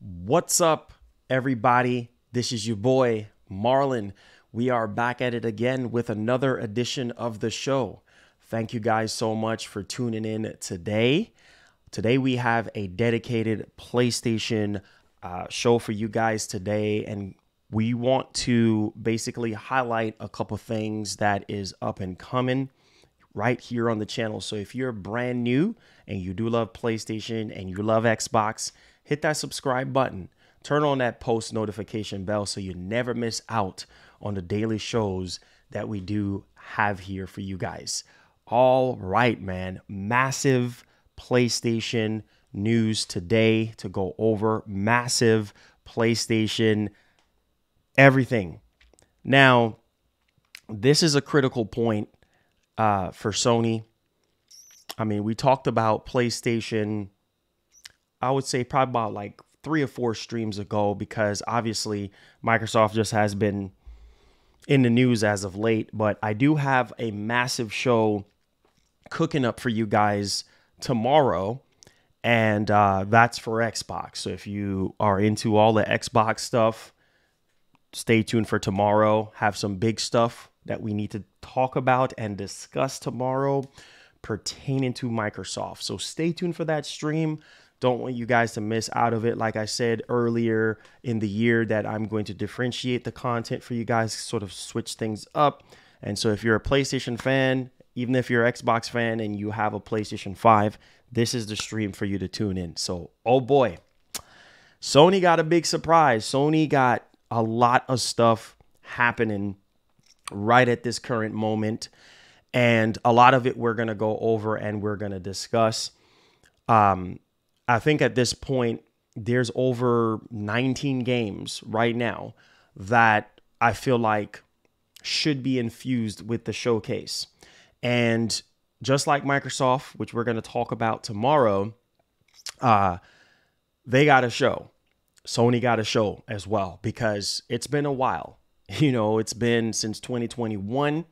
What's up, everybody? This is your boy, Marlon. We are back at it again with another edition of the show. Thank you guys so much for tuning in today. Today, we have a dedicated PlayStation show for you guys today, and we want to basically highlight a couple things that is up and coming right here on the channel. So if you're brand new and you do love PlayStation and you love Xbox, hit that subscribe button. Turn on that post notification bell so you never miss out on the daily shows that we do have here for you guys. All right, man. Massive PlayStation news today to go over. Massive PlayStation everything. Now, this is a critical point for Sony. I mean, we talked about PlayStation, I would say probably about like 3 or 4 streams ago, because obviously Microsoft just has been in the news as of late. But I do have a massive show cooking up for you guys tomorrow, and that's for Xbox. So if you are into all the Xbox stuff, stay tuned for tomorrow. Have some big stuff that we need to talk about and discuss tomorrow pertaining to Microsoft. So stay tuned for that stream. Don't want you guys to miss out of it. Like I said earlier in the year, that I'm going to differentiate the content for you guys, sort of switch things up. And so if you're a PlayStation fan, even if you're an Xbox fan and you have a PlayStation 5, this is the stream for you to tune in. So, oh boy, Sony got a big surprise. Sony got a lot of stuff happening right at this current moment, and a lot of it we're going to go over and we're going to discuss. I think at this point, there's over 19 games right now that I feel like should be infused with the showcase. And just like Microsoft, which we're going to talk about tomorrow, they got a show. Sony got a show as well, because it's been a while. You know, it's been since 2021.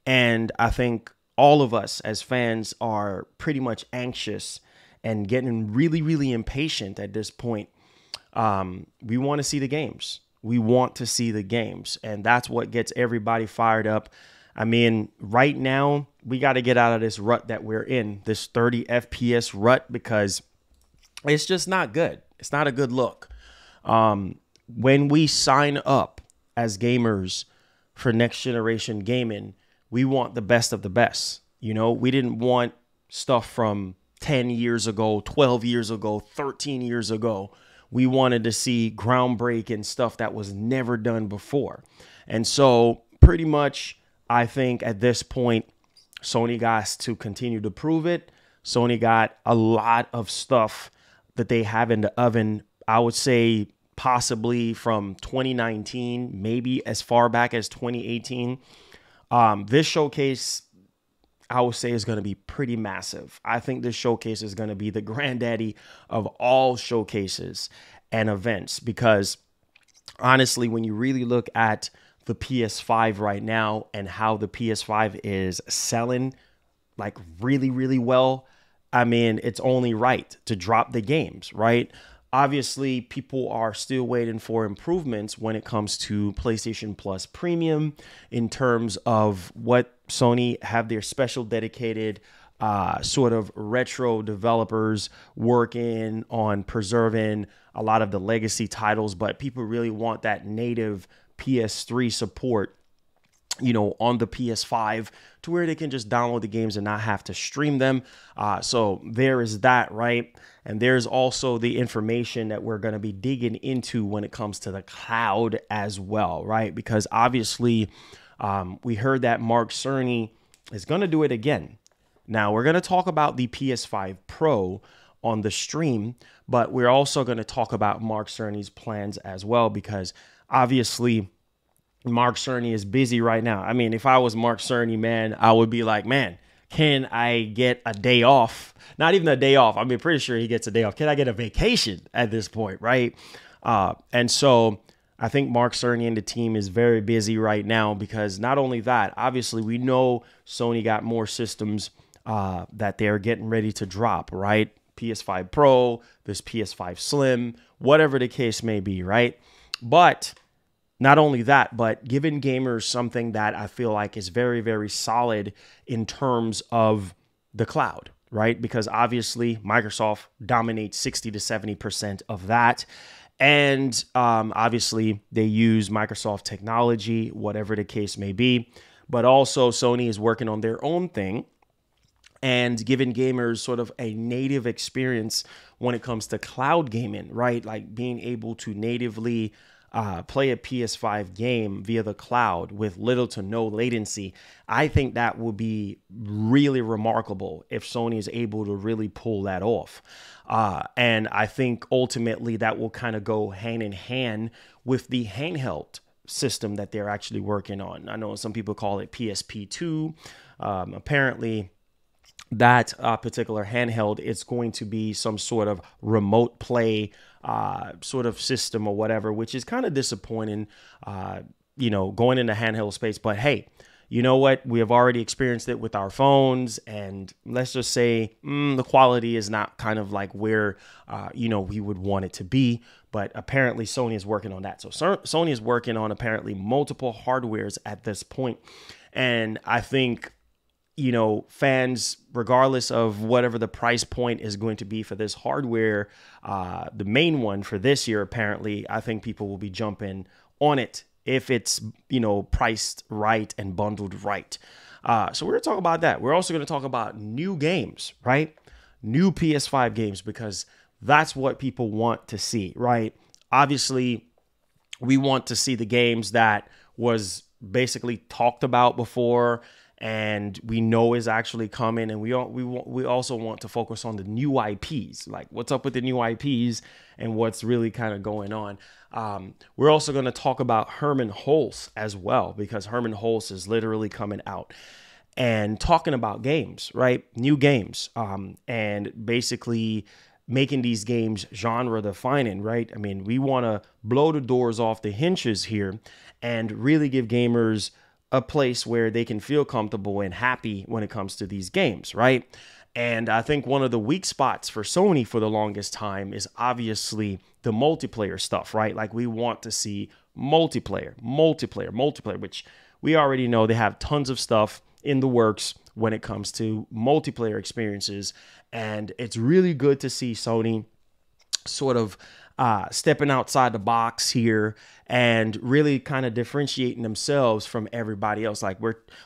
And I think all of us as fans are pretty much anxious and getting really, really impatient at this point. We want to see the games. We want to see the games. And that's what gets everybody fired up. I mean, right now, we got to get out of this rut that we're in, this 30 FPS rut, because it's just not good. It's not a good look. When we sign up as gamers for next generation gaming, we want the best of the best. You know, we didn't want stuff from 10 years ago, 12 years ago, 13 years ago. We wanted to see groundbreaking stuff that was never done before. And so pretty much, I think at this point, Sony got to continue to prove it. Sony got a lot of stuff that they have in the oven. I would say possibly from 2019, maybe as far back as 2018. This showcase, I would say, is going to be pretty massive. I think this showcase is going to be the granddaddy of all showcases and events, because honestly, when you really look at the PS5 right now and how the PS5 is selling like really, really well, I mean, it's only right to drop the games, right? Obviously, people are still waiting for improvements when it comes to PlayStation Plus Premium in terms of what Sony have their special dedicated sort of retro developers working on preserving a lot of the legacy titles. But people really want that native PS3 support, you know, on the PS5, to where they can just download the games and not have to stream them. So there is that, right? And there's also the information that we're going to be digging into when it comes to the cloud as well, right? Because obviously we heard that Mark Cerny is going to do it again. Now, we're going to talk about the PS5 Pro on the stream, but we're also going to talk about Mark Cerny's plans as well, because obviously Mark Cerny is busy right now. I mean, if I was Mark Cerny, man, I would be like, man, can I get a day off? Not even a day off. I mean, pretty sure he gets a day off. Can I get a vacation at this point, right? And so I think Mark Cerny and the team is very busy right now, because not only that, obviously we know Sony got more systems that they're getting ready to drop, right? PS5 Pro, this PS5 Slim, whatever the case may be, right? But not only that, but giving gamers something that I feel like is very, very solid in terms of the cloud, right? Because obviously Microsoft dominates 60 to 70% of that. And obviously they use Microsoft technology, whatever the case may be. But also Sony is working on their own thing and giving gamers sort of a native experience when it comes to cloud gaming, right? Like being able to natively play a PS5 game via the cloud with little to no latency. I think that will be really remarkable if Sony is able to really pull that off. And I think ultimately that will kind of go hand in hand with the handheld system that they're actually working on. I know some people call it PSP2. Apparently, that particular handheld is going to be some sort of remote play sort of system or whatever, which is kind of disappointing, going into handheld space. But hey, you know what? We have already experienced it with our phones, and let's just say the quality is not kind of like where, we would want it to be. But apparently Sony is working on that. So Sony is working on apparently multiple hardwares at this point. And I think, fans, regardless of whatever the price point is going to be for this hardware, the main one for this year, apparently, I think people will be jumping on it if it's, priced right and bundled right. So we're going to talk about that. We're also going to talk about new games, right? New PS5 games, because that's what people want to see, right? Obviously, we want to see the games that was basically talked about before and we know is actually coming, and we also want to focus on the new IPs, like what's up with the new IPs and what's really kind of going on. We're also going to talk about Hermen Hulst as well, because Hermen Hulst is literally coming out and talking about games, right? New games, and basically making these games genre defining, right? I mean, we want to blow the doors off the hinges here and really give gamers a place where they can feel comfortable and happy when it comes to these games, right? And I think one of the weak spots for Sony for the longest time is obviously the multiplayer stuff, right? Like we want to see multiplayer, which we already know they have tons of stuff in the works when it comes to multiplayer experiences. And it's really good to see Sony sort of stepping outside the box here and really kind of differentiating themselves from everybody else. Like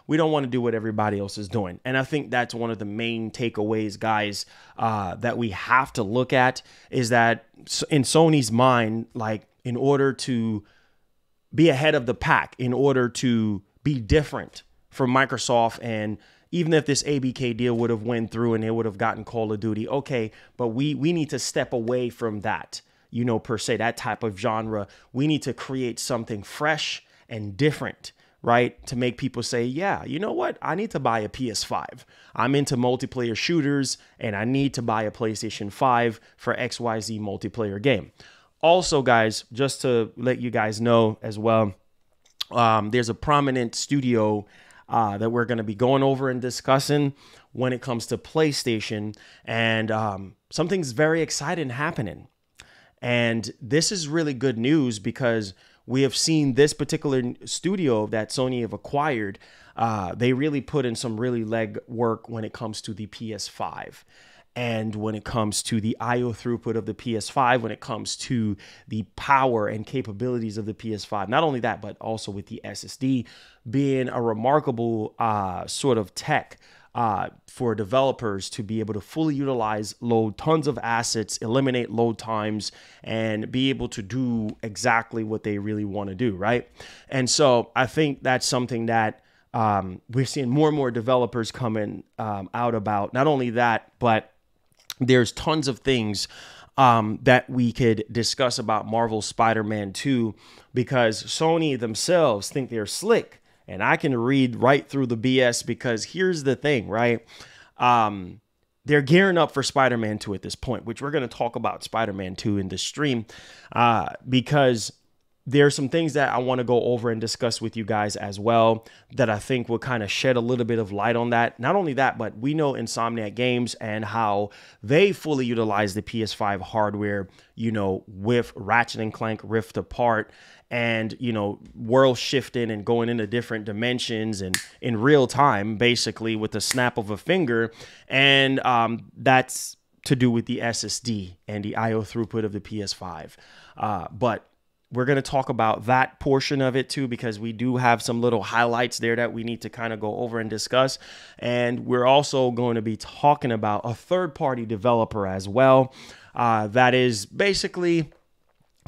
we don't want to do what everybody else is doing. And I think that's one of the main takeaways, guys, that we have to look at, is that in Sony's mind, like in order to be ahead of the pack, in order to be different from Microsoft, and even if this ABK deal would have went through and they would have gotten Call of Duty, okay, but we need to step away from that, per se, that type of genre. We need to create something fresh and different, right? To make people say, yeah, you know what? I need to buy a PS5. I'm into multiplayer shooters and I need to buy a PlayStation 5 for XYZ multiplayer game. Also, guys, just to let you guys know as well, there's a prominent studio that we're going to be going over and discussing when it comes to PlayStation, and something's very exciting happening. And this is really good news because we have seen this particular studio that Sony have acquired. They really put in some really leg work when it comes to the PS5. And when it comes to the I/O throughput of the PS5, when it comes to the power and capabilities of the PS5, not only that, but also with the SSD being a remarkable sort of tech for developers to be able to fully utilize, load tons of assets, eliminate load times, and be able to do exactly what they really want to do, right? And so I think that's something that we're seeing more and more developers coming out about. Not only that, but there's tons of things that we could discuss about Marvel's Spider-Man 2, because Sony themselves think they're slick. And I can read right through the BS, because here's the thing, right? They're gearing up for Spider-Man 2 at this point, which we're going to talk about Spider-Man 2 in this stream, because there are some things that I want to go over and discuss with you guys as well that I think will kind of shed a little bit of light on that. Not only that, but we know Insomniac Games and how they fully utilize the PS5 hardware, you know, with Ratchet and Clank Rift Apart and, you know, world shifting and going into different dimensions and in real time, basically with the snap of a finger. And that's to do with the SSD and the IO throughput of the PS5. But we're going to talk about that portion of it too, because we do have some little highlights there that we need to kind of go over and discuss. And we're also going to be talking about a third-party developer as well that is basically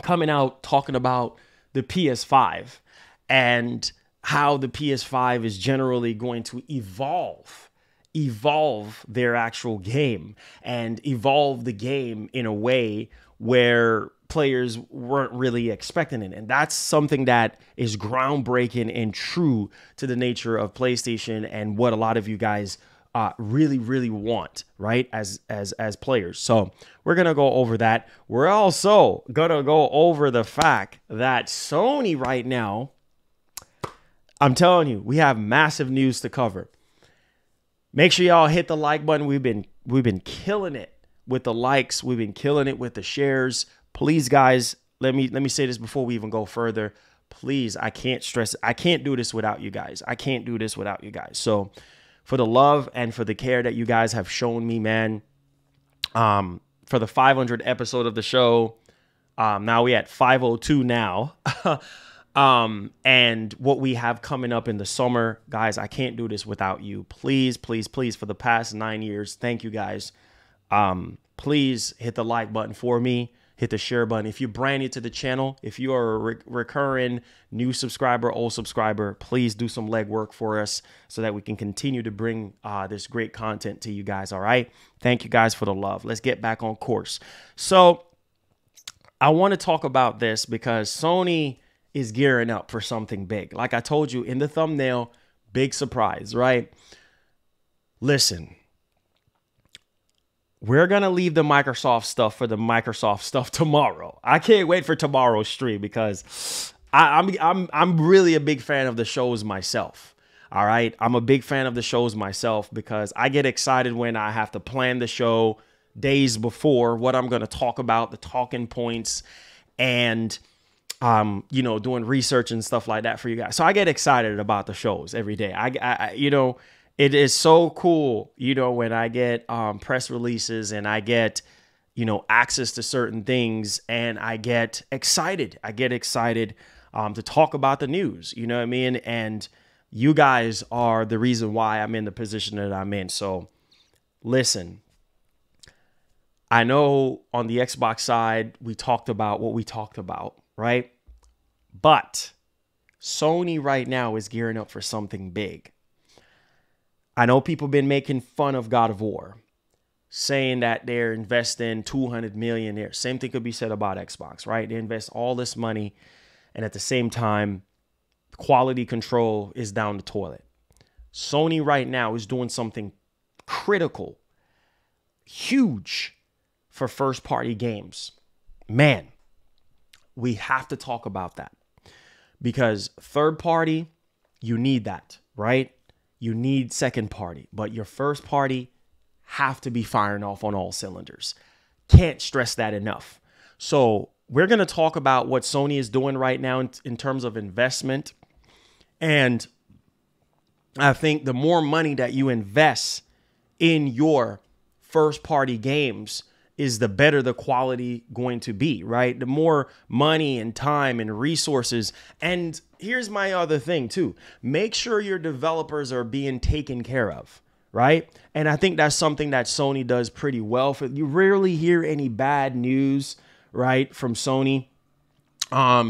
coming out talking about the PS5 and how the PS5 is generally going to evolve their actual game and evolve the game in a way where players weren't really expecting it. And that's something that is groundbreaking and true to the nature of PlayStation and what a lot of you guys really, really want, right? As players. So we're going to go over that. We're also going to go over the fact that Sony right now, I'm telling you, we have massive news to cover. Make sure y'all hit the like button. We've been killing it with the likes. We've been killing it with the shares. Please, guys, let me say this before we even go further. Please, I can't stress. I can't do this without you guys. I can't do this without you guys. So for the love and for the care that you guys have shown me, man, for the 500 episode of the show, now we at 502 now. And what we have coming up in the summer, guys, I can't do this without you. Please, please, please, for the past 9 years, thank you guys. Please hit the like button for me. Hit the share button. If you're brand new to the channel, if you are a recurring new subscriber, old subscriber, please do some legwork for us so that we can continue to bring this great content to you guys. All right. Thank you guys for the love. Let's get back on course. So I want to talk about this because Sony is gearing up for something big. Like I told you in the thumbnail, big surprise, right? Listen. We're going to leave the Microsoft stuff for the Microsoft stuff tomorrow. I can't wait for tomorrow's stream because I'm really a big fan of the shows myself. All right. I'm a big fan of the shows myself because I get excited when I have to plan the show days before what I'm going to talk about, the talking points, and, you know, doing research and stuff like that for you guys. So I get excited about the shows every day. You know, it is so cool, you know, when I get press releases and I get, you know, access to certain things and I get excited. I get excited to talk about the news, you know what I mean? And you guys are the reason why I'm in the position that I'm in. So listen, I know on the Xbox side, we talked about what we talked about, right? But Sony right now is gearing up for something big. I know people have been making fun of God of War, saying that they're investing $200 million there. Same thing could be said about Xbox, right? They invest all this money, and at the same time, quality control is down the toilet. Sony right now is doing something critical, huge for first-party games. Man, we have to talk about that because third-party, you need that, right? You need second party, but your first party have to be firing off on all cylinders. Can't stress that enough. So we're going to talk about what Sony is doing right now in terms of investment. And I think the more money that you invest in your first party games is the better the quality going to be, right? The more money and time and resources. And here's my other thing too. Make sure your developers are being taken care of, right? And I think that's something that Sony does pretty well. You rarely hear any bad news, right, from Sony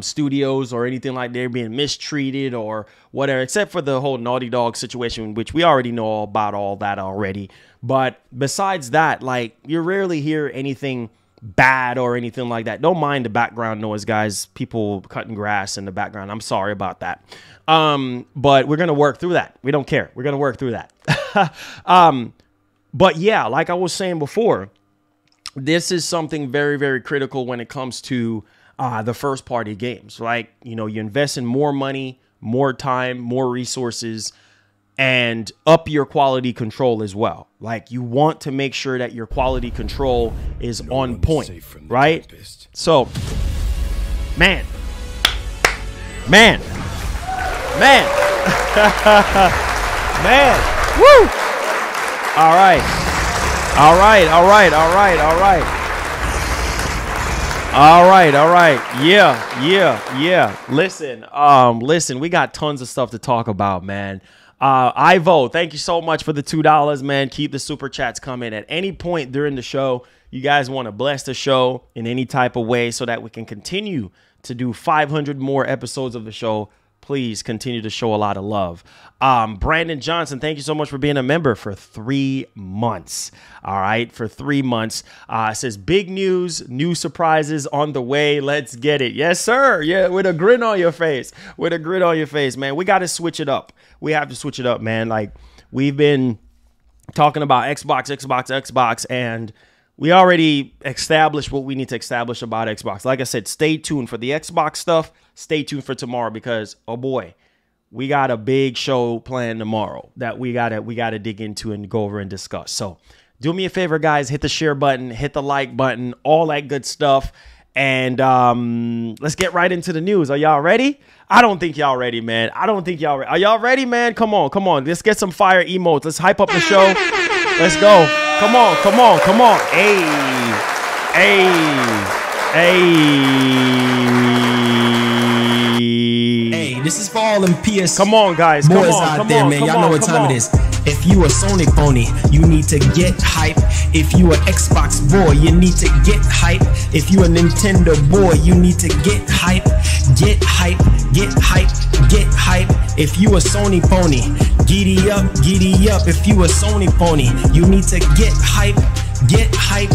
studios or anything like they're being mistreated or whatever, except for the whole Naughty Dog situation, which we already know all about all that already. But besides that, like, you rarely hear anything bad or anything like that. Don't mind the background noise, guys. People cutting grass in the background. I'm sorry about that. But we're going to work through that. We don't care. We're going to work through that. But yeah, like I was saying before, this is something very, very critical when it comes to the first party games. Like, you know, you invest in more money, more time, more resources, and up your quality control as well. Like, you want to make sure that your quality control is on point, right? So, man. Man. Woo. All right. Yeah. Listen, we got tons of stuff to talk about, man. Ivo, thank you so much for the $2, man. Keep the super chats coming. At any point during the show, you guys want to bless the show in any type of way so that we can continue to do 500 more episodes of the show. Please continue to show a lot of love. Brandon Johnson, thank you so much for being a member for 3 months. All right, for 3 months. It says, big news, new surprises on the way. Let's get it. Yes, sir. Yeah, with a grin on your face. Man. We got to switch it up. We have to switch it up, man. Like, we've been talking about Xbox, and we already established what we need to establish about Xbox. Like I said, stay tuned for the Xbox stuff. Stay tuned for tomorrow because, oh boy, we got a big show planned tomorrow that we gotta dig into and go over and discuss. So do me a favor, guys, hit the share button, hit the like button, all that good stuff. And let's get right into the news. Are y'all ready? I don't think y'all ready, man. Are y'all ready, man? Come on. Let's get some fire emotes. Let's hype up the show. Let's go. Come on. Hey. Hey, this is for all them PS Come on, guys. Boys out there, man. Y'all know what time it is. If you a Sony phony, you need to get hype. If you a Xbox boy, you need to get hype. If you a Nintendo boy, you need to get hype. Get hype. If you a Sony phony, giddy up. If you a Sony phony, you need to get hype. Get hype.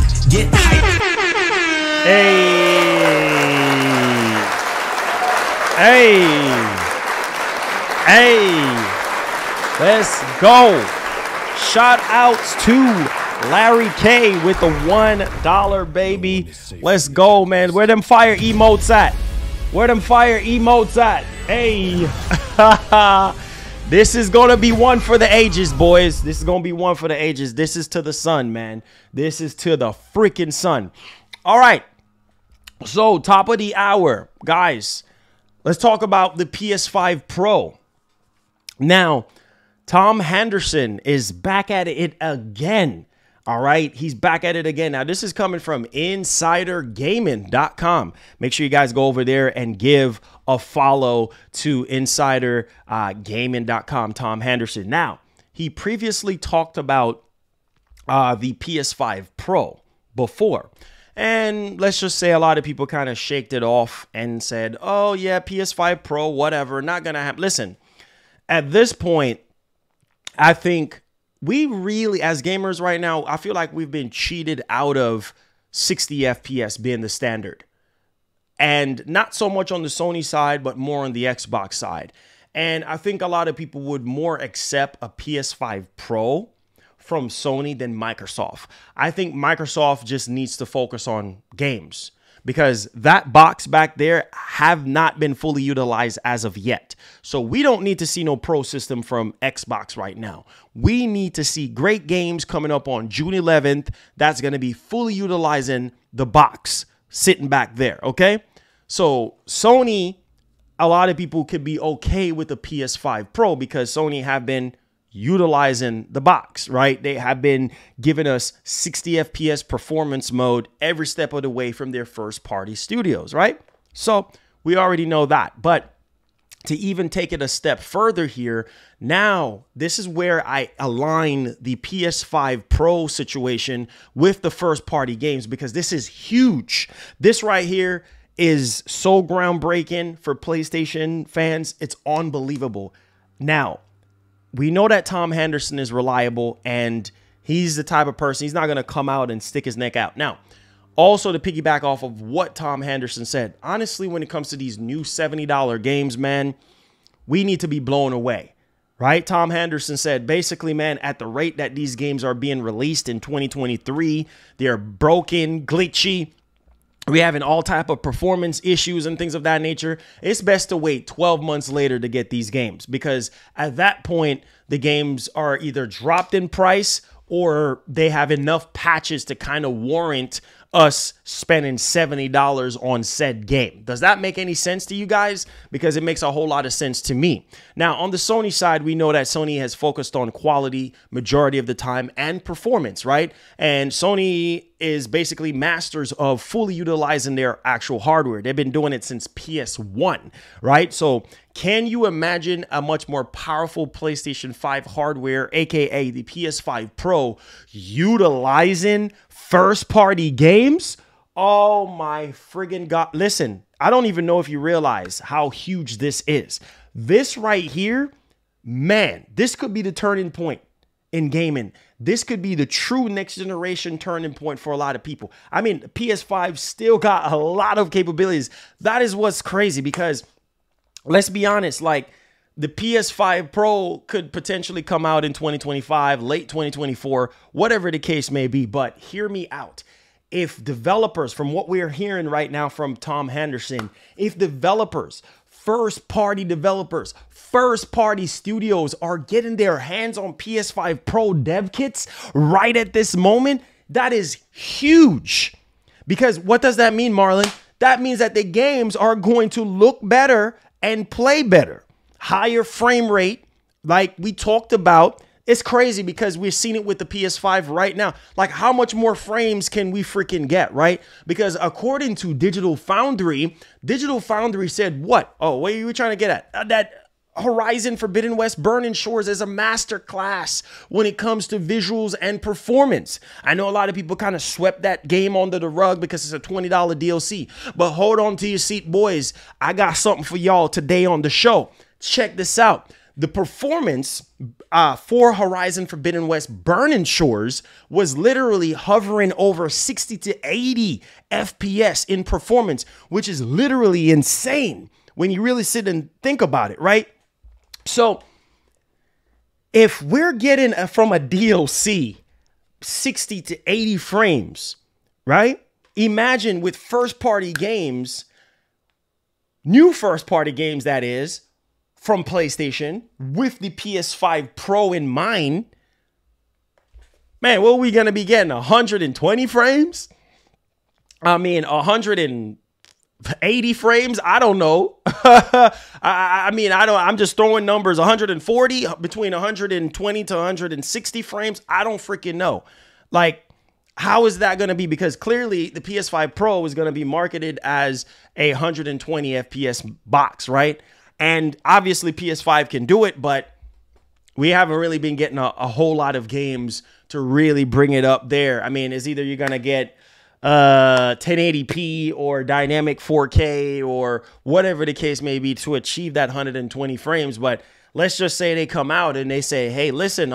Hey, let's go. Shout outs to Larry K with the $1, baby. Let's go, man. Where them fire emotes at? Hey. This is going to be one for the ages, boys. This is to the sun, man. This is to the freaking sun. All right. So, top of the hour, guys. Let's talk about the PS5 Pro. Now, Tom Henderson is back at it again. All right, he's back at it again. Now, this is coming from InsiderGaming.com. Make sure you guys go over there and give a follow to InsiderGaming.com, Tom Henderson. Now, he previously talked about the PS5 Pro before. And let's just say a lot of people kind of shaked it off and said, oh, yeah, PS5 Pro, whatever, not going to happen. Listen, at this point, I think we really, as gamers right now, I feel like we've been cheated out of 60 FPS being the standard. And not so much on the Sony side, but more on the Xbox side. And I think a lot of people would more accept a PS5 Pro from Sony than Microsoft. I think Microsoft just needs to focus on games because that box back there have not been fully utilized as of yet. So we don't need to see no Pro system from Xbox right now. We need to see great games coming up on June 11th. That's going to be fully utilizing the box sitting back there. Okay. So Sony, a lot of people could be okay with the PS5 Pro because Sony have been utilizing the box, right? They have been giving us 60 FPS performance mode every step of the way from their first party studios, right? So we already know that. But to even take it a step further here, now this is where I align the PS5 Pro situation with the first party games because this is huge. This right here is so groundbreaking for PlayStation fans. It's unbelievable. Now, we know that Tom Henderson is reliable and he's the type of person, he's not going to come out and stick his neck out. Now, also to piggyback off of what Tom Henderson said, honestly, when it comes to these new $70 games, man, we need to be blown away, right? Tom Henderson said, basically, man, at the rate that these games are being released in 2023, they're broken, glitchy, we're having all type of performance issues and things of that nature, it's best to wait 12 months later to get these games, because at that point, the games are either dropped in price or they have enough patches to kind of warrant us spending $70 on said game. Does that make any sense to you guys? Because it makes a whole lot of sense to me. Now, on the Sony side, we know that Sony has focused on quality majority of the time and performance, right? And Sony is basically masters of fully utilizing their actual hardware. They've been doing it since PS1, right? So can you imagine a much more powerful PlayStation 5 hardware, aka the PS5 Pro, utilizing first-party games? Oh my friggin' God. Listen, I don't even know if you realize how huge this is. This right here, man, this could be the turning point in gaming. This could be the true next generation turning point for a lot of people. I mean, PS5 still got a lot of capabilities. That is what's crazy, because let's be honest, like the PS5 Pro could potentially come out in 2025, late 2024, whatever the case may be. But hear me out. If developers, from what we're hearing right now from Tom Henderson, if developers, first-party developers, first-party studios are getting their hands on PS5 Pro dev kits right at this moment, that is huge. Because what does that mean, Marlon? That means that the games are going to look better and play better. Higher frame rate, like we talked about. It's crazy because we're seeing it with the PS5 right now. Like, how much more frames can we freaking get, right? Because according to Digital Foundry said what? Oh, what are you trying to get at? That Horizon Forbidden West Burning Shores is a masterclass when it comes to visuals and performance. I know a lot of people kind of swept that game under the rug because it's a $20 DLC. But hold on to your seat, boys. I got something for y'all today on the show. Check this out. The performance for Horizon Forbidden West Burning Shores was literally hovering over 60 to 80 FPS in performance, which is literally insane when you really sit and think about it, right? So if we're getting from a DLC 60 to 80 frames, right? Imagine with first-party games, new first-party games, that is, from PlayStation with the PS5 Pro in mind. Man, what are we going to be getting? 120 frames? I mean, 180 frames? I don't know. I'm just throwing numbers. 140, between 120 to 160 frames. I don't freaking know. Like, how is that going to be? Because clearly the PS5 Pro is going to be marketed as a 120 FPS box, right? And obviously PS5 can do it, but we haven't really been getting a whole lot of games to really bring it up there. I mean, it's either you're going to get 1080p or dynamic 4K or whatever the case may be to achieve that 120 frames. But let's just say they come out and they say, hey, listen,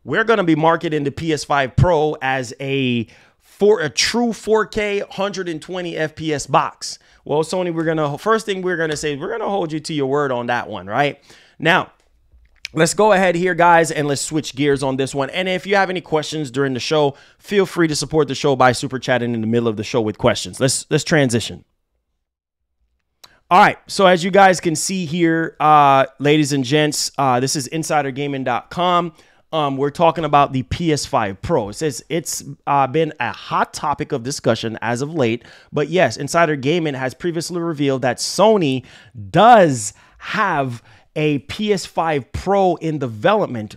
we're going to be marketing the PS5 Pro as a true 4K 120 FPS box. Well, Sony, first thing we're going to say, we're going to hold you to your word on that one, right? Now, let's go ahead here, guys, and let's switch gears on this one. And if you have any questions during the show, feel free to support the show by super chatting in the middle of the show with questions. Let's transition. All right, so as you guys can see here, ladies and gents, this is InsiderGaming.com. We're talking about the PS5 Pro. It says it's been a hot topic of discussion as of late. But yes, Insider Gaming has previously revealed that Sony does have a PS5 Pro in development.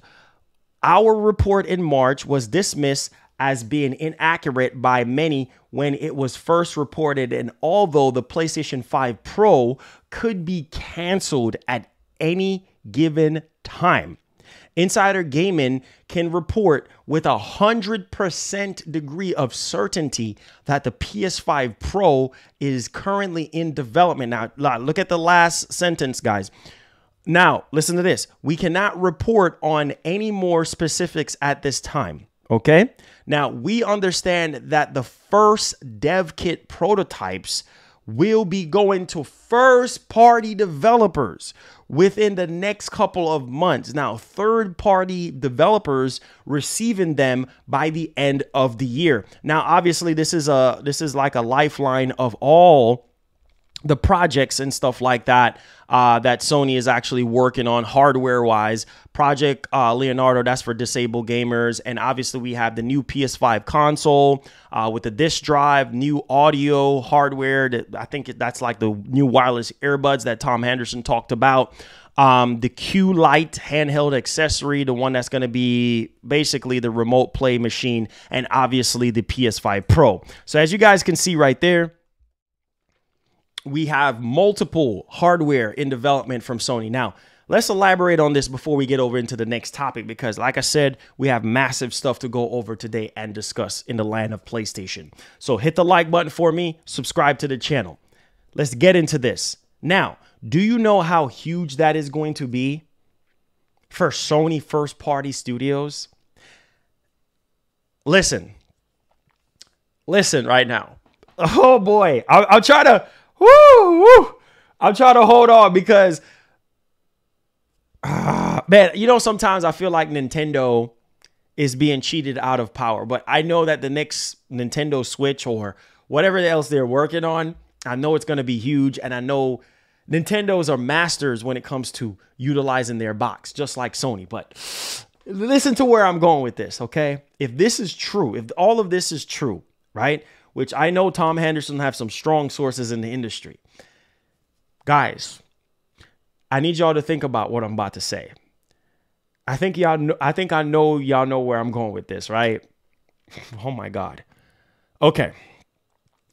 Our report in March was dismissed as being inaccurate by many when it was first reported. And although the PlayStation 5 Pro could be canceled at any given time, Insider Gaming can report with 100% degree of certainty that the PS5 Pro is currently in development. Now, look at the last sentence, guys. Now, listen to this. We cannot report on any more specifics at this time, okay? Now, we understand that the first dev kit prototypes will be going to first-party developers within the next couple of months. Now, third-party developers receiving them by the end of the year. Now, obviously, this is like a lifeline of all the projects and stuff like that that Sony is actually working on hardware-wise. Project Leonardo, that's for disabled gamers. And obviously, we have the new PS5 console with the disc drive, new audio hardware. I think that's like the new wireless earbuds that Tom Henderson talked about. The Q Lite handheld accessory, the one that's going to be basically the remote play machine, and obviously the PS5 Pro. So as you guys can see right there, we have multiple hardware in development from Sony. Now, let's elaborate on this before we get over into the next topic, because like I said, we have massive stuff to go over today and discuss in the land of PlayStation. So hit the like button for me, subscribe to the channel. Let's get into this. Now, do you know how huge that is going to be for Sony first-party studios? Listen right now. Oh boy, I'll try to... I'm trying to hold on because, man, you know, sometimes I feel like Nintendo is being cheated out of power. But I know that the next Nintendo Switch or whatever else they're working on, I know it's going to be huge. And I know Nintendos are masters when it comes to utilizing their box, just like Sony. But listen to where I'm going with this, okay? If this is true, if all of this is true, right? Which I know Tom Henderson have some strong sources in the industry. Guys, I need y'all to think about what I'm about to say. I think I know y'all know where I'm going with this, right? Oh my God. Okay.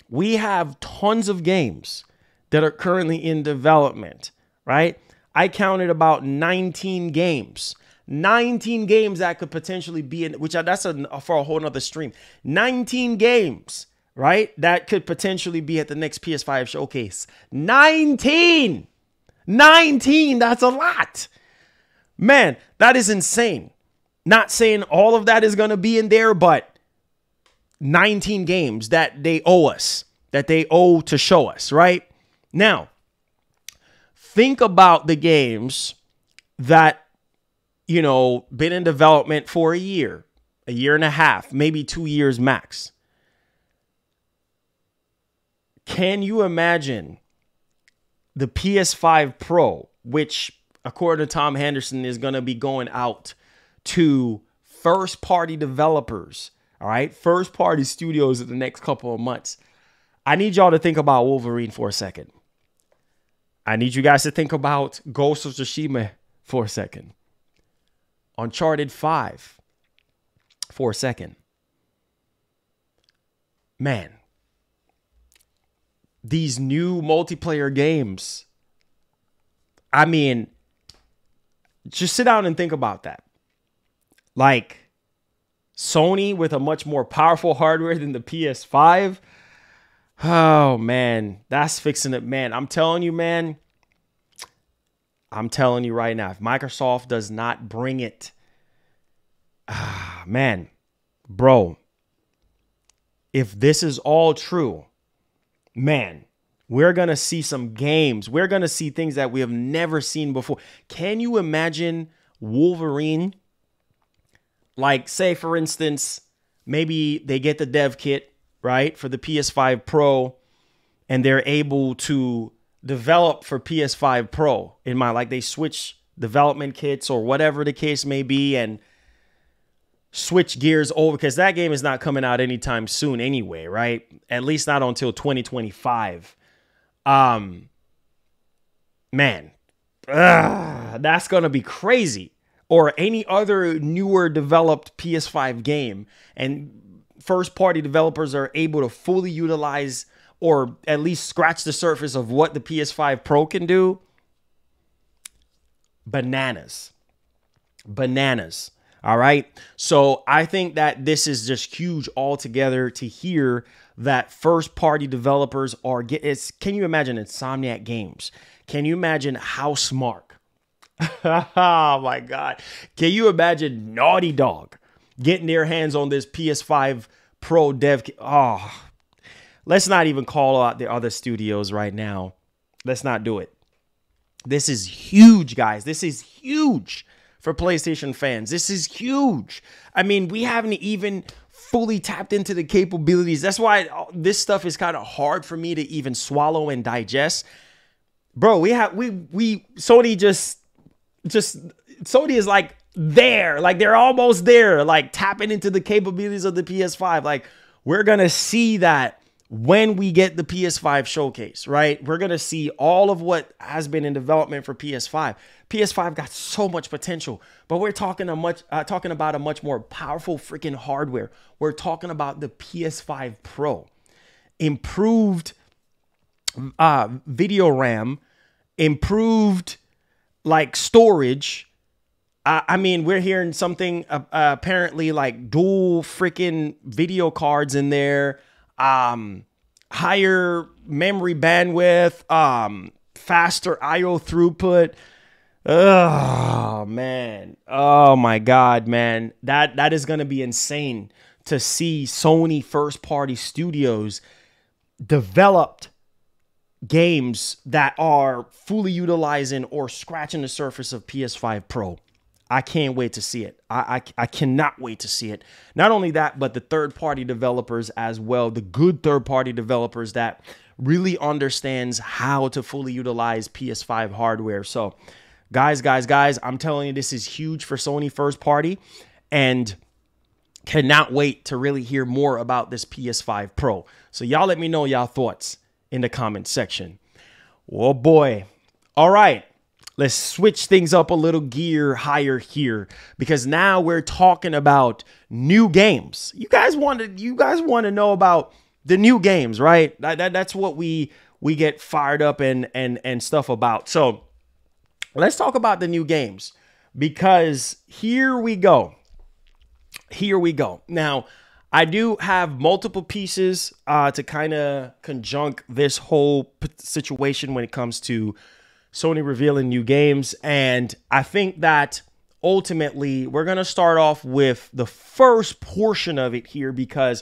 We have tons of games that are currently in development, right? I counted about 19 games. 19 games that could potentially be in, which that's for a whole nother stream. 19 games. Right? That could potentially be at the next PS5 showcase. 19! 19! That's a lot. Man, that is insane. Not saying all of that is going to be in there, but 19 games that they owe us, that they owe to show us, right? Now, think about the games that, you know, been in development for a year and a half, maybe 2 years max. Can you imagine the PS5 Pro, which, according to Tom Henderson, is going to be going out to first-party developers, all right? First-party studios in the next couple of months. I need y'all to think about Wolverine for a second. I need you guys to think about Ghost of Tsushima for a second. Uncharted 5 for a second. Man. These new multiplayer games. I mean, just sit down and think about that. Like, Sony with a much more powerful hardware than the PS5. Oh, man. That's fixing it, man. I'm telling you, man. I'm telling you right now. If Microsoft does not bring it, man, bro, if this is all true, man, we're going to see some games. We're going to see things that we have never seen before. Can you imagine Wolverine? Like, say, for instance, maybe they get the dev kit, right, for the PS5 Pro, and they're able to develop for PS5 Pro in mind. Like, they switch development kits or whatever the case may be and switch gears over, because that game is not coming out anytime soon anyway, right? At least not until 2025. Man, that's going to be crazy. Or any other newer developed PS5 game, and first-party developers are able to fully utilize or at least scratch the surface of what the PS5 Pro can do. Bananas. Bananas. All right. So I think that this is just huge altogether to hear that first party developers are can you imagine Insomniac Games? Can you imagine Housemarque? Oh my God. Can you imagine Naughty Dog getting their hands on this PS5 Pro dev kit? Oh, let's not even call out the other studios right now. Let's not do it. This is huge, guys. This is huge for PlayStation fans. This is huge. I mean, we haven't even fully tapped into the capabilities. That's why this stuff is kind of hard for me to even swallow and digest. Bro, Sony Sony is like there, like they're almost there, like tapping into the capabilities of the PS5. Like we're going to see that when we get the PS5 showcase, right? We're going to see all of what has been in development for PS5. PS5 got so much potential, but we're talking about a much more powerful freaking hardware. We're talking about the PS5 Pro, improved video RAM, improved like storage. I mean, we're hearing something apparently like dual freaking video cards in there, higher memory bandwidth, faster IO throughput. Oh man. Oh my God, man. That is going to be insane to see Sony first party studios developed games that are fully utilizing or scratching the surface of PS5 Pro. I can't wait to see it. I cannot wait to see it. Not only that, but the third-party developers as well, the good third-party developers that really understands how to fully utilize PS5 hardware. So, guys, I'm telling you, this is huge for Sony first party, and cannot wait to really hear more about this PS5 Pro. So y'all let me know y'all thoughts in the comment section. Oh boy. All right. Let's switch things up a little gear higher here, because now we're talking about new games. You guys want to know about the new games, right? That's what we get fired up and stuff about. So let's talk about the new games, because here we go. Now, I do have multiple pieces to kind of conjunct this whole situation when it comes to Sony revealing new games. And I think that ultimately we're going to start off with the first portion of it here, because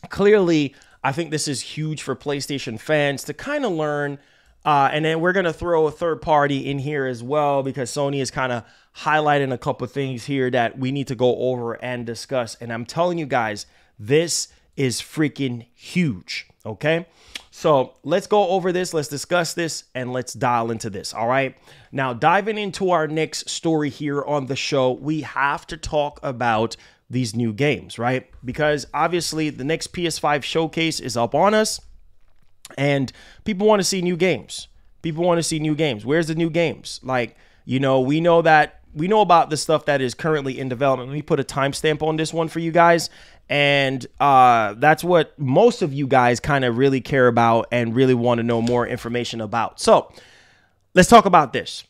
clearly I think this is huge for PlayStation fans to kind of learn. And then we're going to throw a third party in here as well, because Sony is kind of highlighting a couple of things here that we need to go over and discuss. And I'm telling you guys, this is freaking huge. Okay. So let's go over this. Let's discuss this and let's dial into this. All right. Now, diving into our next story here on the show, we have to talk about these new games, right? Because obviously the next PS5 showcase is up on us, and people want to see new games. Where's the new games? Like, you know, we know about the stuff that is currently in development. Let me put a timestamp on this one for you guys. And that's what most of you guys kind of really care about and really want to know more information about. So let's talk about this.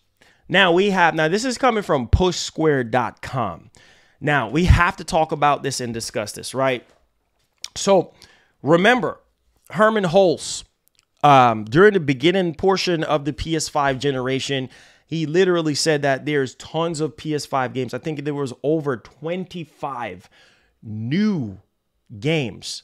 Now this is coming from pushsquare.com. Now we have to talk about this and discuss this, right? So remember, Herman Hulse, during the beginning portion of the PS5 generation, he literally said that there's tons of PS5 games. I think there was over 25 new games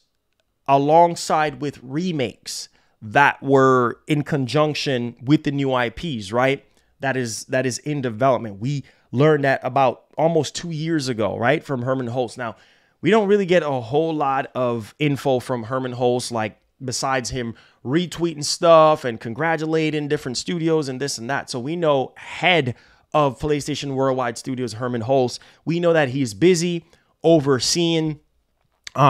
alongside with remakes that were in conjunction with the new IPs, right? That is in development. We learned that about almost 2 years ago, right? From Herman Hulse. Now, we don't really get a whole lot of info from Herman Hulse, like besides him retweeting stuff and congratulating different studios and this and that. So we know head of PlayStation Worldwide Studios, Herman Hulse, we know that he's busy overseeing,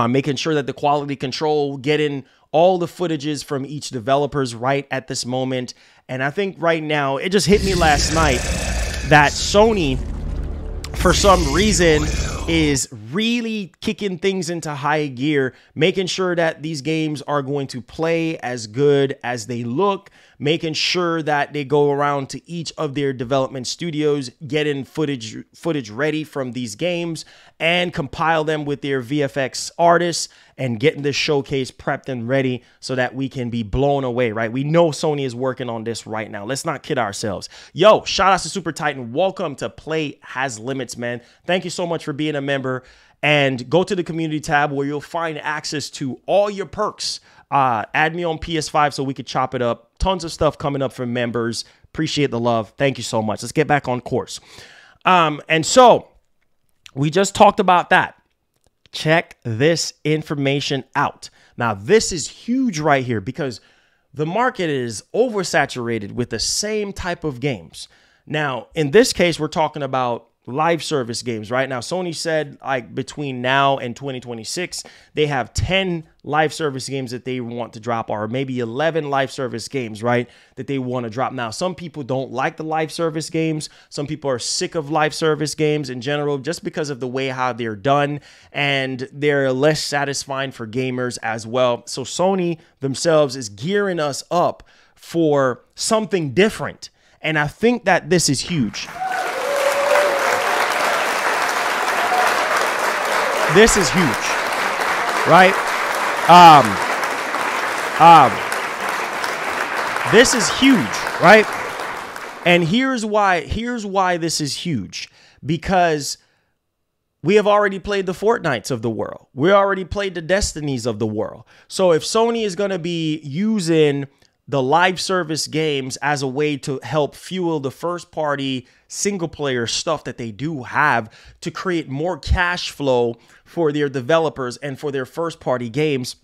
making sure that the quality control, getting all the footages from each developers right at this moment. And I think right now, it just hit me last night that Sony, for some reason, is really kicking things into high gear, making sure that these games are going to play as good as they look, making sure that they go around to each of their development studios, getting footage ready from these games and compile them with their VFX artists and getting this showcase prepped and ready so that we can be blown away, right? We know Sony is working on this right now. Let's not kid ourselves. Yo, shout out to Super Titan. Welcome to Play Has Limits, man. Thank you so much for being a member. And go to the community tab where you'll find access to all your perks Add me on PS5 so we could chop it up. Tons of stuff coming up for members. Appreciate the love. Thank you so much. Let's get back on course. And so we just talked about that. Check this information out. Now, this is huge right here because the market is oversaturated with the same type of games. Now, in this case, we're talking about live service games, right? Now, Sony said like between now and 2026, they have 10 live service games that they want to drop, or maybe 11 live service games, right? That they want to drop. Now, some people don't like the live service games. Some people are sick of live service games in general, just because of the way how they're done, and they're less satisfying for gamers as well. So Sony themselves is gearing us up for something different. And I think that this is huge. This is huge, right? This is huge, right? And here's why this is huge. Because we have already played the Fortnites of the world. We already played the Destinies of the world. So if Sony is going to be using the live service games as a way to help fuel the first party single player stuff that they do have to create more cash flow for their developers and for their first party games,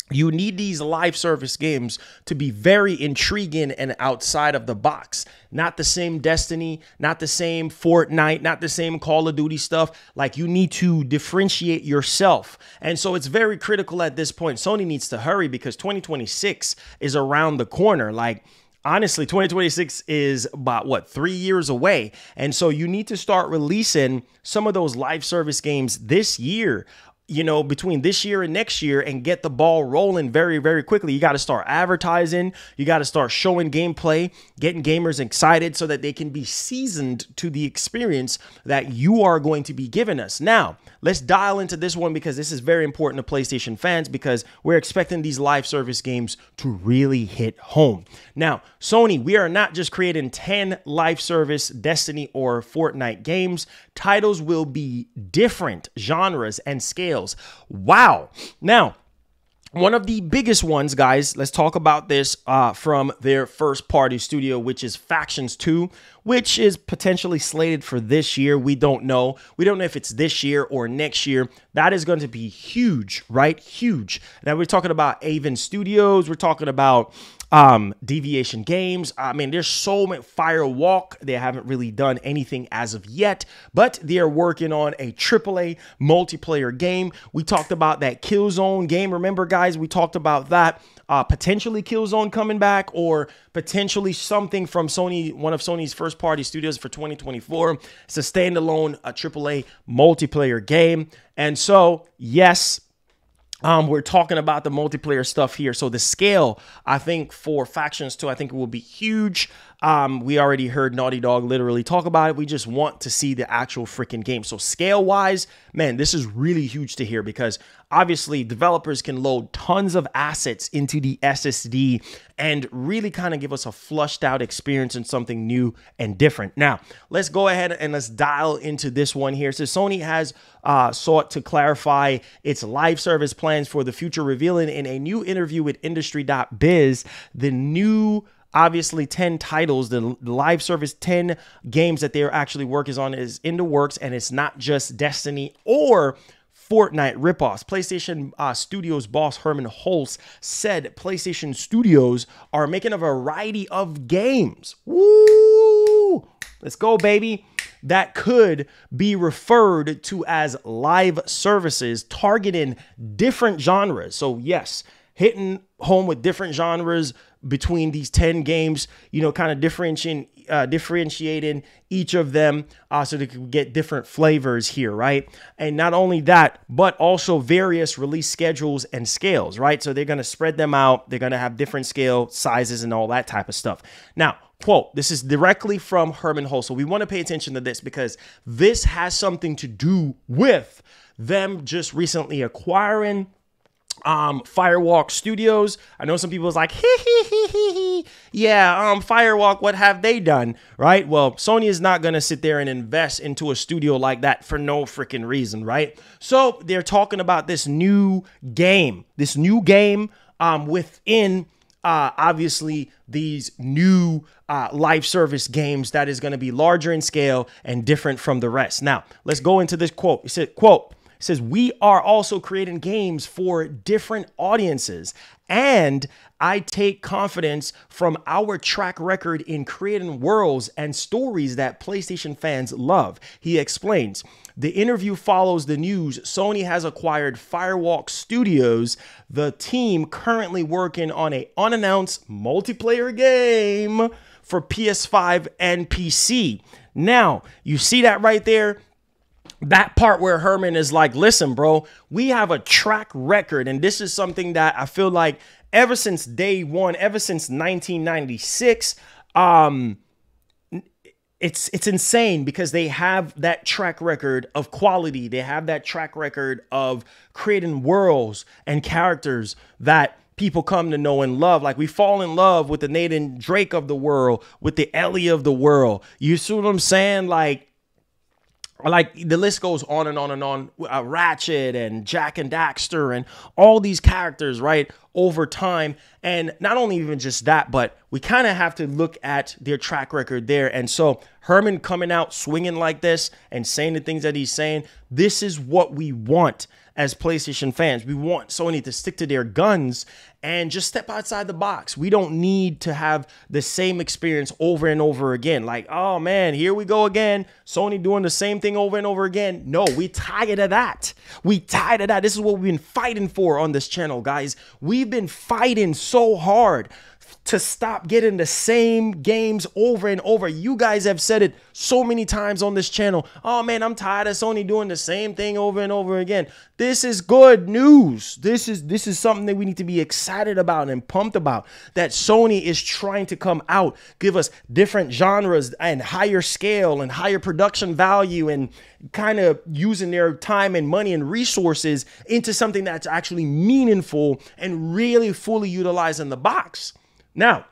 you need these live service games to be very intriguing and outside of the box. Not the same Destiny, not the same Fortnite, not the same Call of Duty stuff. Like, you need to differentiate yourself. And so it's very critical at this point. Sony needs to hurry because 2026 is around the corner. Like, honestly, 2026 is about, what, 3 years away. And so you need to start releasing some of those live service games this year, you know, between this year and next year, and get the ball rolling very, very quickly. You got to start advertising. You got to start showing gameplay, getting gamers excited so that they can be seasoned to the experience that you are going to be giving us. Now, let's dial into this one because this is very important to PlayStation fans, because we're expecting these live service games to really hit home. Now, Sony, we are not just creating 10 live service Destiny or Fortnite games. Titles will be different genres and scales. Wow. Now, one of the biggest ones, guys, let's talk about this from their first party studio, which is Factions 2, which is potentially slated for this year. We don't know. We don't know if it's this year or next year. That is going to be huge, right? Huge. Now, we're talking about Avon Studios. We're talking about Deviation Games. I mean, there's so many. Firewalk, they haven't really done anything as of yet, but they are working on a AAA multiplayer game. We talked about that Killzone game. Remember, guys, we talked about that. Potentially Killzone coming back, or potentially something from Sony, one of Sony's first party studios for 2024. It's a standalone AAA multiplayer game. And so, yes, we're talking about the multiplayer stuff here. So the scale, I think, for Factions 2, I think it will be huge. We already heard Naughty Dog literally talk about it. We just want to see the actual freaking game. So scale-wise, man, this is really huge to hear, because obviously developers can load tons of assets into the SSD and really kind of give us a flushed out experience and something new and different. Now, let's go ahead and let's dial into this one here. So Sony has sought to clarify its live service plans for the future, revealing in a new interview with industry.biz the new, obviously, 10 titles, the live service 10 games that they're actually working on is in the works, and it's not just Destiny or Fortnite ripoffs. PlayStation Studios boss Herman Hulse said PlayStation Studios are making a variety of games. Woo! Let's go, baby. That could be referred to as live services targeting different genres. So yes, hitting home with different genres between these 10 games, you know, kind of differentiating each of them so they can get different flavors here, right? And not only that, but also various release schedules and scales, right? So they're going to spread them out. They're going to have different scale sizes and all that type of stuff. Now, quote, this is directly from Herman Hulse. So we want to pay attention to this, because this has something to do with them just recently acquiring Firewalk Studios. I know some people was like, yeah, Firewalk, what have they done? Right? Well, Sony is not going to sit there and invest into a studio like that for no freaking reason, right? So they're talking about this new game within obviously these new live service games that is going to be larger in scale and different from the rest. Now, let's go into this quote. It said, quote, it says, "We are also creating games for different audiences, and I take confidence from our track record in creating worlds and stories that PlayStation fans love." He explains. The interview follows the news Sony has acquired Firewalk Studios, the team currently working on an unannounced multiplayer game for PS5 and PC. Now, you see that right there? That part where Herman is like, listen, bro, we have a track record. And this is something that I feel like ever since day one, ever since 1996, it's insane because they have that track record of quality. They have that track record of creating worlds and characters that people come to know and love. Like we fall in love with the Nathan Drake of the world, with the Ellie of the world. You see what I'm saying? Like the list goes on and on and on. Ratchet and Jack and Daxter and all these characters, right, over time. And not only even just that, but we kind of have to look at their track record there. And so Herman coming out swinging like this and saying the things that he's saying, this is what we want as PlayStation fans. We want Sony to stick to their guns and just step outside the box. We don't need to have the same experience over and over again. Like, oh man, here we go again. Sony doing the same thing over and over again. No, we tired of that. We tired of that. This is what we've been fighting for on this channel, guys. We've been fighting so hard to stop getting the same games over and over. You guys have said it so many times on this channel. Oh man, I'm tired of Sony doing the same thing over and over again. This is good news. This is something that we need to be excited about and pumped about, that Sony is trying to come out, give us different genres and higher scale and higher production value, and kind of using their time and money and resources into something that's actually meaningful and really fully utilizing the box. Now,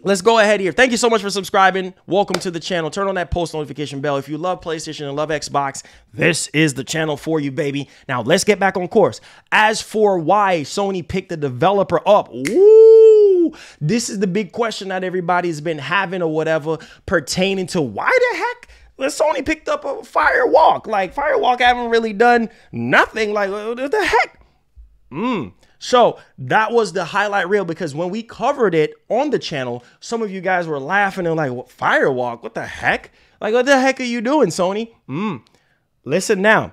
let's go ahead here. Thank you so much for subscribing. Welcome to the channel. Turn on that post notification bell. If you love PlayStation and love Xbox, this is the channel for you, baby. Now, let's get back on course. As for why Sony picked the developer up, ooh, this is the big question that everybody's been having or whatever, pertaining to why the heck Sony picked up a Firewalk. Like, Firewalk haven't really done nothing. Like, what the heck? So that was the highlight reel, because when we covered it on the channel, some of you guys were laughing and like, what, Firewalk? What the heck? Like, what the heck are you doing, Sony? Listen now.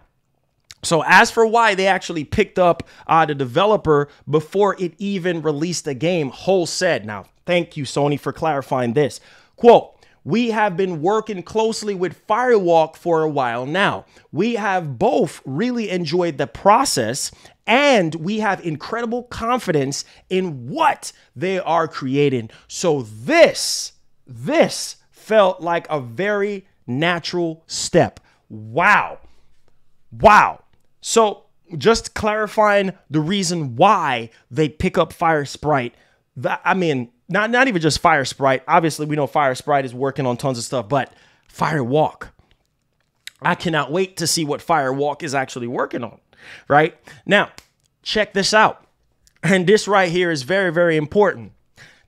So as for why they actually picked up the developer before it even released the game, Hull said, now, thank you, Sony, for clarifying this. Quote, "We have been working closely with Firewalk for a while now. We have both really enjoyed the process, and we have incredible confidence in what they are creating." So this felt like a very natural step. Wow. So just clarifying the reason why they pick up Fire Sprite. I mean, not even just Fire Sprite. Obviously, we know Fire Sprite is working on tons of stuff, but Firewalk. I cannot wait to see what Firewalk is actually working on, right? Now, check this out. And this right here is very, very important.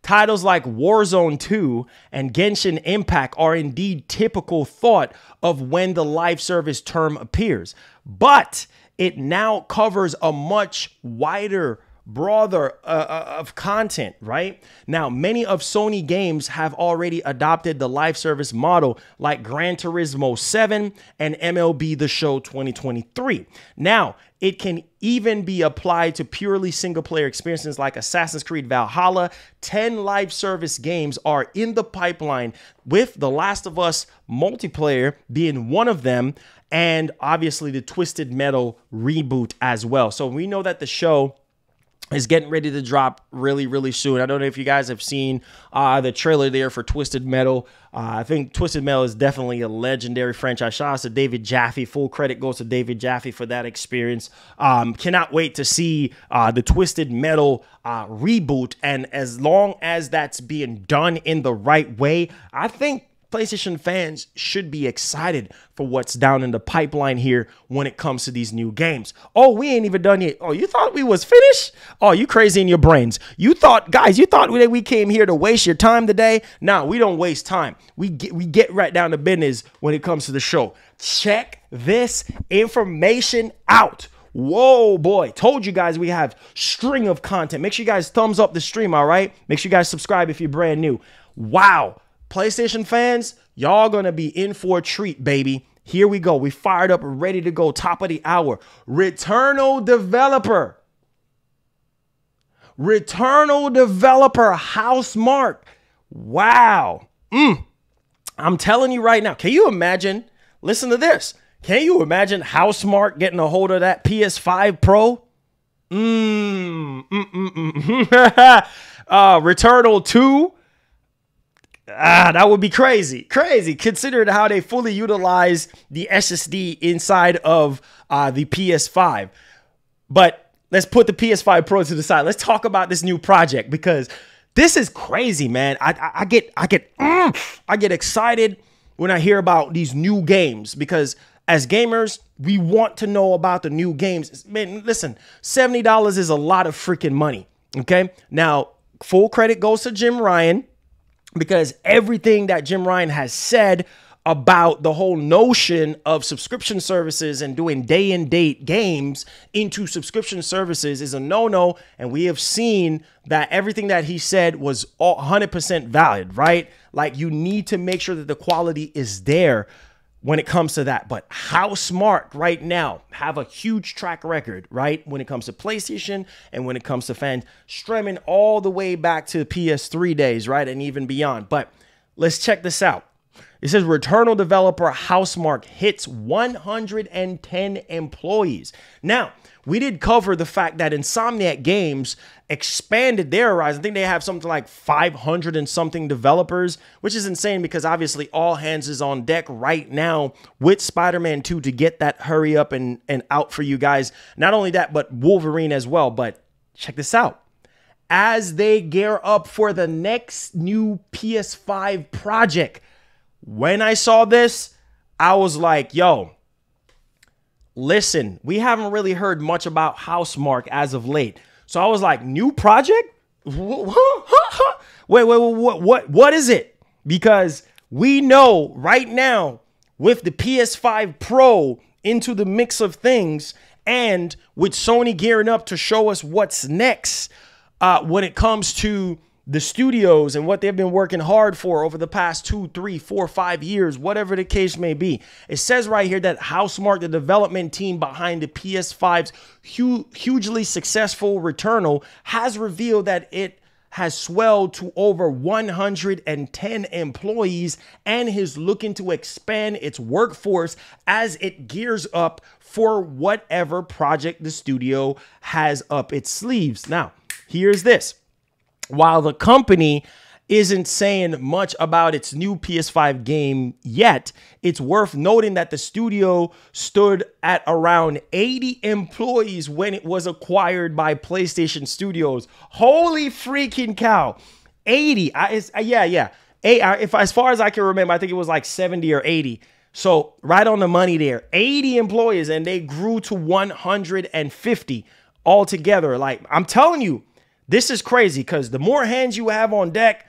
Titles like Warzone 2 and Genshin Impact are indeed typical thought of when the live service term appears, but it now covers a much wider broader of content, right? Now, many of Sony games have already adopted the live service model, like Gran Turismo 7 and MLB The Show 2023. Now, it can even be applied to purely single-player experiences like Assassin's Creed Valhalla. 10 live service games are in the pipeline, with The Last of Us multiplayer being one of them, and obviously the Twisted Metal reboot as well. So we know that the show is getting ready to drop really, really soon. I don't know if you guys have seen the trailer there for Twisted Metal. I think Twisted Metal is definitely a legendary franchise. Shout out to David Jaffe. Full credit goes to David Jaffe for that experience. Cannot wait to see the Twisted Metal reboot. And as long as that's being done in the right way, I think PlayStation fans should be excited for what's down in the pipeline here when it comes to these new games. Oh, we ain't even done yet. Oh, you thought we was finished? Oh, you crazy in your brains. You thought that we came here to waste your time today? No, we don't waste time. We get right down to business when it comes to the show. Check this information out. Whoa, boy. Told you guys we have string of content. Make sure you guys thumbs up the stream, all right? Make sure you guys subscribe if you're brand new. Wow. PlayStation fans, y'all gonna be in for a treat, baby. Here we go. We fired up and ready to go. Top of the hour. Returnal developer Housemarque. Wow. I'm telling you right now. Can you imagine? Listen to this. Can you imagine Housemarque getting a hold of that PS5 Pro? Returnal 2. That would be crazy. Considering how they fully utilize the SSD inside of the PS5. But let's put the PS5 Pro to the side. Let's talk about this new project because this is crazy, man. I get excited when I hear about these new games because as gamers, we want to know about the new games. Man, listen, $70 is a lot of freaking money. Okay, now full credit goes to Jim Ryan. Because everything that Jim Ryan has said about the whole notion of subscription services and doing day and date games into subscription services is a no-no. And we have seen that everything that he said was 100% valid, right? Like you need to make sure that the quality is there when it comes to that. But Housemarque right now have a huge track record, right? When it comes to PlayStation and when it comes to fans streaming all the way back to PS3 days, right? And even beyond. But let's check this out. It says Returnal developer Housemarque hits 110 employees. Now, we did cover the fact that Insomniac Games expanded their horizon. I think they have something like 500 and something developers, which is insane because obviously all hands is on deck right now with Spider-Man 2 to get that hurry up and out for you guys. Not only that, but Wolverine as well. But check this out. As they gear up for the next new PS5 project, when I saw this, I was like, yo, listen, we haven't really heard much about Housemarque as of late. So I was like, new project? Wait, what is it? Because we know right now with the PS5 Pro into the mix of things and with Sony gearing up to show us what's next when it comes to the studios and what they've been working hard for over the past 2, 3, 4, 5 years, whatever the case may be. It says right here that Housemarque, the development team behind the PS5's hugely successful Returnal, has revealed that it has swelled to over 110 employees and is looking to expand its workforce as it gears up for whatever project the studio has up its sleeves. Now, here's this. While the company isn't saying much about its new PS5 game yet, it's worth noting that the studio stood at around 80 employees when it was acquired by PlayStation Studios. Holy freaking cow. 80. Yeah. As far as I can remember, I think it was like 70 or 80. So right on the money there. 80 employees, and they grew to 150 altogether. Like, I'm telling you, this is crazy because the more hands you have on deck,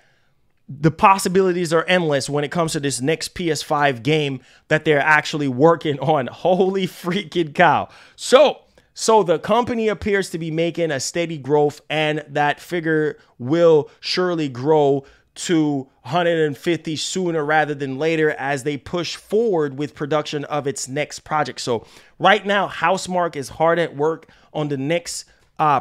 the possibilities are endless when it comes to this next PS5 game that they're actually working on. Holy freaking cow. So the company appears to be making a steady growth, and that figure will surely grow to 150 sooner rather than later as they push forward with production of its next project. So right now, Housemarque is hard at work on the next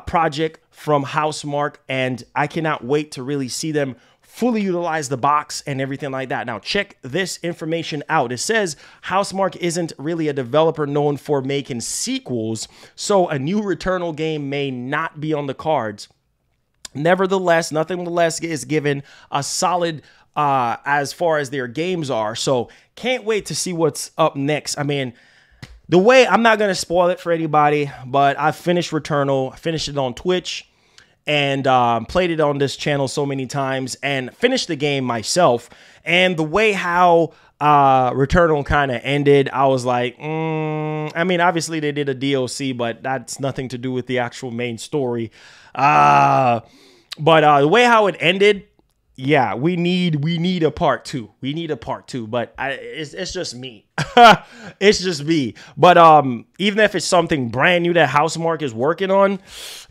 project from Housemarque, and I cannot wait to really see them fully utilize the box and everything like that. Now, check this information out. It says Housemarque isn't really a developer known for making sequels, so a new Returnal game may not be on the cards. Nevertheless, nothing less is given a solid as far as their games are. So can't wait to see what's up next. I mean, the way, I'm not going to spoil it for anybody, but I finished Returnal. I finished it on Twitch. and played it on this channel so many times and finished the game myself. And the way how Returnal kind of ended, I was like, I mean, obviously they did a DLC, but that's nothing to do with the actual main story. But the way how it ended, yeah, we need a part 2. We need a part 2, but it's just me. It's just me. But even if it's something brand new that Housemarque is working on,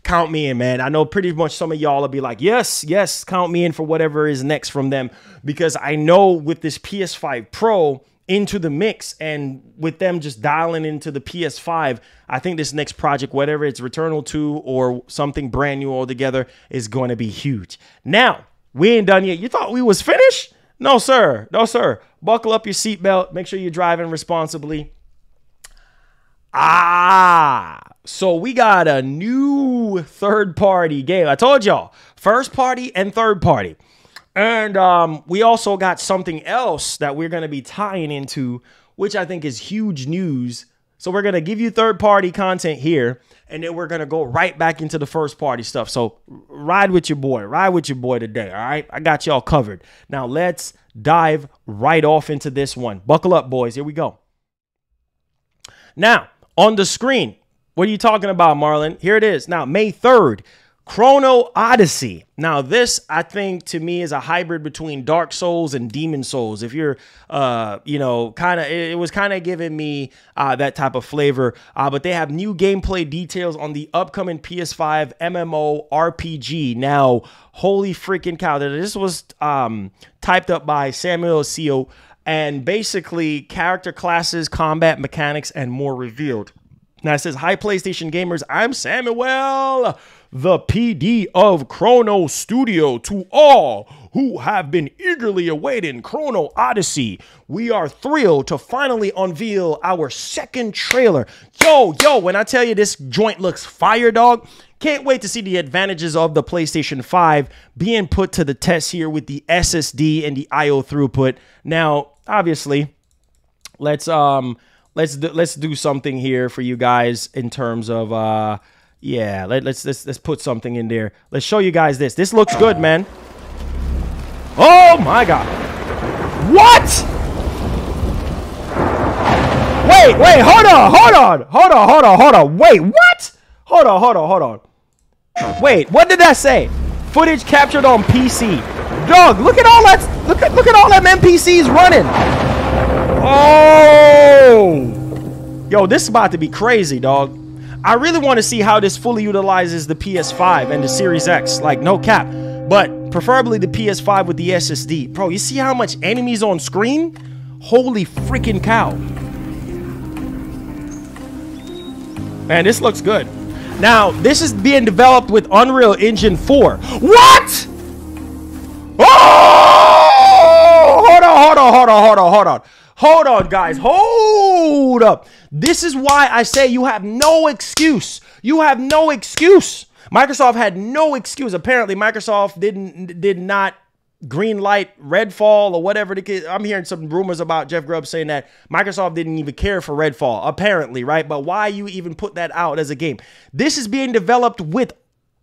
count me in, man. I know pretty much some of y'all will be like, yes, count me in for whatever is next from them, because I know with this PS5 Pro into the mix and with them just dialing into the PS5, I think this next project, whatever it's Returnal 2 or something brand new altogether, is going to be huge. Now, we ain't done yet. You thought we was finished? No, sir. No, sir. Buckle up your seatbelt. Make sure you're driving responsibly. So we got a new third-party game. I told y'all, first party and third party. And we also got something else that we're going to be tying into, which I think is huge news. So we're going to give you third-party content here, and then we're going to go right back into the first-party stuff. So ride with your boy. Ride with your boy today, all right? I got y'all covered. Now let's dive right off into this one. Buckle up, boys. Here we go. Now, on the screen, what are you talking about, Marlon? Here it is. Now, May 3rd. Chrono Odyssey. Now, this, I think, to me, is a hybrid between Dark Souls and Demon Souls. If you're, you know, kind of, it was kind of giving me that type of flavor. But they have new gameplay details on the upcoming PS5 MMO RPG. Now, holy freaking cow. This was typed up by Samuel Seo, and basically character classes, combat mechanics, and more revealed. Now, it says, hi, PlayStation gamers. I'm Samuel, the PD of Chrono Studio. To all who have been eagerly awaiting Chrono Odyssey, we are thrilled to finally unveil our second trailer. Yo, when I tell you this joint looks fire, dog, can't wait to see the advantages of the PlayStation 5 being put to the test here with the SSD and the IO throughput. Now, obviously, let's do something here for you guys in terms of yeah, let's put something in there. Let's show you guys this. This looks good, man. Oh my god. What? Wait, hold on. Wait, what? Hold on. Wait, what did that say? Footage captured on PC. Dog, look at all that. Look at all them NPCs running. Oh. Yo, this is about to be crazy, dog. I really want to see how this fully utilizes the PS5 and the Series X, like no cap, but preferably the PS5 with the SSD. Bro, you see how much enemies on screen? Holy freaking cow. Man, this looks good. Now, this is being developed with Unreal Engine 4. What? Oh! Hold on, guys. Hold up. This is why I say you have no excuse. You have no excuse. Microsoft had no excuse. Apparently, Microsoft did not green light Redfall or whatever. I'm hearing some rumors about Jeff Grubb saying that Microsoft didn't even care for Redfall, apparently, right? But why you even put that out as a game? This is being developed with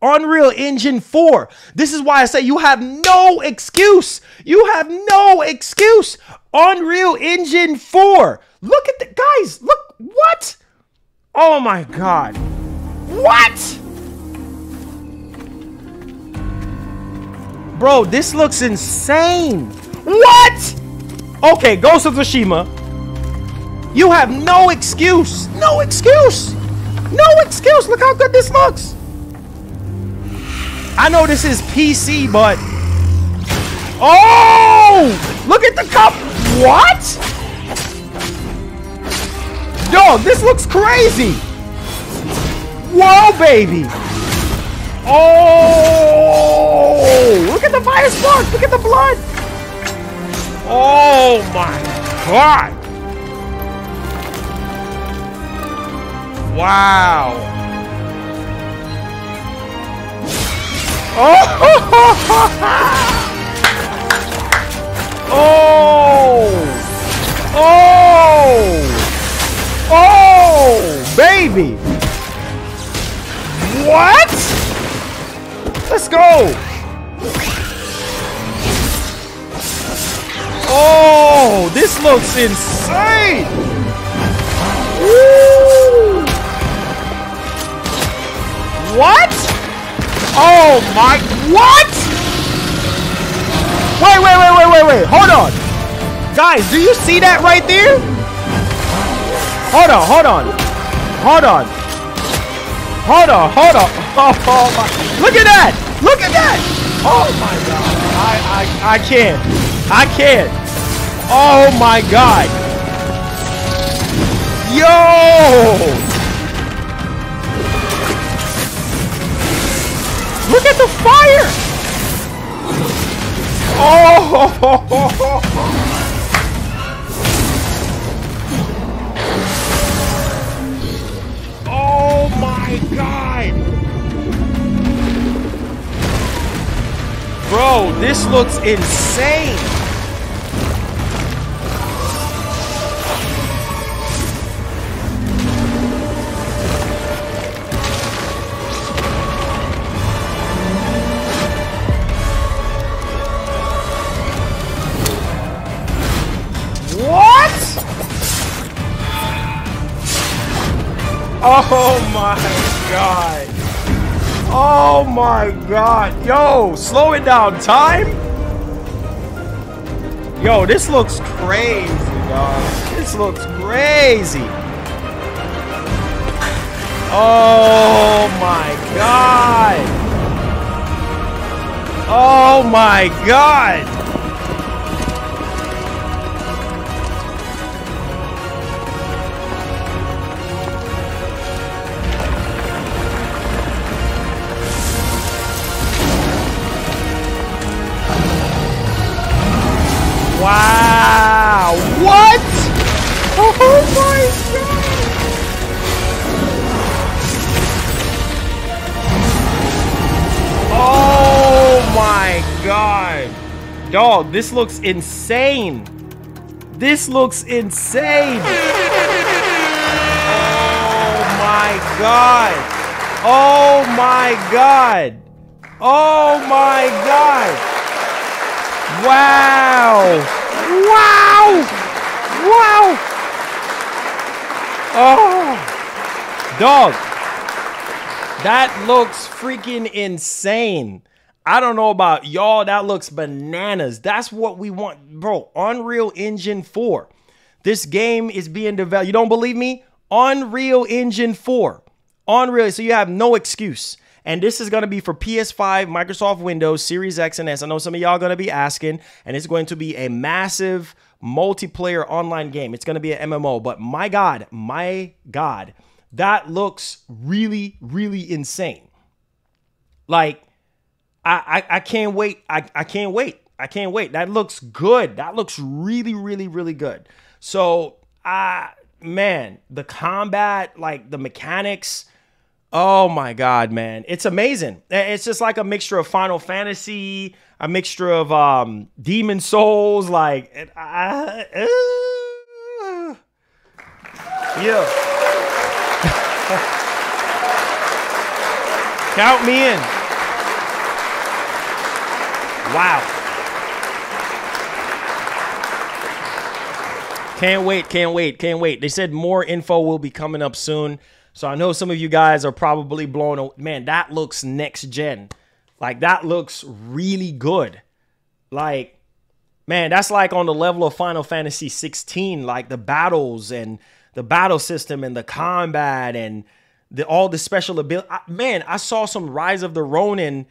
Unreal Engine 4. This is why I say you have no excuse. You have no excuse. Unreal Engine 4. Look at the guys. Look. What? Oh my god. What? Bro, this looks insane. What? Okay, Ghost of Tsushima. You have no excuse. No excuse. No excuse. Look how good this looks. I know this is PC, but oh, look at the cup. What? Dog, this looks crazy. Whoa, baby. Oh, look at the fire sparks. Look at the blood. Oh my god. Wow. Oh. Oh, baby. What? go. Oh, this looks insane. Woo. What? Oh my, what? Wait. Hold on. Guys, do you see that right there? Hold on. Oh my, look at that. Oh my God. I can't. Oh my God. Yo. Look at the fire. Oh. Oh my God. Bro, this looks insane. Oh my God. Oh my God. Yo, slow it down. Time? Yo, this looks crazy, dog. This looks crazy. Oh my God. Oh my God. Wow! What? Oh my God! Oh my God! Dog, this looks insane. This looks insane. Oh my God! Oh my God! Oh my God! Wow! Wow! Wow! Oh! Dog! That looks freaking insane. I don't know about y'all. That looks bananas. That's what we want. Bro, Unreal Engine 4. This game is being developed. You don't believe me? Unreal Engine 4. Unreal. So you have no excuse. And this is going to be for PS5, Microsoft Windows, Series X and S. I know some of y'all are going to be asking. And it's going to be a massive multiplayer online game. It's going to be an MMO. But my God, that looks really, really insane. Like, I can't wait. I can't wait. That looks good. That looks really, really, really good. So, man, the combat, like the mechanics, oh my God, man. It's amazing. It's just like a mixture of Final Fantasy, a mixture of Demon Souls, like, yeah. Count me in. Wow. Can't wait. They said more info will be coming up soon. So I know some of you guys are probably blown away. Man, that looks next gen. Like, that looks really good. Like, man, that's like on the level of Final Fantasy 16. Like, the battles and the battle system and the combat and all the special ability. Man, I saw some Rise of the Ronin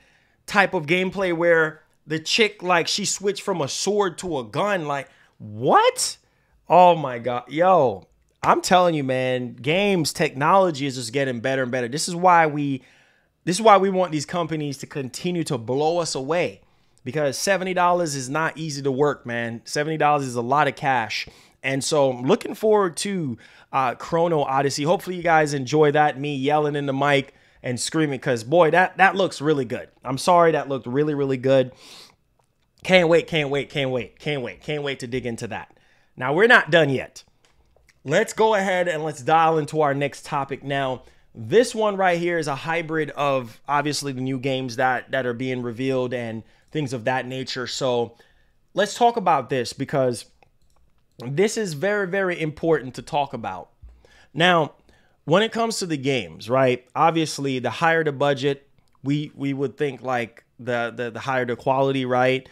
type of gameplay where the chick, like, she switched from a sword to a gun. Like, what? Oh my God. Yo, I'm telling you, man, games technology is just getting better and better. This is why we want these companies to continue to blow us away, because $70 is not easy to work, man. $70 is a lot of cash. And so I'm looking forward to Chrono Odyssey. Hopefully you guys enjoy that, me yelling in the mic and screaming, because boy, that looks really good. I'm sorry, that looked really, really good. Can't wait to dig into that. Now, we're not done yet. Let's go ahead and let's dial into our next topic now. This one right here is a hybrid of obviously the new games that are being revealed and things of that nature. So let's talk about this because this is very, very important to talk about. Now, when it comes to the games, right? Obviously, the higher the budget, we would think like the higher the quality, right?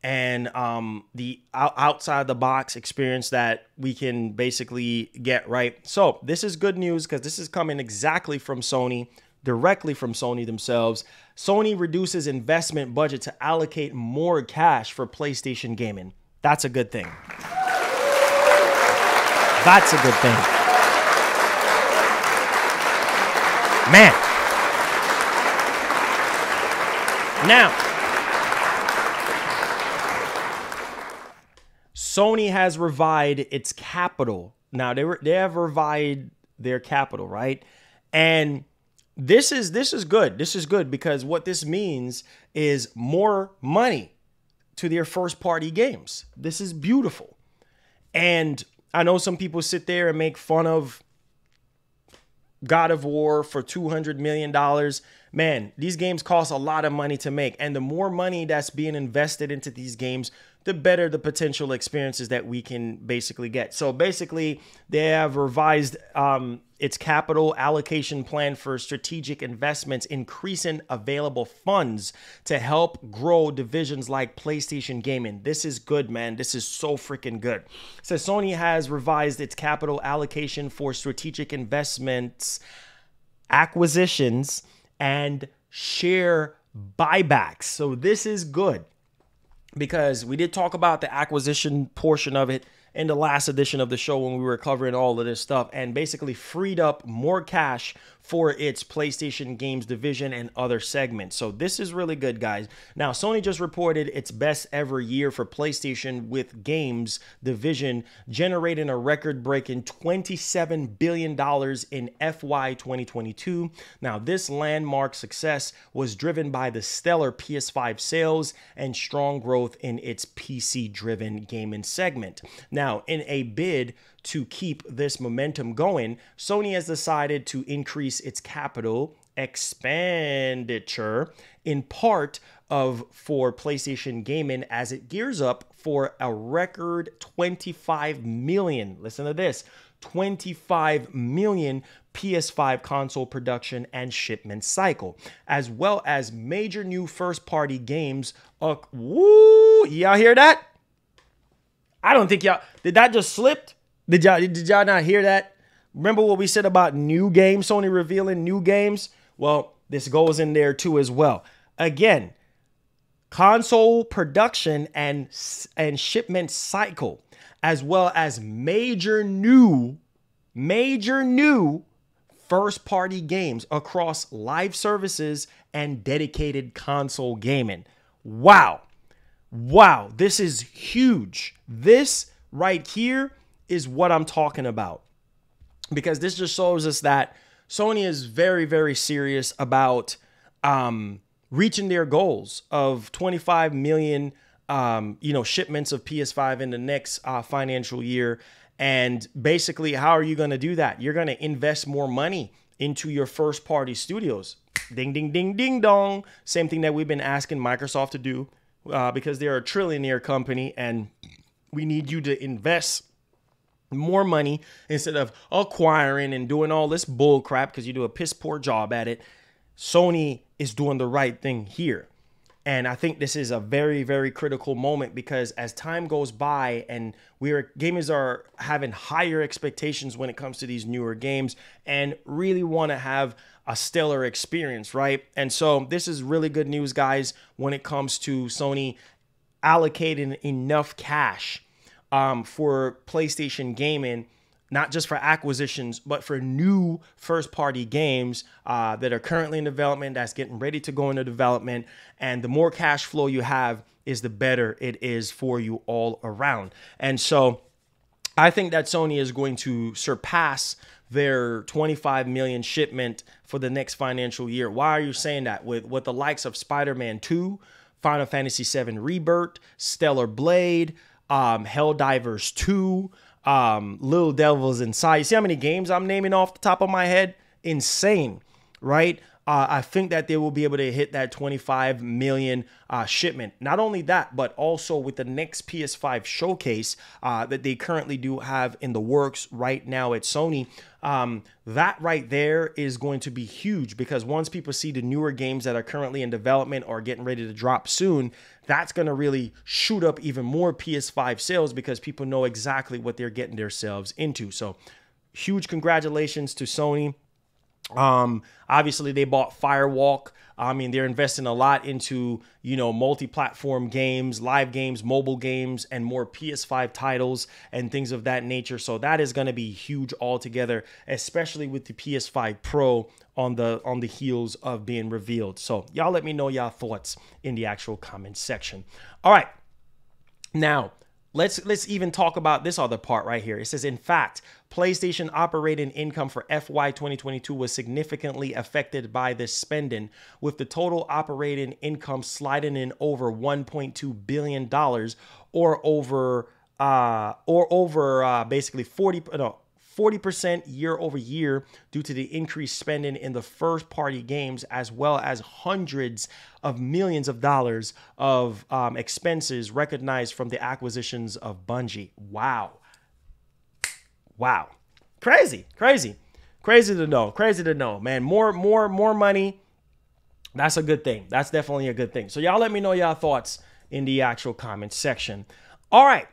And the outside the box experience that we can basically get, right? So this is good news because this is coming exactly from Sony, directly from Sony themselves. Sony reduces investment budget to allocate more cash for PlayStation gaming. That's a good thing. That's a good thing. Man. Now, Sony has revived its capital. Now they have revived their capital, right? And this is good. This is good because what this means is more money to their first party games. This is beautiful. And I know some people sit there and make fun of God of War for $200 million. Man, these games cost a lot of money to make. And the more money that's being invested into these games, the better the potential experiences that we can basically get. So basically, they have revised its capital allocation plan for strategic investments, increasing available funds to help grow divisions like PlayStation gaming. This is good, man. This is so freaking good. So Sony has revised its capital allocation for strategic investments, acquisitions, and share buybacks. So this is good, because we did talk about the acquisition portion of it in the last edition of the show when we were covering all of this stuff, and basically freed up more cash for its PlayStation Games division and other segments. So this is really good, guys. Now, Sony just reported its best ever year for PlayStation with Games division, generating a record-breaking $27 billion in FY 2022. Now, this landmark success was driven by the stellar PS5 sales and strong growth in its PC-driven gaming segment. Now, in a bid to keep this momentum going, Sony has decided to increase its capital expenditure in part for PlayStation gaming as it gears up for a record 25 million. Listen to this. 25 million PS5 console production and shipment cycle, as well as major new first-party games. Woo! Y'all hear that? I don't think y'all... Did that just slipped? Did y'all not hear that? Remember what we said about new games, Sony revealing new games? Well, this goes in there too as well. Again, console production and shipment cycle, as well as major new first-party games across live services and dedicated console gaming. Wow. Wow, this is huge. This right here is what I'm talking about, because this just shows us that Sony is very, very serious about reaching their goals of 25 million, shipments of PS5 in the next financial year. And basically, how are you going to do that? You're going to invest more money into your first party studios. Ding, ding, ding, ding, dong. Same thing that we've been asking Microsoft to do, because they're a trillionaire company and we need you to invest more money instead of acquiring and doing all this bull crap because you do a piss poor job at it. Sony is doing the right thing here. And I think this is a very, very critical moment, because as time goes by and gamers are having higher expectations when it comes to these newer games and really want to have a stellar experience, right? And so this is really good news, guys, when it comes to Sony allocating enough cash for PlayStation gaming, not just for acquisitions, but for new first-party games that are currently in development, that's getting ready to go into development. And the more cash flow you have, is the better it is for you all around. And so I think that Sony is going to surpass their 25 million shipment for the next financial year. Why are you saying that? With the likes of Spiderman 2, Final Fantasy VII Rebirth, Stellar Blade, Helldivers 2, Little Devils Inside. You see how many games I'm naming off the top of my head? insane, right? I think that they will be able to hit that 25 million shipment. Not only that, but also with the next PS5 showcase that they currently do have in the works right now at Sony. That right there is going to be huge, because once people see the newer games that are currently in development or getting ready to drop soon, that's going to really shoot up even more PS5 sales, because people know exactly what they're getting themselves into. So huge congratulations to Sony. Obviously they bought Firewalk. I mean, they're investing a lot into, you know, multi-platform games, live games, mobile games, and more PS5 titles and things of that nature. So that is going to be huge altogether, especially with the PS5 Pro on the heels of being revealed. So y'all let me know y'all thoughts in the actual comment section. All right. Now, let's even talk about this other part right here. It says, in fact, PlayStation operating income for FY 2022 was significantly affected by this spending, with the total operating income sliding in over $1.2 billion, or over basically 40% year over year, due to the increased spending in the first party games, as well as hundreds of millions of dollars of expenses recognized from the acquisitions of Bungie. Wow. Crazy to know, man. More money. That's a good thing. That's definitely a good thing. So y'all let me know y'all thoughts in the actual comment section. All right.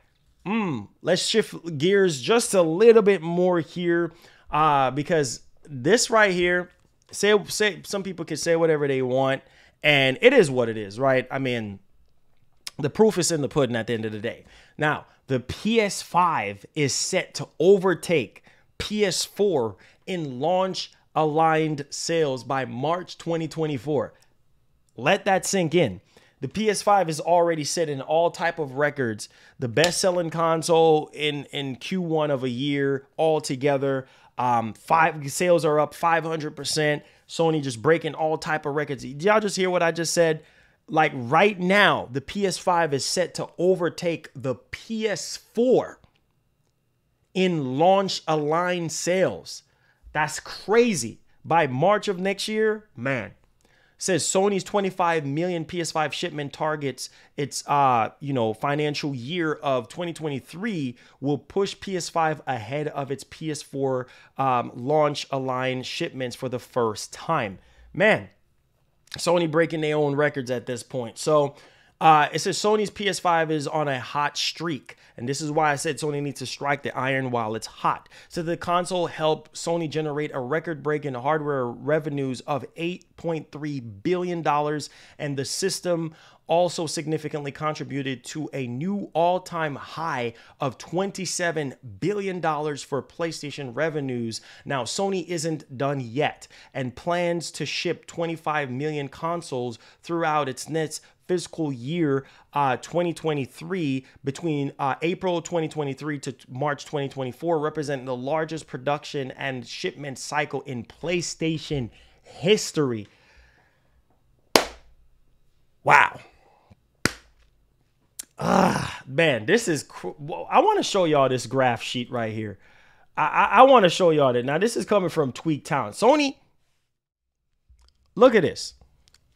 Let's shift gears just a little bit more here, because this right here, say some people can say whatever they want, and it is what it is, right? I mean, the proof is in the pudding at the end of the day. Now, the PS5 is set to overtake PS4 in launch aligned sales by March 2024. Let that sink in. The PS5 is already setting all type of records. The best-selling console in Q1 of a year altogether. Sales are up 500%. Sony just breaking all type of records. Did y'all just hear what I just said? Like right now, the PS5 is set to overtake the PS4 in launch aligned sales. That's crazy. By March of next year, man. Says Sony's 25 million PS5 shipment targets its financial year of 2023 will push PS5 ahead of its PS4 launch aligned shipments for the first time. Man, Sony breaking their own records at this point. So it says Sony's PS5 is on a hot streak. And this is why I said Sony needs to strike the iron while it's hot. So the console helped Sony generate a record-breaking hardware revenues of $8.3 billion. And the system also significantly contributed to a new all-time high of $27 billion for PlayStation revenues. Now, Sony isn't done yet and plans to ship 25 million consoles throughout its next fiscal year 2023, between April 2023 to March 2024, representing the largest production and shipment cycle in PlayStation history. Wow. Man, this is I want to show y'all this graph sheet right here. I want to show y'all that. Now, this is coming from Tweak Town. Sony, look at this.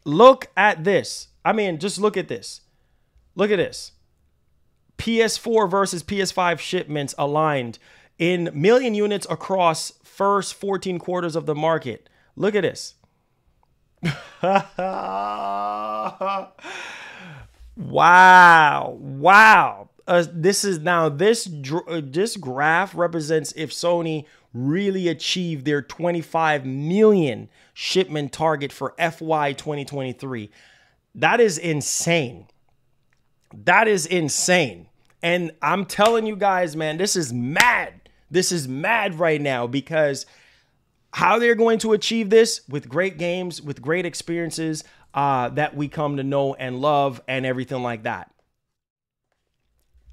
Look at this. I mean, just look at this. Look at this. PS4 versus PS5 shipments aligned in million units across first 14 quarters of the market. Look at this. Wow. This graph represents if Sony really achieved their 25 million shipment target for FY 2023. That is insane. That is insane. And I'm telling you guys, man, this is mad. This is mad right now, because how they're going to achieve this with great games, with great experiences that we come to know and love and everything like that.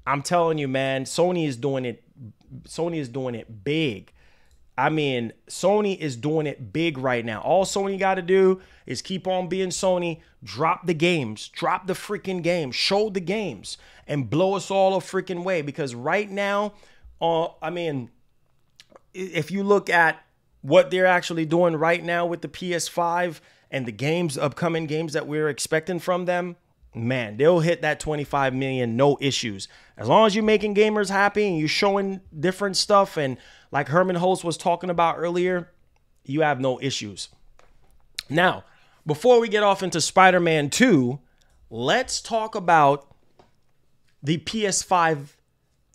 I'm telling you, man, Sony is doing it. Sony is doing it big. I mean, Sony is doing it big right now. All Sony got to do is keep on being Sony, drop the games, drop the freaking games, show the games, and blow us all a freaking way. Because right now, I mean, if you look at what they're actually doing right now with the PS5 and the games, upcoming games that we're expecting from them, man, they'll hit that 25 million, no issues. As long as you're making gamers happy and you're showing different stuff, and like Herman Holtz was talking about earlier, you have no issues. Now, before we get off into Spider-Man 2, let's talk about the PS5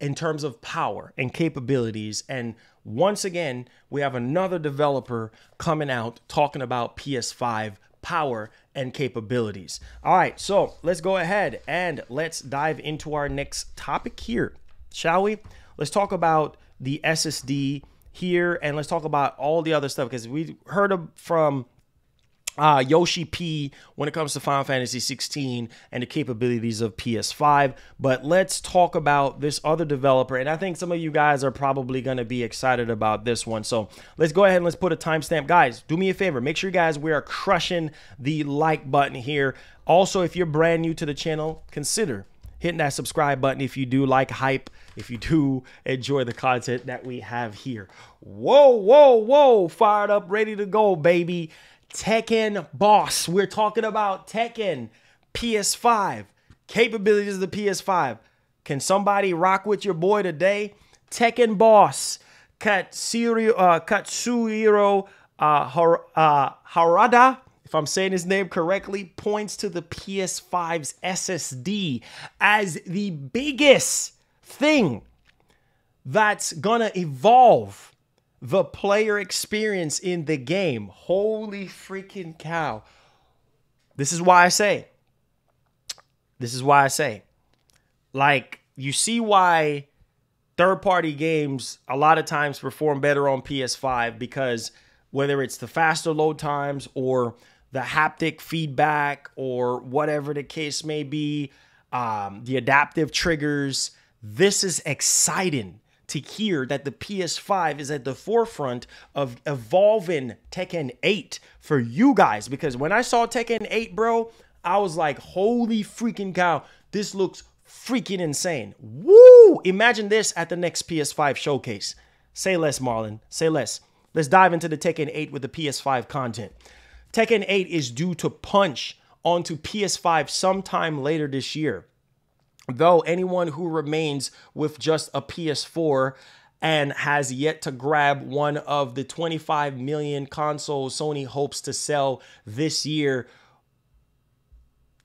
in terms of power and capabilities. And once again, we have another developer coming out talking about PS5 power and capabilities. All right, so let's go ahead and let's dive into our next topic here, shall we? Let's talk about the SSD here, and let's talk about all the other stuff, because we heard from Yoshi P when it comes to Final Fantasy 16 and the capabilities of PS5. But let's talk about this other developer, and I think some of you guys are probably going to be excited about this one. So let's go ahead and let's put a timestamp. Guys, do me a favor, make sure you guys, we are crushing the like button here. Also, if you're brand new to the channel, consider hitting that subscribe button if you do like hype, if you do enjoy the content that we have here. Whoa, fired up, ready to go, baby. Tekken Boss. We're talking about Tekken PS5. Capabilities of the PS5. Can somebody rock with your boy today? Tekken Boss. Katsuhiro Harada, if I'm saying his name correctly, points to the PS5's SSD as the biggest thing that's gonna evolve the player experience in the game. Holy freaking cow. This is why I say, like, you see why third-party games a lot of times perform better on PS5, because whether it's the faster load times or the haptic feedback or whatever the case may be, the adaptive triggers, this is exciting to hear that the PS5 is at the forefront of evolving Tekken 8 for you guys. Because when I saw Tekken 8, bro, I was like, holy freaking cow, this looks freaking insane. Woo! Imagine this at the next PS5 showcase. Say less, Marlon. Say less. Let's dive into the Tekken 8 with the PS5 content. Tekken 8 is due to punch onto PS5 sometime later this year. Though anyone who remains with just a PS4 and has yet to grab one of the 25 million consoles Sony hopes to sell this year,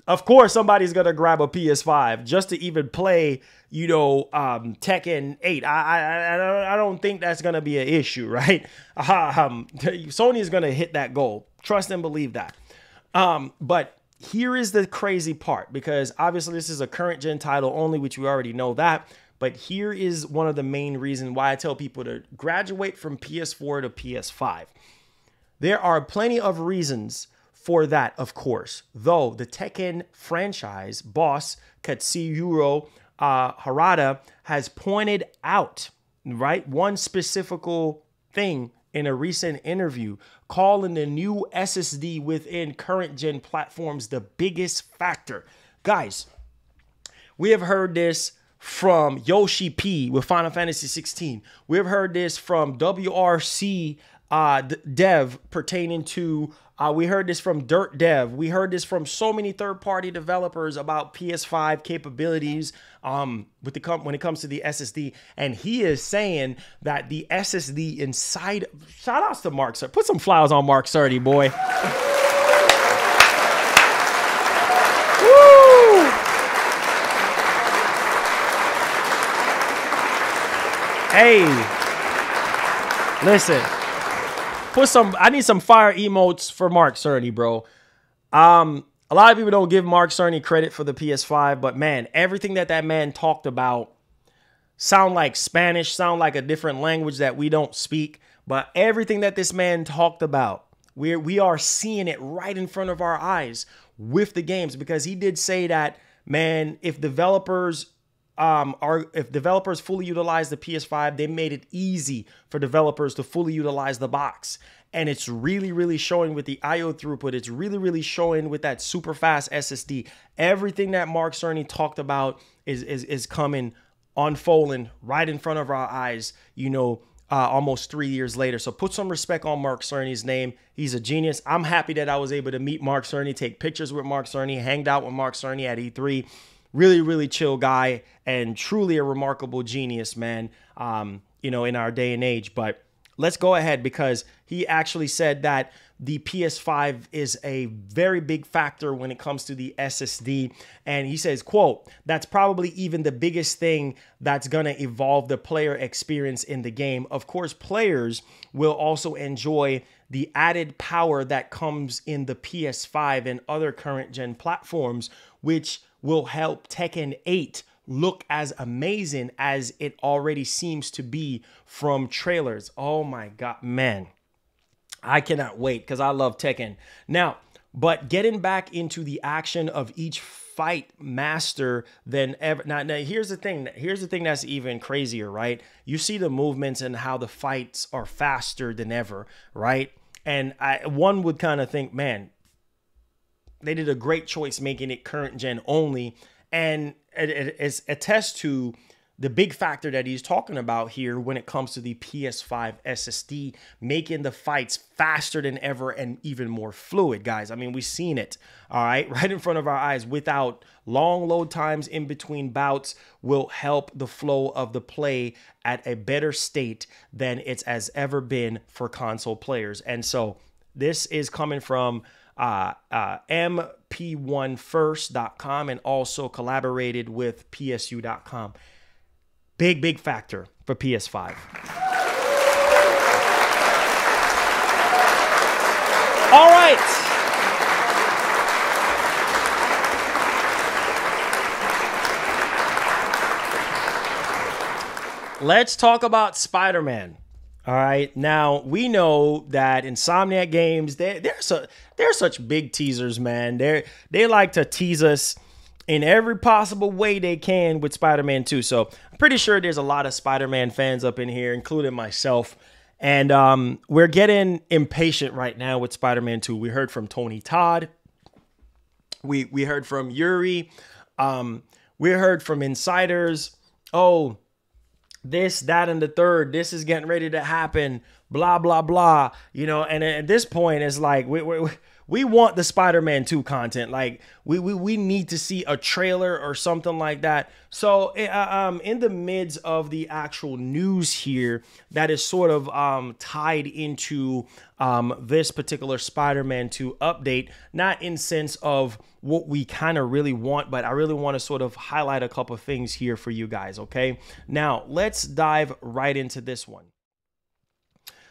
of course somebody's gonna grab a PS5 just to even play, you know, Tekken 8. I don't think that's gonna be an issue, right? Sony is gonna hit that goal. Trust and believe that. But here is the crazy part, because obviously this is a current gen title only, which we already know that. But here is one of the main reasons why I tell people to graduate from PS4 to PS5. There are plenty of reasons for that, of course, though the Tekken franchise boss Katsuhiro Harada has pointed out, right, one specific thing in a recent interview, calling the new SSD within current gen platforms the biggest factor. Guys, we have heard this from Yoshi P with Final Fantasy 16. We have heard this from WRC Dev pertaining to, we heard this from Dirt Dev. We heard this from so many third-party developers about PS5 capabilities when it comes to the SSD. And he is saying that the SSD inside, shout outs to Mark Sir. Put some flowers on Mark Cerny, boy. Woo! Hey, listen. I need some fire emotes for Mark Cerny, bro. A lot of people don't give Mark Cerny credit for the PS5, but man, everything that man talked about sound like Spanish, sound like a different language that we don't speak. But everything that this man talked about, we are seeing it right in front of our eyes with the games, because he did say that, man, if developers fully utilize the PS5, they made it easy for developers to fully utilize the box. And it's really, really showing with the IO throughput. It's really, really showing with that super fast SSD. Everything that Mark Cerny talked about is coming, unfolding right in front of our eyes, you know, almost 3 years later. So put some respect on Mark Cerny's name. He's a genius. I'm happy that I was able to meet Mark Cerny, take pictures with Mark Cerny, hanged out with Mark Cerny at E3. Really, really chill guy and truly a remarkable genius, man, you know, in our day and age. But let's go ahead, because he actually said that the PS5 is a very big factor when it comes to the SSD. And he says, quote, "That's probably even the biggest thing that's going to evolve the player experience in the game. Of course, players will also enjoy the added power that comes in the PS5 and other current gen platforms, which will help Tekken 8 look as amazing as it already seems to be from trailers." Oh my God, man. I cannot wait, because I love Tekken. Now, but getting back into the action of each fight master than ever. Now here's the thing. Here's the thing that's even crazier, right? You see the movements and how the fights are faster than ever, right? And one would kind of think, man, they did a great choice making it current gen only. And it attests to the big factor that he's talking about here when it comes to the PS5 SSD, making the fights faster than ever and even more fluid, guys. I mean, we've seen it, all right in front of our eyes. Without long load times in between bouts will help the flow of the play at a better state than it's has ever been for console players. And so this is coming from mp1first.com and also collaborated with psu.com. Big factor for PS5. All right. Let's talk about Spider-Man. All right. Now, we know that Insomniac Games, they're such big teasers, man. They like to tease us in every possible way they can with Spider-Man 2. So I'm pretty sure there's a lot of Spider-Man fans up in here, including myself. And we're getting impatient right now with Spider-Man 2. We heard from Tony Todd. We heard from Yuri. We heard from insiders. Oh, this, that, and the third. This is getting ready to happen. Blah, blah, blah. You know, and at this point, it's like we want the Spider-Man 2 content. Like we need to see a trailer or something like that. So in the midst of the actual news here that is sort of tied into this particular Spider-Man 2 update, not in sense of what we kind of really want, but I really want to sort of highlight a couple of things here for you guys. Okay, now let's dive right into this one.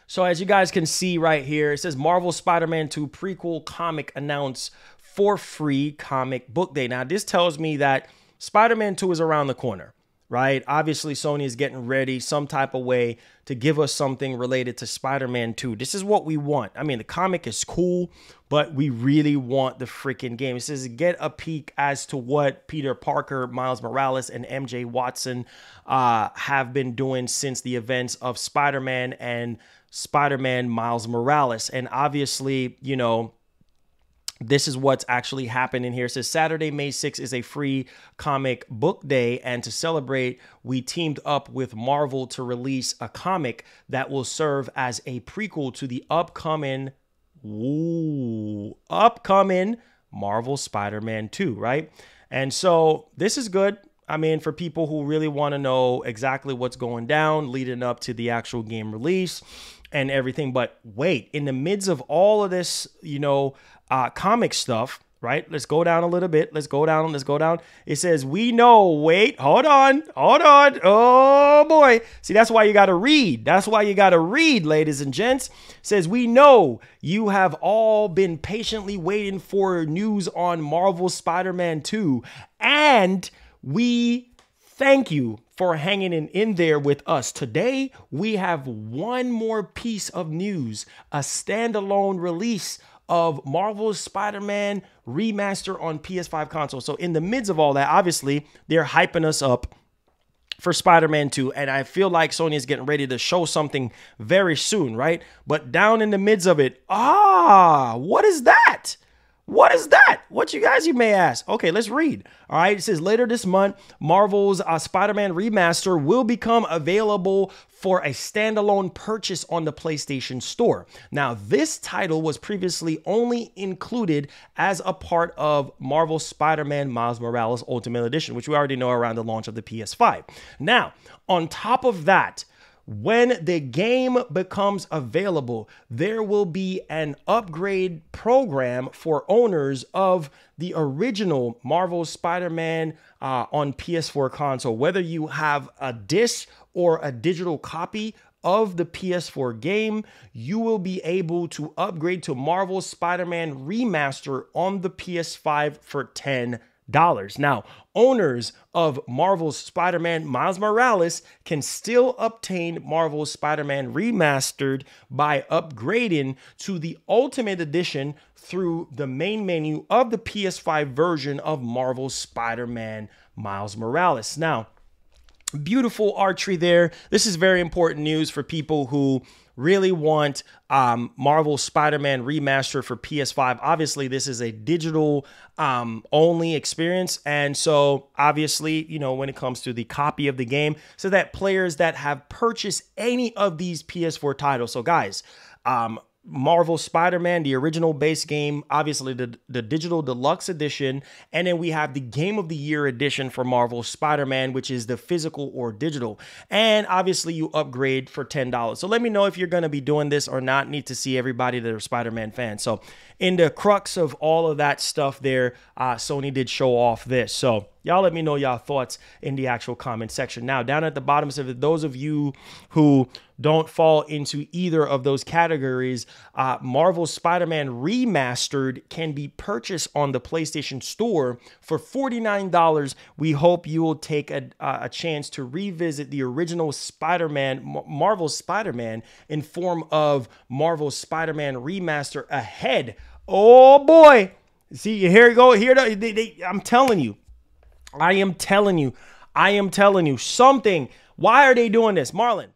So as you guys can see right here, it says Marvel Spider-Man 2 prequel comic announced for free comic book day. Now, this tells me that Spider-Man 2 is around the corner, right? Obviously, Sony is getting ready some type of way to give us something related to Spider-Man 2. This is what we want. I mean, the comic is cool, but we really want the freaking game. It says get a peek as to what Peter Parker, Miles Morales, and MJ Watson have been doing since the events of Spider-Man and Spider-Man Miles Morales. And obviously, you know, this is what's actually happening here. It says Saturday, May 6th is a free comic book day. And to celebrate, we teamed up with Marvel to release a comic that will serve as a prequel to the upcoming Marvel Spider-Man 2, right? And so this is good. I mean, for people who really want to know exactly what's going down leading up to the actual game release and everything. But wait, in the midst of all of this, you know, comic stuff, right? Let's go down a little bit. Let's go down. It says, we know, wait, hold on. Oh boy. See, that's why you got to read. That's why you got to read, ladies and gents. It says, we know you have all been patiently waiting for news on Marvel Spider-Man 2. And we thank you for hanging in there with us. Today, we have one more piece of news, a standalone release of Marvel's Spider-Man Remaster on PS5 console. So in the midst of all that, obviously, they're hyping us up for Spider-Man 2. And I feel like Sony is getting ready to show something very soon, right? But down in the midst of it, what is that? What is that? What you may ask. Okay, let's read. All right, it says later this month, Marvel's Spider-Man Remaster will become available for a standalone purchase on the PlayStation Store. Now, this title was previously only included as a part of Marvel's Spider-Man Miles Morales Ultimate Edition, which we already know around the launch of the PS5. Now, on top of that, when the game becomes available, there will be an upgrade program for owners of the original Marvel Spider-Man on PS4 console. Whether you have a disc or a digital copy of the PS4 game, you will be able to upgrade to Marvel Spider-Man Remaster on the PS5 for $10. Now, owners of Marvel's Spider-Man Miles Morales can still obtain Marvel's Spider-Man Remastered by upgrading to the Ultimate Edition through the main menu of the PS5 version of Marvel's Spider-Man Miles Morales. Now, beautiful archery there. This is very important news for people who really want Marvel Spider-Man Remaster for PS5. Obviously, this is a digital only experience. And so obviously, you know, when it comes to the copy of the game, so that players that have purchased any of these PS4 titles. So guys, Marvel Spider-Man, the original base game, obviously the digital deluxe edition, and then we have the Game of the Year edition for Marvel Spider-Man, which is the physical or digital. And obviously you upgrade for $10. So let me know if you're going to be doing this or not. Need to see everybody that are Spider-Man fans. So in the crux of all of that stuff there, Sony did show off this. So y'all let me know y'all thoughts in the actual comment section. Now, down at the bottom, so for those of you who don't fall into either of those categories, Marvel Spider-Man Remastered can be purchased on the PlayStation Store for $49. We hope you will take a chance to revisit the original Spider-Man, Marvel Spider-Man, in form of Marvel Spider-Man Remaster ahead. Oh boy. See, here you go. Here, I'm telling you. I am telling you something. Why are they doing this? Marlon,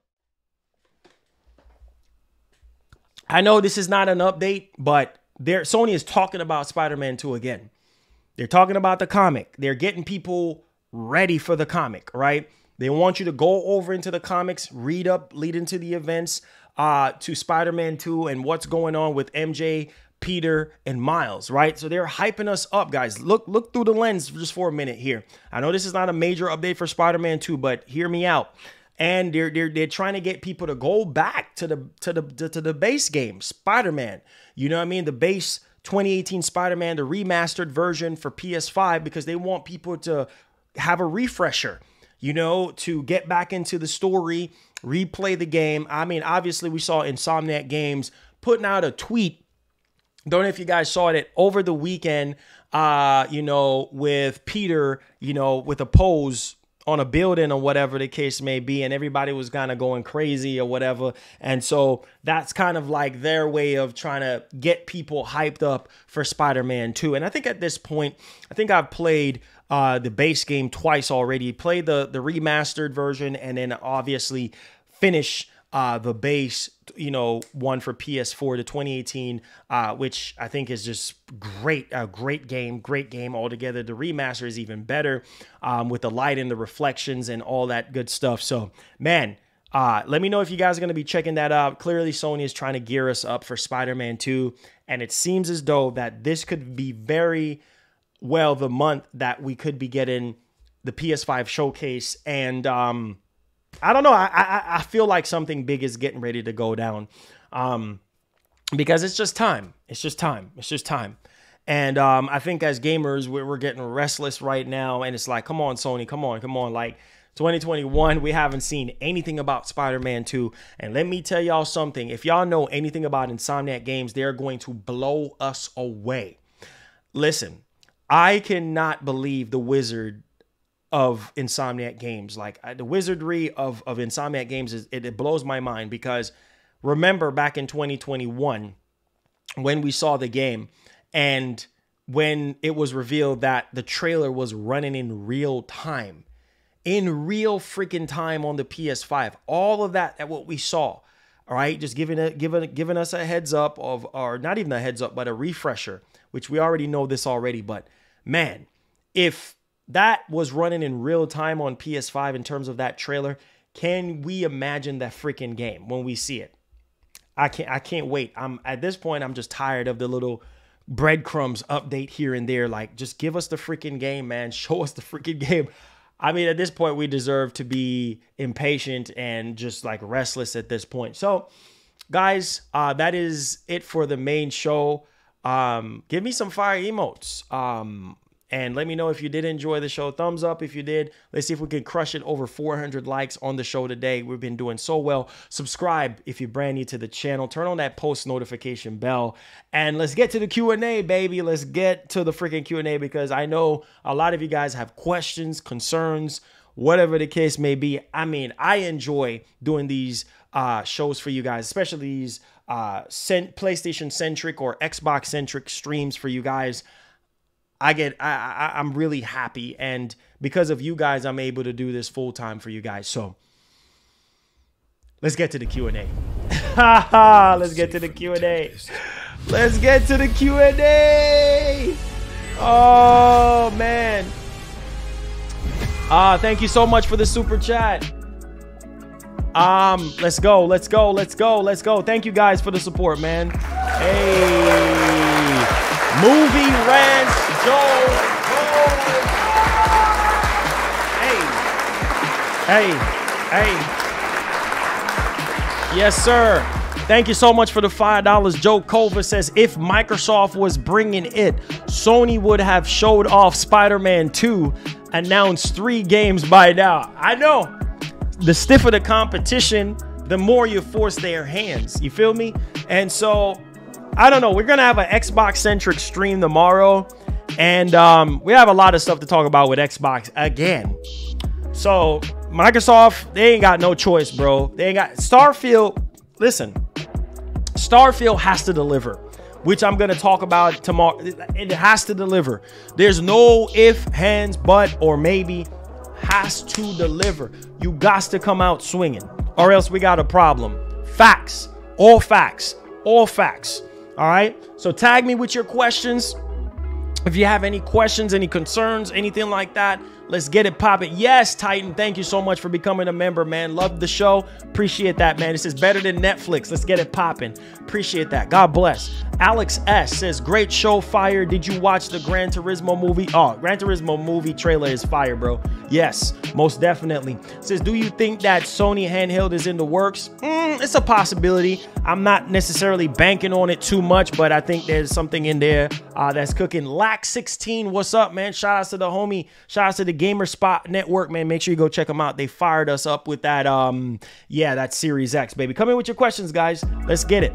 I know this is not an update, but Sony is talking about Spider-Man 2 again. They're talking about the comic. They're getting people ready for the comic, right? They want you to go over into the comics, lead into the events to Spider-Man 2 and what's going on with MJ, Peter, and Miles, right? So they're hyping us up, guys. Look through the lens just for a minute here. I know this is not a major update for Spider-Man 2, but hear me out. And they're trying to get people to go back to the base game, Spider-Man. You know what I mean? The base 2018 Spider-Man, the remastered version for PS5, because they want people to have a refresher, you know, to get back into the story, replay the game. I mean, obviously we saw Insomniac Games putting out a tweet. Don't know if you guys saw it over the weekend, you know, with Peter, you know, with a pose on a building or whatever the case may be, and everybody was kind of going crazy or whatever. And so that's kind of like their way of trying to get people hyped up for Spider-Man 2. And I think at this point, I think I've played the base game twice already. Played the remastered version, and then obviously finish the base, you know, one for PS4, the 2018, which I think is just great, a great game altogether. The remaster is even better with the light and the reflections and all that good stuff. So, man, let me know if you guys are going to be checking that out. Clearly, Sony is trying to gear us up for Spider-Man 2, and it seems as though that this could be very well the month that we could be getting the PS5 showcase. And I don't know. I feel like something big is getting ready to go down because it's just time. It's just time. And I think as gamers, we're getting restless right now. And it's like, come on, Sony, come on. Like 2021, we haven't seen anything about Spider-Man 2. And let me tell y'all something. If y'all know anything about Insomniac Games, they're going to blow us away. Listen, I cannot believe the wizard of Insomniac Games. Like the wizardry of Insomniac Games it blows my mind, because remember back in 2021 when we saw the game and when it was revealed that the trailer was running in real freaking time on the PS5, all of that what we saw, All right, just giving us a heads up of, or not even a heads up, but a refresher, which we already know this already. But man, if that was running in real time on PS5 in terms of that trailer, can we imagine that freaking game when we see it? I can't wait. At this point, I'm just tired of the little breadcrumbs update here and there. Like, just give us the freaking game, man. Show us the freaking game. I mean, at this point, we deserve to be impatient and just like restless at this point. So, guys, that is it for the main show. Give me some fire emotes. And let me know if you did enjoy the show. Thumbs up if you did. Let's see if we can crush it over 400 likes on the show today. We've been doing so well. Subscribe if you're brand new to the channel. Turn on that post notification bell. And let's get to the Q&A, baby. Let's get to the freaking Q&A, because I know a lot of you guys have questions, concerns, whatever the case may be. I mean, I enjoy doing these shows for you guys, especially these PlayStation-centric or Xbox-centric streams for you guys. I'm really happy, and because of you guys, I'm able to do this full time for you guys. So let's get to the Q&A. Let's get to the Q&A. Let's get to the Q&A. Oh man. Thank you so much for the super chat. Let's go. Thank you guys for the support, man. Hey. Movie rants, Joe. Hey. Yes, sir. Thank you so much for the $5. Joe Kova says, if Microsoft was bringing it, Sony would have showed off Spider-Man 2, announced 3 games by now. I know. The stiffer the competition, the more you force their hands. You feel me? And so, I don't know. We're going to have an Xbox-centric stream tomorrow. And we have a lot of stuff to talk about with Xbox again. So, Microsoft, they ain't got no choice, bro. They ain't got... Starfield, listen. Starfield has to deliver, which I'm going to talk about tomorrow. It has to deliver. There's no if, hands, but, or maybe. Has to deliver. You got to come out swinging, or else we got a problem. Facts. All facts. All facts. All right. So tag me with your questions. If you have any questions, any concerns, anything like that, let's get it popping. Yes, Titan, thank you so much for becoming a member, man. Love the show. Appreciate that, man. This is better than Netflix. Let's get it popping. Appreciate that. God bless. Alex S says, great show, fire. Did you watch the Gran Turismo movie? Oh, Gran Turismo movie trailer is fire, bro. Yes, most definitely. Says, do you think that Sony handheld is in the works? It's a possibility. I'm not necessarily banking on it too much, but I think there's something in there that's cooking. Lack16, what's up, man? Shout outs to the homie. Shout outs to the Gamer Spot Network, man. Make sure you go check them out. They fired us up with that, yeah, that Series X, baby. Come in with your questions, guys. Let's get it.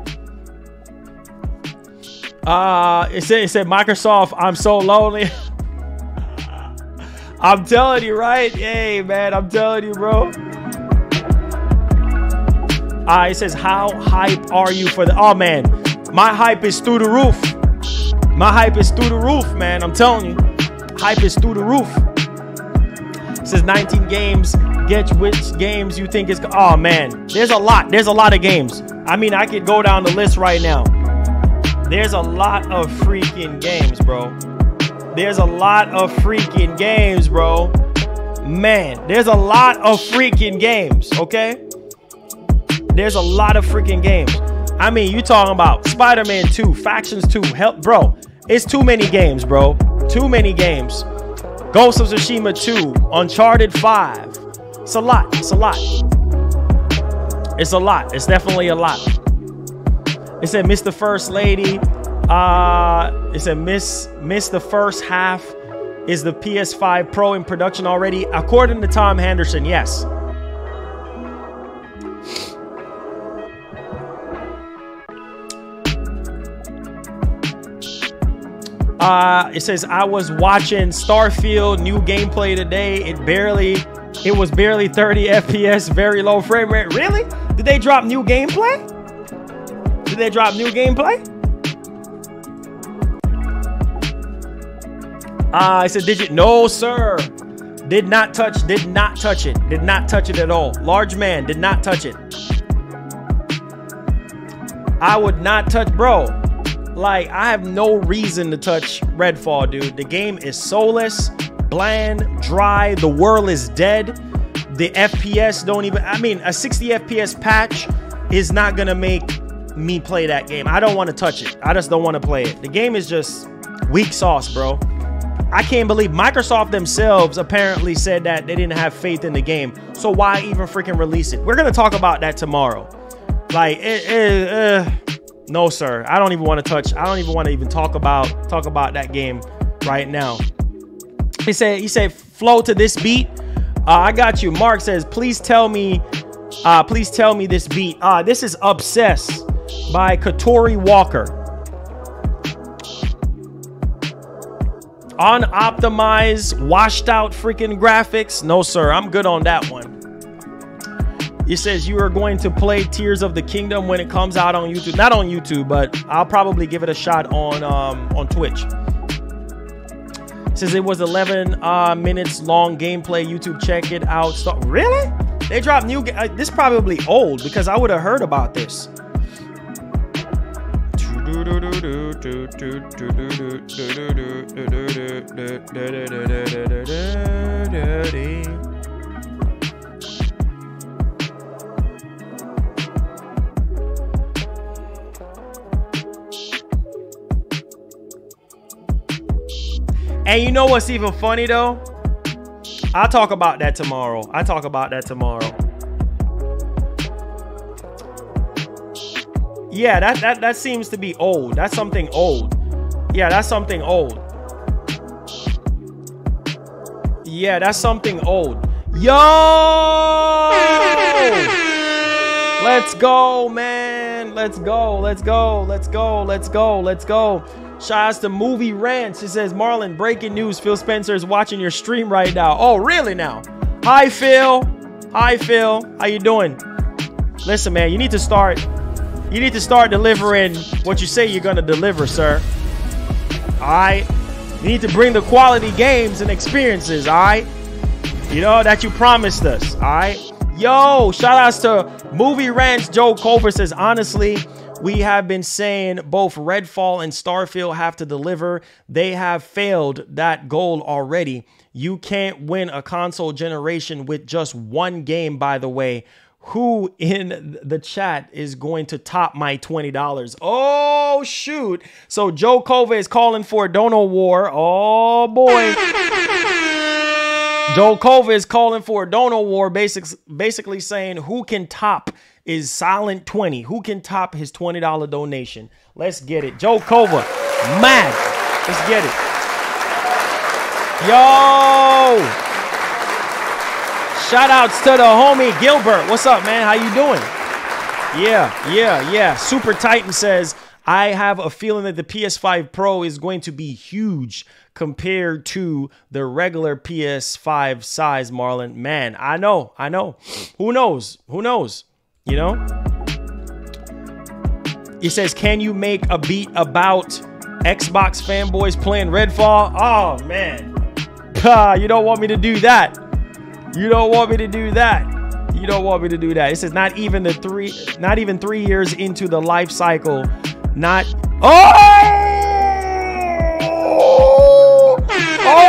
It said Microsoft, I'm so lonely. I'm telling you, right? Hey, man, I'm telling you, bro. It says, how hype are you for the... Oh, man, my hype is through the roof. My hype is through the roof, man. I'm telling you. Hype is through the roof. It says 19 games. Get which games you think is... Oh, man, there's a lot. There's a lot of games. I mean, I could go down the list right now. There's a lot of freaking games, bro. There's a lot of freaking games, bro. Man, there's a lot of freaking games, okay? There's a lot of freaking games. I mean, you talking about Spider-Man 2, Factions 2, help, bro. It's too many games, bro. Too many games. Ghost of Tsushima 2, Uncharted 5. It's a lot. It's a lot. It's a lot. It's definitely a lot. It said, Miss the First Lady. It said, Miss the first half. Is the PS5 Pro in production already? According to Tom Henderson, yes. It says, I was watching Starfield new gameplay today. It was barely 30 FPS, very low frame rate. Really? Did they drop new gameplay? Did they drop new gameplay? I said, did you? No, sir. Did not touch it. Did not touch it at all. Large man, did not touch it. I would not touch, bro. Like, I have no reason to touch Redfall, dude. The game is soulless, bland, dry. The world is dead. The FPS don't even, I mean, a 60 FPS patch is not gonna make me play that game. I don't want to touch it. I just don't want to play it. The game is just weak sauce, bro. I can't believe Microsoft themselves apparently said that they didn't have faith in the game. So why even freaking release it? We're gonna talk about that tomorrow. Like, no, sir. I don't even want to touch. I don't even want to even talk about that game right now. He said, flow to this beat. I got you. Mark says, please tell me this beat. This is Obsess by Katori Walker. Unoptimized, washed out freaking graphics. No, sir. I'm good on that one. It says you are going to play Tears of the Kingdom when it comes out on YouTube. Not on YouTube, but I'll probably give it a shot on Twitch. It says it was 11 minutes long gameplay. YouTube, check it out. Really? They dropped new. This is probably old because I would have heard about this. And you know what's even funny though? I'll talk about that tomorrow. Yeah, that seems to be old. That's something old. Yeah, that's something old. Yeah, that's something old. Yo! Let's go, man. Let's go. Shout outs to Movie Rants. It says, Marlon, breaking news. Phil Spencer is watching your stream right now. Oh, really now? Hi, Phil. How you doing? Listen, man, you need to start delivering what you say you're going to deliver, sir. All right? You need to bring the quality games and experiences, all right? You know, that you promised us, all right? Yo, shout outs to Movie Rants. Joe Culver says, honestly, we have been saying both Redfall and Starfield have to deliver. They have failed that goal already. You can't win a console generation with just one game, by the way. Who in the chat is going to top my $20? Oh, shoot. So Joe Cova is calling for a Dono War. Oh, boy. Joe Cova is calling for a Dono War, basically saying who can top is Silent 20. Who can top his $20 donation? Let's get it. Joe Cova, mad. Let's get it. Yo! Shout outs to the homie Gilbert. What's up, man? How you doing? Yeah. Super Titan says, I have a feeling that the PS5 Pro is going to be huge compared to the regular PS5 size, Marlon. Man, I know. Who knows? You know? It says, can you make a beat about Xbox fanboys playing Redfall? Oh, man. You don't want me to do that. You don't want me to do that. It says not even 3 years into the life cycle.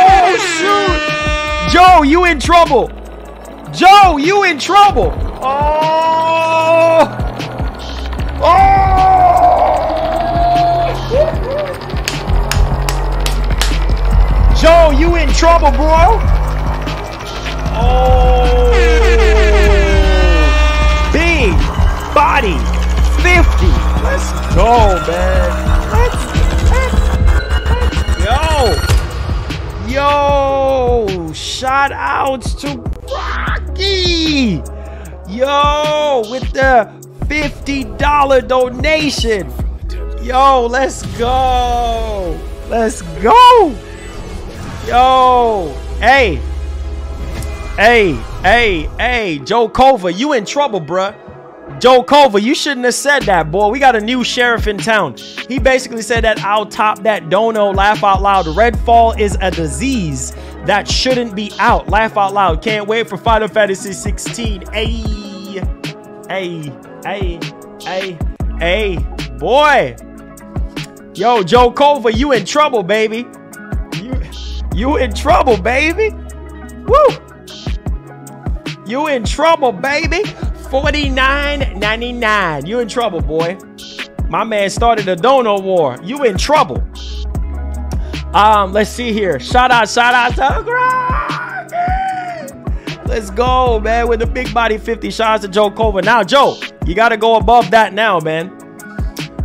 Oh shoot. Joe, you in trouble. Joe, you in trouble, bro. Oh, big body 50. Let's go, man. Yo, shout outs to Rocky. Yo, with the $50 donation. Yo, let's go. Yo, hey, Joe Cova, you in trouble, bruh. Joe Cova, you shouldn't have said that, boy. We got a new sheriff in town. He basically said that I'll top that dono. Laugh out loud. Redfall is a disease that shouldn't be out. Laugh out loud. Can't wait for Final Fantasy 16. Hey. boy. Yo, Joe Cova, you in trouble, baby. You in trouble, baby. Woo. You in trouble, baby. $49.99. You in trouble, boy. My man started a dono war. You in trouble. Let's see here. Shout out to Greg. Let's go, man, with the big body 50. Shout out to Joe Cova. Now, Joe, you got to go above that now, man.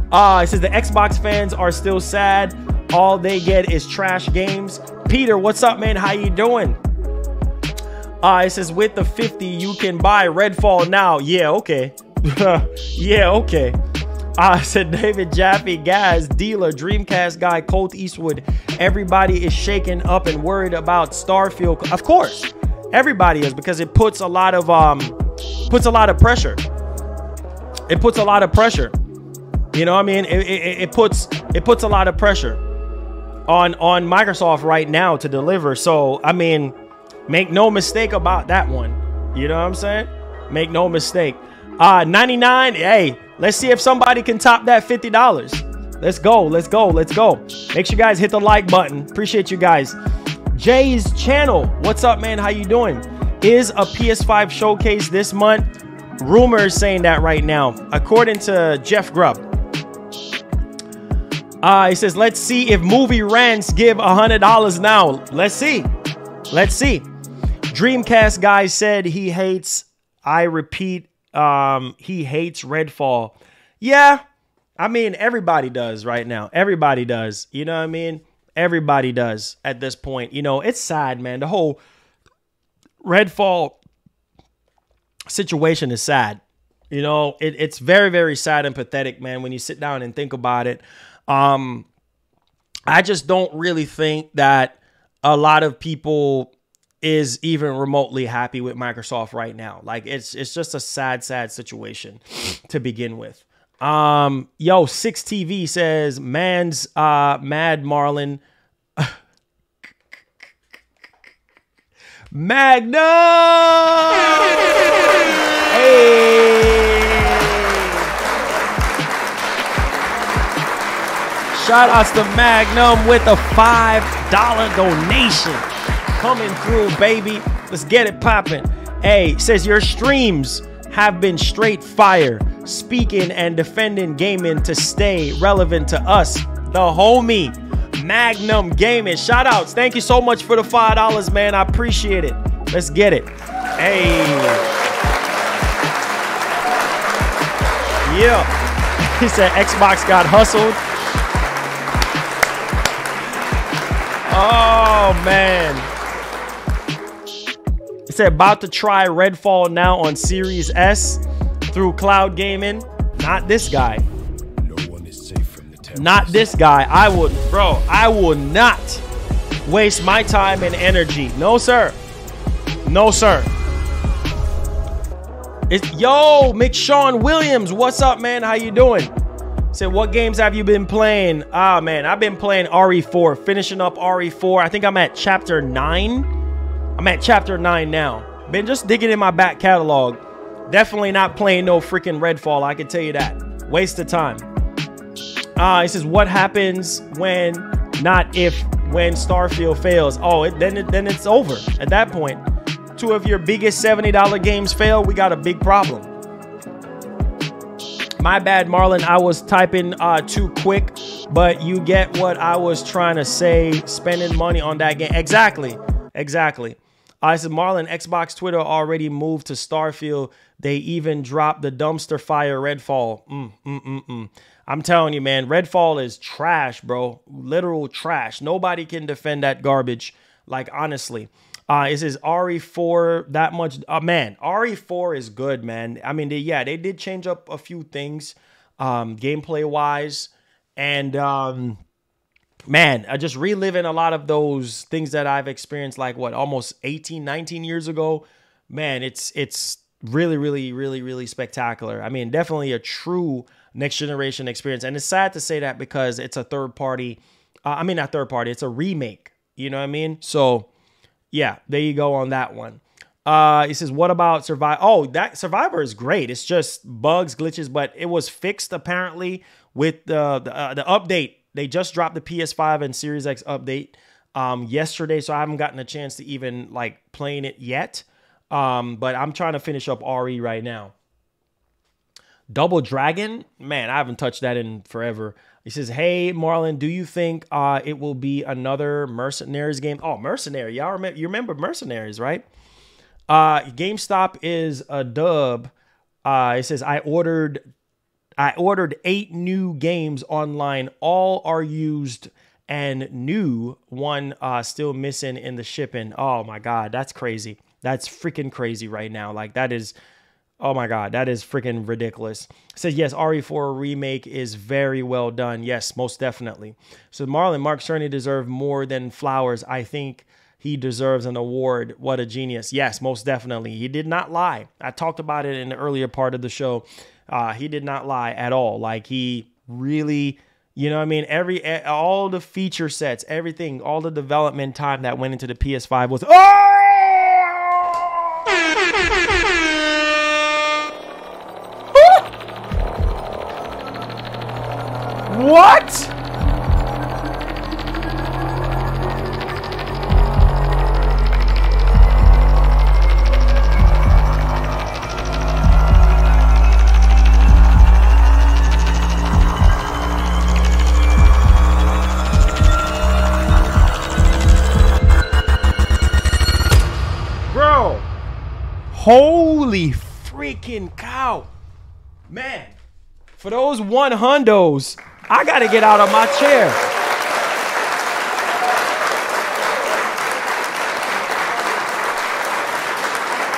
It says the Xbox fans are still sad. All they get is trash games. Peter, what's up, man? How you doing? It says with the 50, you can buy Redfall now. Yeah, okay. Yeah, okay. I said David Jaffe, Gaz, Dealer, Dreamcast guy, Colt Eastwood. Everybody is shaken up and worried about Starfield. Of course, everybody is, because it puts a lot of pressure. It puts a lot of pressure. You know what I mean? It puts a lot of pressure on Microsoft right now to deliver. So I mean, make no mistake about that one. You know what I'm saying? Make no mistake. 99. Hey, let's see if somebody can top that $50. Let's go. Let's go. Let's go. Make sure you guys hit the like button. Appreciate you guys. Jay's channel. What's up, man? How you doing? Is a PS5 showcase this month? Rumors saying that right now, according to Jeff Grubb. He says, let's see if movie rants give $100 now. Let's see. Let's see. Dreamcast guy said he hates, I repeat, he hates Redfall. Yeah, I mean, everybody does right now. Everybody does. You know what I mean? Everybody does at this point. You know, it's sad, man. The whole Redfall situation is sad. You know, it's very, very sad and pathetic, man, when you sit down and think about it. I just don't really think that a lot of people is even remotely happy with Microsoft right now. Like, it's just a sad situation to begin with. Yo, 6TV says, man's mad Marlon. Magnum! Hey! Shout outs to Magnum with a $5 donation. Coming through, baby. Let's get it popping. Hey, says your streams have been straight fire. Speaking and defending gaming to stay relevant to us. The homie, Magnum Gaming. Shout outs. Thank you so much for the $5, man. I appreciate it. Let's get it. Hey. Yeah. He said Xbox got hustled. Oh, man. He said about to try Redfall now on Series S through cloud gaming. Not this guy. No one is safe from the not this guy. I will not waste my time and energy. No, sir. No, sir. Yo, McShawn Williams. What's up, man? How you doing? Said, what games have you been playing? Ah, man, I've been playing RE4, finishing up RE4. I think I'm at chapter 9. I'm at chapter 9 now. Been just digging in my back catalog. Definitely not playing no freaking Redfall, I can tell you that. Waste of time. He says, what happens when, not if, when Starfield fails? Oh, then it's over at that point. Two of your biggest $70 games fail, we got a big problem. My bad, Marlon. I was typing too quick, but you get what I was trying to say. Spending money on that game. Exactly. Exactly. I said, Marlon, Xbox Twitter already moved to Starfield. They even dropped the dumpster fire Redfall. I'm telling you, man, Redfall is trash, bro. Literal trash. Nobody can defend that garbage. Like, honestly. It says RE4 that much. Man, RE4 is good, man. I mean, they did change up a few things gameplay wise. And man, I just reliving a lot of those things that I've experienced like what, almost 18, 19 years ago. Man, it's really spectacular. I mean, definitely a true next generation experience. And it's sad to say that because it's a third party. I mean, not third party, it's a remake. You know what I mean? So yeah, there you go on that one. He says, what about Survivor? Oh, that Survivor is great. It's just bugs, glitches, but it was fixed apparently with the update. They just dropped the PS5 and Series X update yesterday, so I haven't gotten a chance to even like playing it yet. But I'm trying to finish up RE right now. Double Dragon, man, I haven't touched that in forever. He says, hey, Marlon, do you think it will be another Mercenaries game? Oh, Mercenary. Y'all remember, you remember Mercenaries, right? GameStop is a dub. It says, I ordered 8 new games online. All are used and new. One still missing in the shipping. Oh, my God. That's crazy. That's freaking crazy right now. Like, that is... Oh my God, that is freaking ridiculous. It says, yes, RE4 remake is very well done. Yes, most definitely. So Marlon, Mark Cerny deserved more than flowers. I think he deserves an award. What a genius. Yes, most definitely. He did not lie. I talked about it in the earlier part of the show. He did not lie at all. Like, he really, you know what I mean? All the feature sets, everything, all the development time that went into the PS5 was, what? Bro, holy freaking cow. Man, for those 100s, I gotta get out of my chair.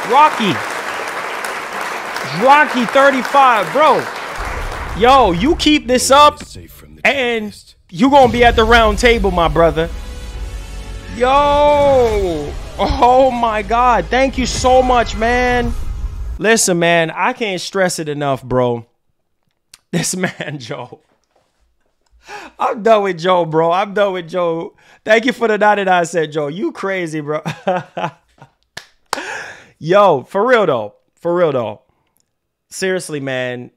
Rocky 35, bro. Yo, you keep this up and you gonna be at the round table, my brother. Yo, oh my God. Thank you so much, man. Listen, man, I can't stress it enough, bro. This man, Joe. I'm done with Joe, bro. I'm done with Joe. Thank you for the 99 cent, Joe. You crazy, bro. Yo, for real though. For real though. Seriously, man.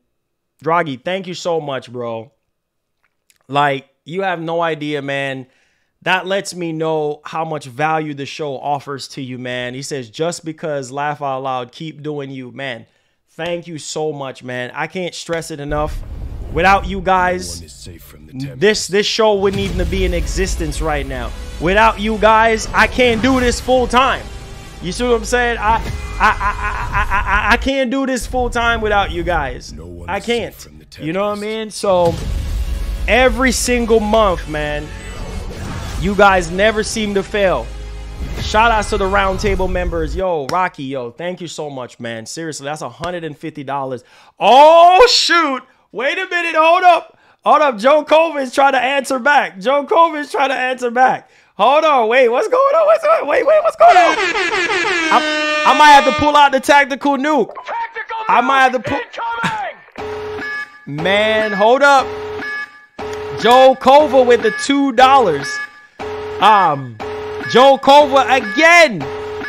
Draghi, thank you so much, bro. Like, you have no idea, man. That lets me know how much value the show offers to you, man. He says, just because laugh out loud, keep doing you, man. Thank you so much, man. I can't stress it enough. Without you guys, this show wouldn't even be in existence right now. Without you guys, I can't do this full time. You see what I'm saying? I can't do this full time without you guys. I can't. You know what I mean? So every single month, man, you guys never seem to fail. Shout outs to the roundtable members. Yo, Rocky, yo, thank you so much, man. Seriously, that's $150. Oh, shoot. Wait a minute. Hold up. Hold up. Joe Colvin's trying to answer back. Joe Colvin's trying to answer back. Hold on. Wait, what's going on? What's going on? I might have to pull out the tactical nuke. I might have to pull. Man, hold up. Joe Cova with the $2. Joe Cova again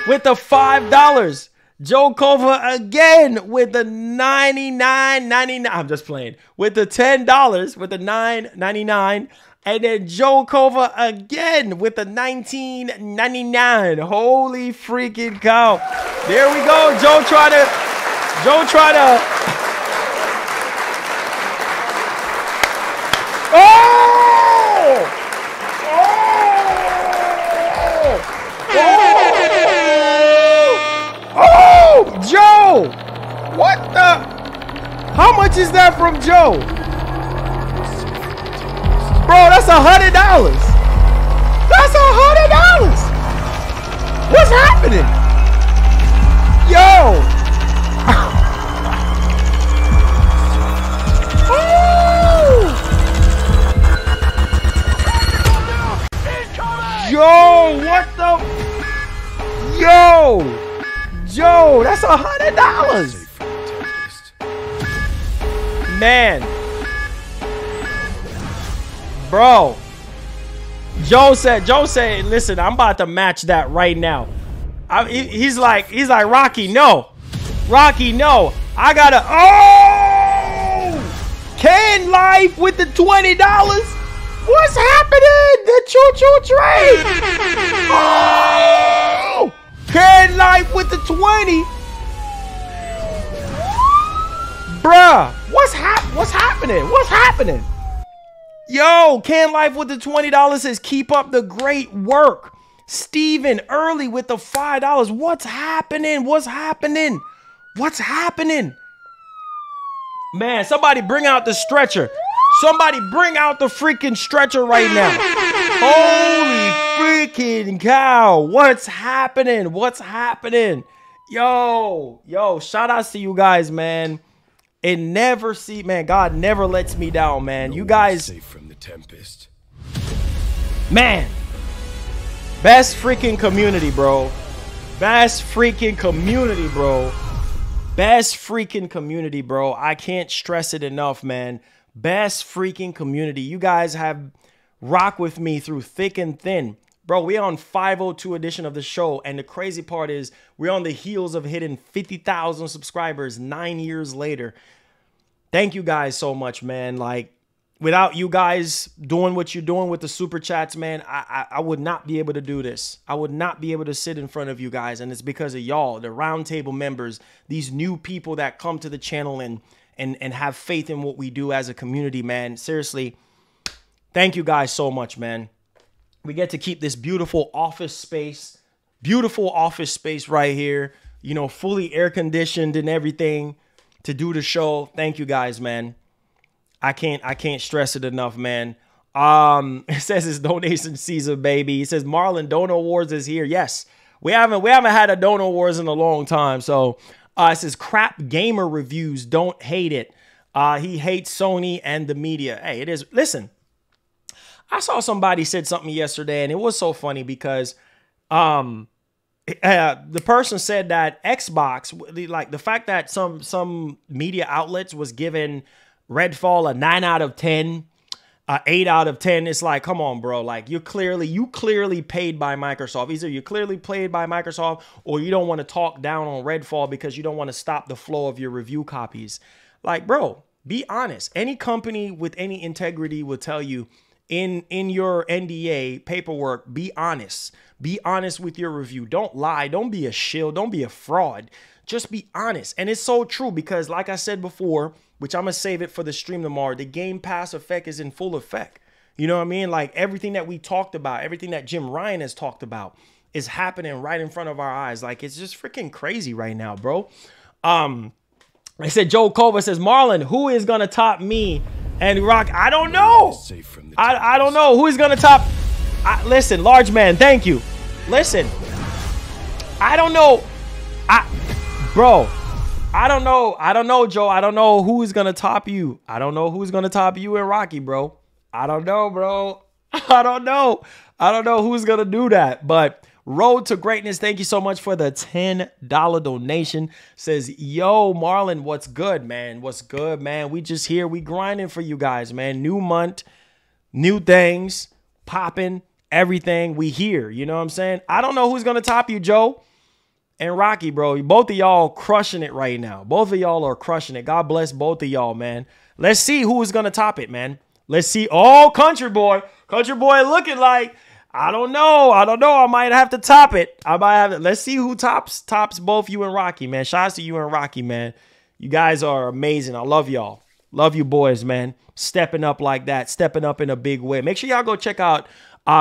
with the $5. Joe Cova again with the $99.99. I'm just playing. With the $10, with the $9.99. And then Joe Cova again with the $19.99. Holy freaking cow. There we go. Joe try to. Oh! Oh, Joe! What the? How much is that from Joe? Bro, that's $100. That's $100. What's happening? Yo! Yo, what the? Yo! Joe, that's $100. Man. Bro. Joe said, listen, I'm about to match that right now. He's like, Rocky, no. Rocky, no. I gotta, oh! Can Life with the $20. What's happening? The choo-choo train. Oh! Can Life with the 20. Bruh, what's happening? What's happening? Yo, Can Life with the $20 says, keep up the great work. Steven Early with the $5. What's happening? What's happening? What's happening? Man, somebody bring out the stretcher. Somebody bring out the freaking stretcher right now. Holy freaking cow. What's happening? What's happening? Yo, shout outs to you guys, man. It never man, God never lets me down, man. You guys safe from the tempest. Man. Best freaking community, bro. Best freaking community, bro. Best freaking community, bro. I can't stress it enough, man. Best freaking community. You guys have rocked with me through thick and thin. Bro, we're on 502 edition of the show. And the crazy part is we're on the heels of hitting 50,000 subscribers 9 years later. Thank you guys so much, man. Like, without you guys doing what you're doing with the super chats, man, I would not be able to do this. I would not be able to sit in front of you guys. And it's because of y'all, the roundtable members, these new people that come to the channel and have faith in what we do as a community, man. Seriously, thank you guys so much, man. We get to keep this beautiful office space right here, you know, fully air conditioned and everything to do the show. Thank you guys, man. I can't stress it enough, man. It says it's donation season, baby. It says Marlon Donor Wars is here. Yes, we haven't had a Donor Wars in a long time. So it says crap gamer reviews. Don't hate it. He hates Sony and the media. Hey, it is. Listen, I saw somebody said something yesterday, and it was so funny because the person said that Xbox, like the fact that some media outlets was giving Redfall a 9 out of 10, 8 out of 10. It's like, come on, bro. Like, you clearly paid by Microsoft. Either you're clearly paid by Microsoft or you don't want to talk down on Redfall because you don't want to stop the flow of your review copies. Like, bro, be honest. Any company with any integrity will tell you in your NDA paperwork, be honest. Be honest with your review. Don't lie. Don't be a shill. Don't be a fraud. Just be honest. And it's so true because, like I said before, which I'm going to save it for the stream tomorrow, the Game Pass effect is in full effect. You know what I mean? Like, everything that we talked about, everything that Jim Ryan has talked about is happening right in front of our eyes. Like, it's just freaking crazy right now, bro. I said, Joe Kova says, Marlon, who is going to top me and Rock? I don't know. I don't know who is going to top. Listen, large man, thank you. Listen, I don't know. Bro, I don't know, Joe. I don't know who's going to top you. I don't know who's going to top you and Rocky, bro. I don't know, bro. I don't know who's going to do that. But Road to Greatness, thank you so much for the $10 donation. Says, yo, Marlon, what's good, man? What's good, man? We just here. We grinding for you guys, man. New month, new things, popping, everything. We here. You know what I'm saying? I don't know who's going to top you, Joe and Rocky, bro. Both of y'all crushing it right now. Both of y'all are crushing it. God bless both of y'all, man. Let's see who is going to top it, man. Let's see. Oh, Country Boy looking like, I don't know. I might have to top it. Let's see who tops both you and Rocky, man. Shout out to you and Rocky, man. You guys are amazing. I love y'all. Love you boys, man. Stepping up like that. Stepping up in a big way. Make sure y'all go check out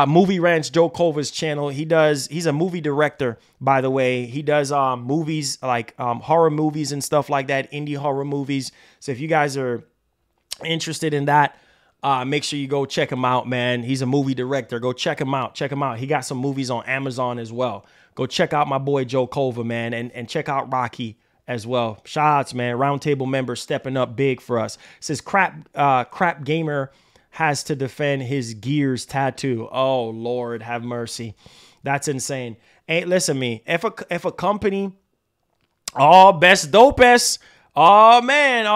Movie Ranch Joe Kova's channel. He's a movie director, by the way. He does movies like horror movies and stuff like that, indie horror movies. So if you guys are interested in that, make sure you go check him out, man. He's a movie director. Go check him out. Check him out. He got some movies on Amazon as well. Go check out my boy Joe Kova, man, and check out Rocky as well. Shout outs, man. Roundtable members stepping up big for us. It says crap gamer has to defend his Gears tattoo. Oh, Lord, have mercy. That's insane. Hey, listen to me. If a company, best dopest. Oh man.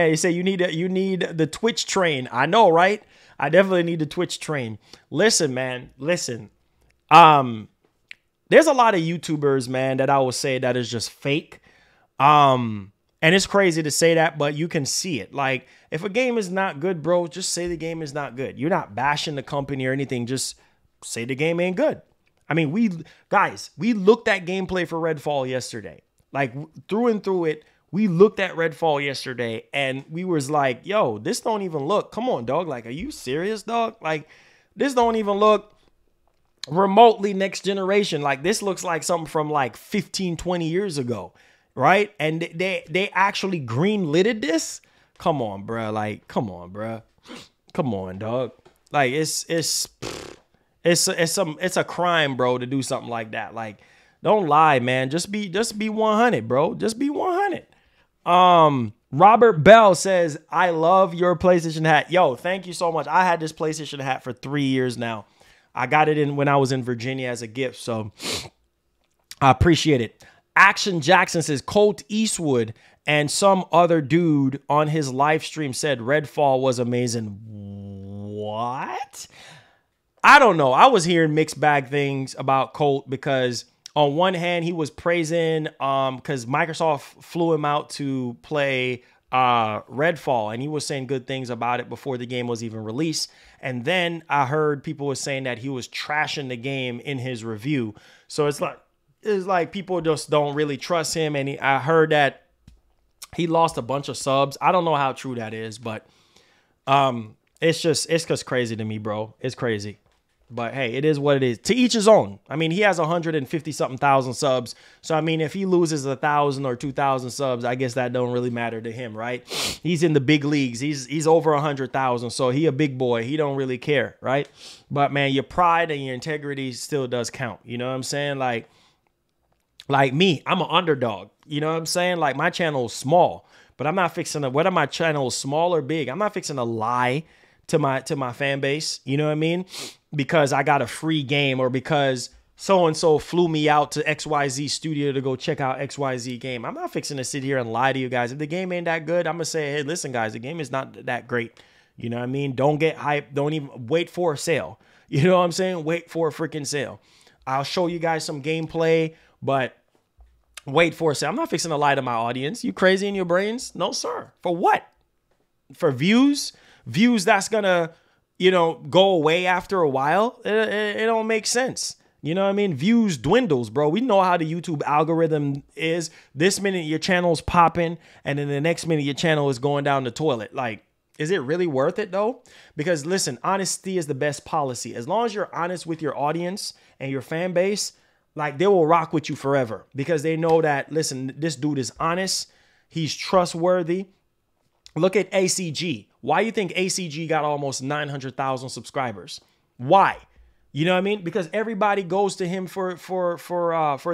You say you need the Twitch train. I know, right? I definitely need the Twitch train. Listen, man. Listen. There's a lot of YouTubers, man, that I will say that is just fake. And And it's crazy to say that, but you can see it. Like, if a game is not good, bro, just say the game is not good. You're not bashing the company or anything. Just say the game ain't good. I mean, we looked at gameplay for Redfall yesterday. Like, through and through it, we looked at Redfall yesterday, and we was like, yo, this don't even look. Come on, dog. Like, are you serious, dog? Like, this don't even look remotely next generation. Like, this looks like something from like 15, 20 years ago. Right? And they actually green-litted this? Come on, bro. Like, come on, bro. Come on, dog. Like, it's a crime, bro, to do something like that. Like, don't lie, man. Just be 100, bro. Just be 100. Robert Bell says, I love your PlayStation hat. Yo, thank you so much. I had this PlayStation hat for 3 years now. I got it in when I was in Virginia as a gift, so I appreciate it. Action Jackson says Colt Eastwood and some other dude on his live stream said Redfall was amazing. What? I don't know. I was hearing mixed bag things about Colt because on one hand, he was praising because Microsoft flew him out to play Redfall, and he was saying good things about it before the game was even released. And then I heard people were saying that he was trashing the game in his review. So it's like people just don't really trust him. And I heard that he lost a bunch of subs. I don't know how true that is, but it's just crazy to me, bro. It's crazy. But hey, it is what it is. To each his own. I mean, he has 150 something thousand subs. So I mean, if he loses 1,000 or 2,000 subs, I guess that don't really matter to him, right? He's in the big leagues. He's over 100,000. So he a big boy. He don't really care, right? But man, your pride and your integrity still does count. You know what I'm saying? Like me, I'm an underdog. You know what I'm saying? Like, my channel is small, but I'm not fixing to, whether my channel is small or big, I'm not fixing to lie to my fan base. You know what I mean? Because I got a free game or because so-and-so flew me out to XYZ studio to go check out XYZ game. I'm not fixing to sit here and lie to you guys. If the game ain't that good, I'm going to say, hey, listen, guys, the game is not that great. You know what I mean? Don't get hyped. Don't even wait for a sale. You know what I'm saying? Wait for a freaking sale. I'll show you guys some gameplay, but wait for a sale. I'm not fixing to lie to my audience. You crazy in your brains? No, sir. For what? For views? Views that's going to, you know, go away after a while? It don't make sense. You know what I mean? Views dwindles, bro. We know how the YouTube algorithm is. This minute your channel's popping, and then the next minute your channel is going down the toilet. Like, is it really worth it though? Because listen, honesty is the best policy. As long as you're honest with your audience and your fan base, like, they will rock with you forever because they know that, listen, this dude is honest. He's trustworthy. Look at ACG. Why you think ACG got almost 900,000 subscribers? Why? You know what I mean? Because everybody goes to him for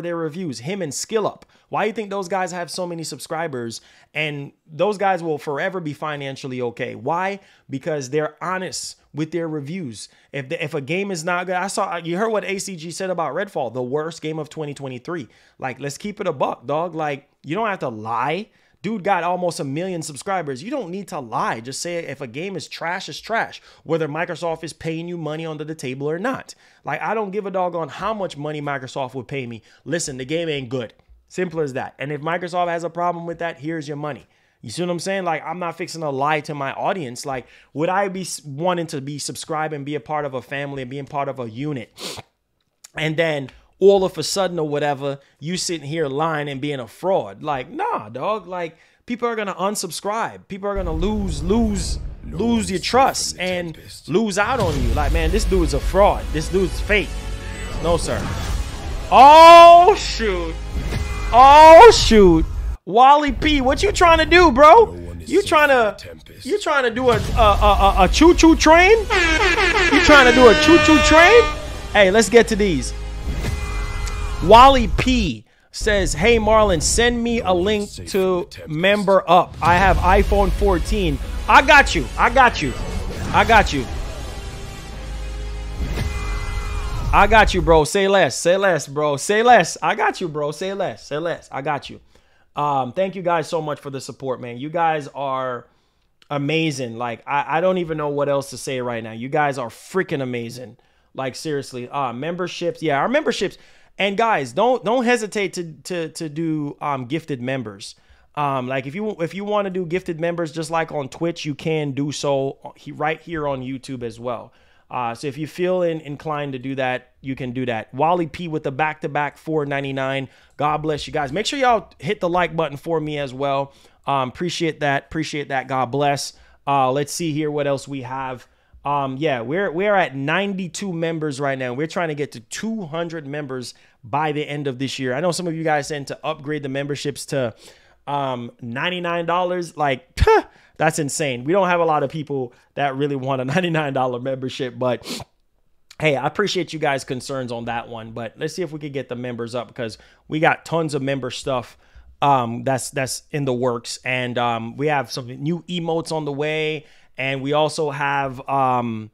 their reviews. Him and Skill Up. Why do you think those guys have so many subscribers? And those guys will forever be financially okay. Why? Because they're honest with their reviews. If a game is not good, you heard what ACG said about Redfall, the worst game of 2023. Like, let's keep it a buck, dog. Like, you don't have to lie. Dude got almost 1 million subscribers. You don't need to lie. Just say if a game is trash, it's trash. Whether Microsoft is paying you money under the table or not. Like, I don't give a dog on how much money Microsoft would pay me. Listen, the game ain't good. Simple as that. And if Microsoft has a problem with that, here's your money. You see what I'm saying? Like, I'm not fixing to lie to my audience. Like, would I be wanting to be subscribed and be a part of a family and being part of a unit? And then all of a sudden or whatever, you sitting here lying and being a fraud. Like, nah, dog. Like, people are going to unsubscribe. People are going to lose your trust and lose out on you. Like, man, this dude's a fraud. This dude's fake. No, sir. Oh, shoot. Oh, shoot. Wally P, what you trying to do, bro? You trying to do a choo-choo train? You trying to do a choo-choo train? Hey, let's get to these. Wally P says, hey, Marlon, send me a link to Member Up. I have iPhone 14. I got you. I got you. I got you. I got you, bro. Say less. Say less, bro. Say less. I got you, bro. Say less. Say less. I got you. Thank you guys so much for the support, man. You guys are amazing. Like, I don't even know what else to say right now. You guys are freaking amazing. Like, seriously. Memberships. Yeah, our memberships. And guys, don't hesitate to do gifted members. Like if you want to do gifted members just like on Twitch, you can do so right here on YouTube as well. So if you feel inclined to do that, you can do that. Wally P with the back-to-back $4.99. God bless you guys. Make sure y'all hit the like button for me as well. Appreciate that. Appreciate that. God bless. Let's see here what else we have. Yeah, we're at 92 members right now. We're trying to get to 200 members by the end of this year. I know some of you guys said to upgrade the memberships to $99. Like, that's insane. We don't have a lot of people that really want a $99 membership, but hey, I appreciate you guys' concerns on that one. But let's see if we can get the members up, because we got tons of member stuff that's in the works, and we have some new emotes on the way. And we also have, some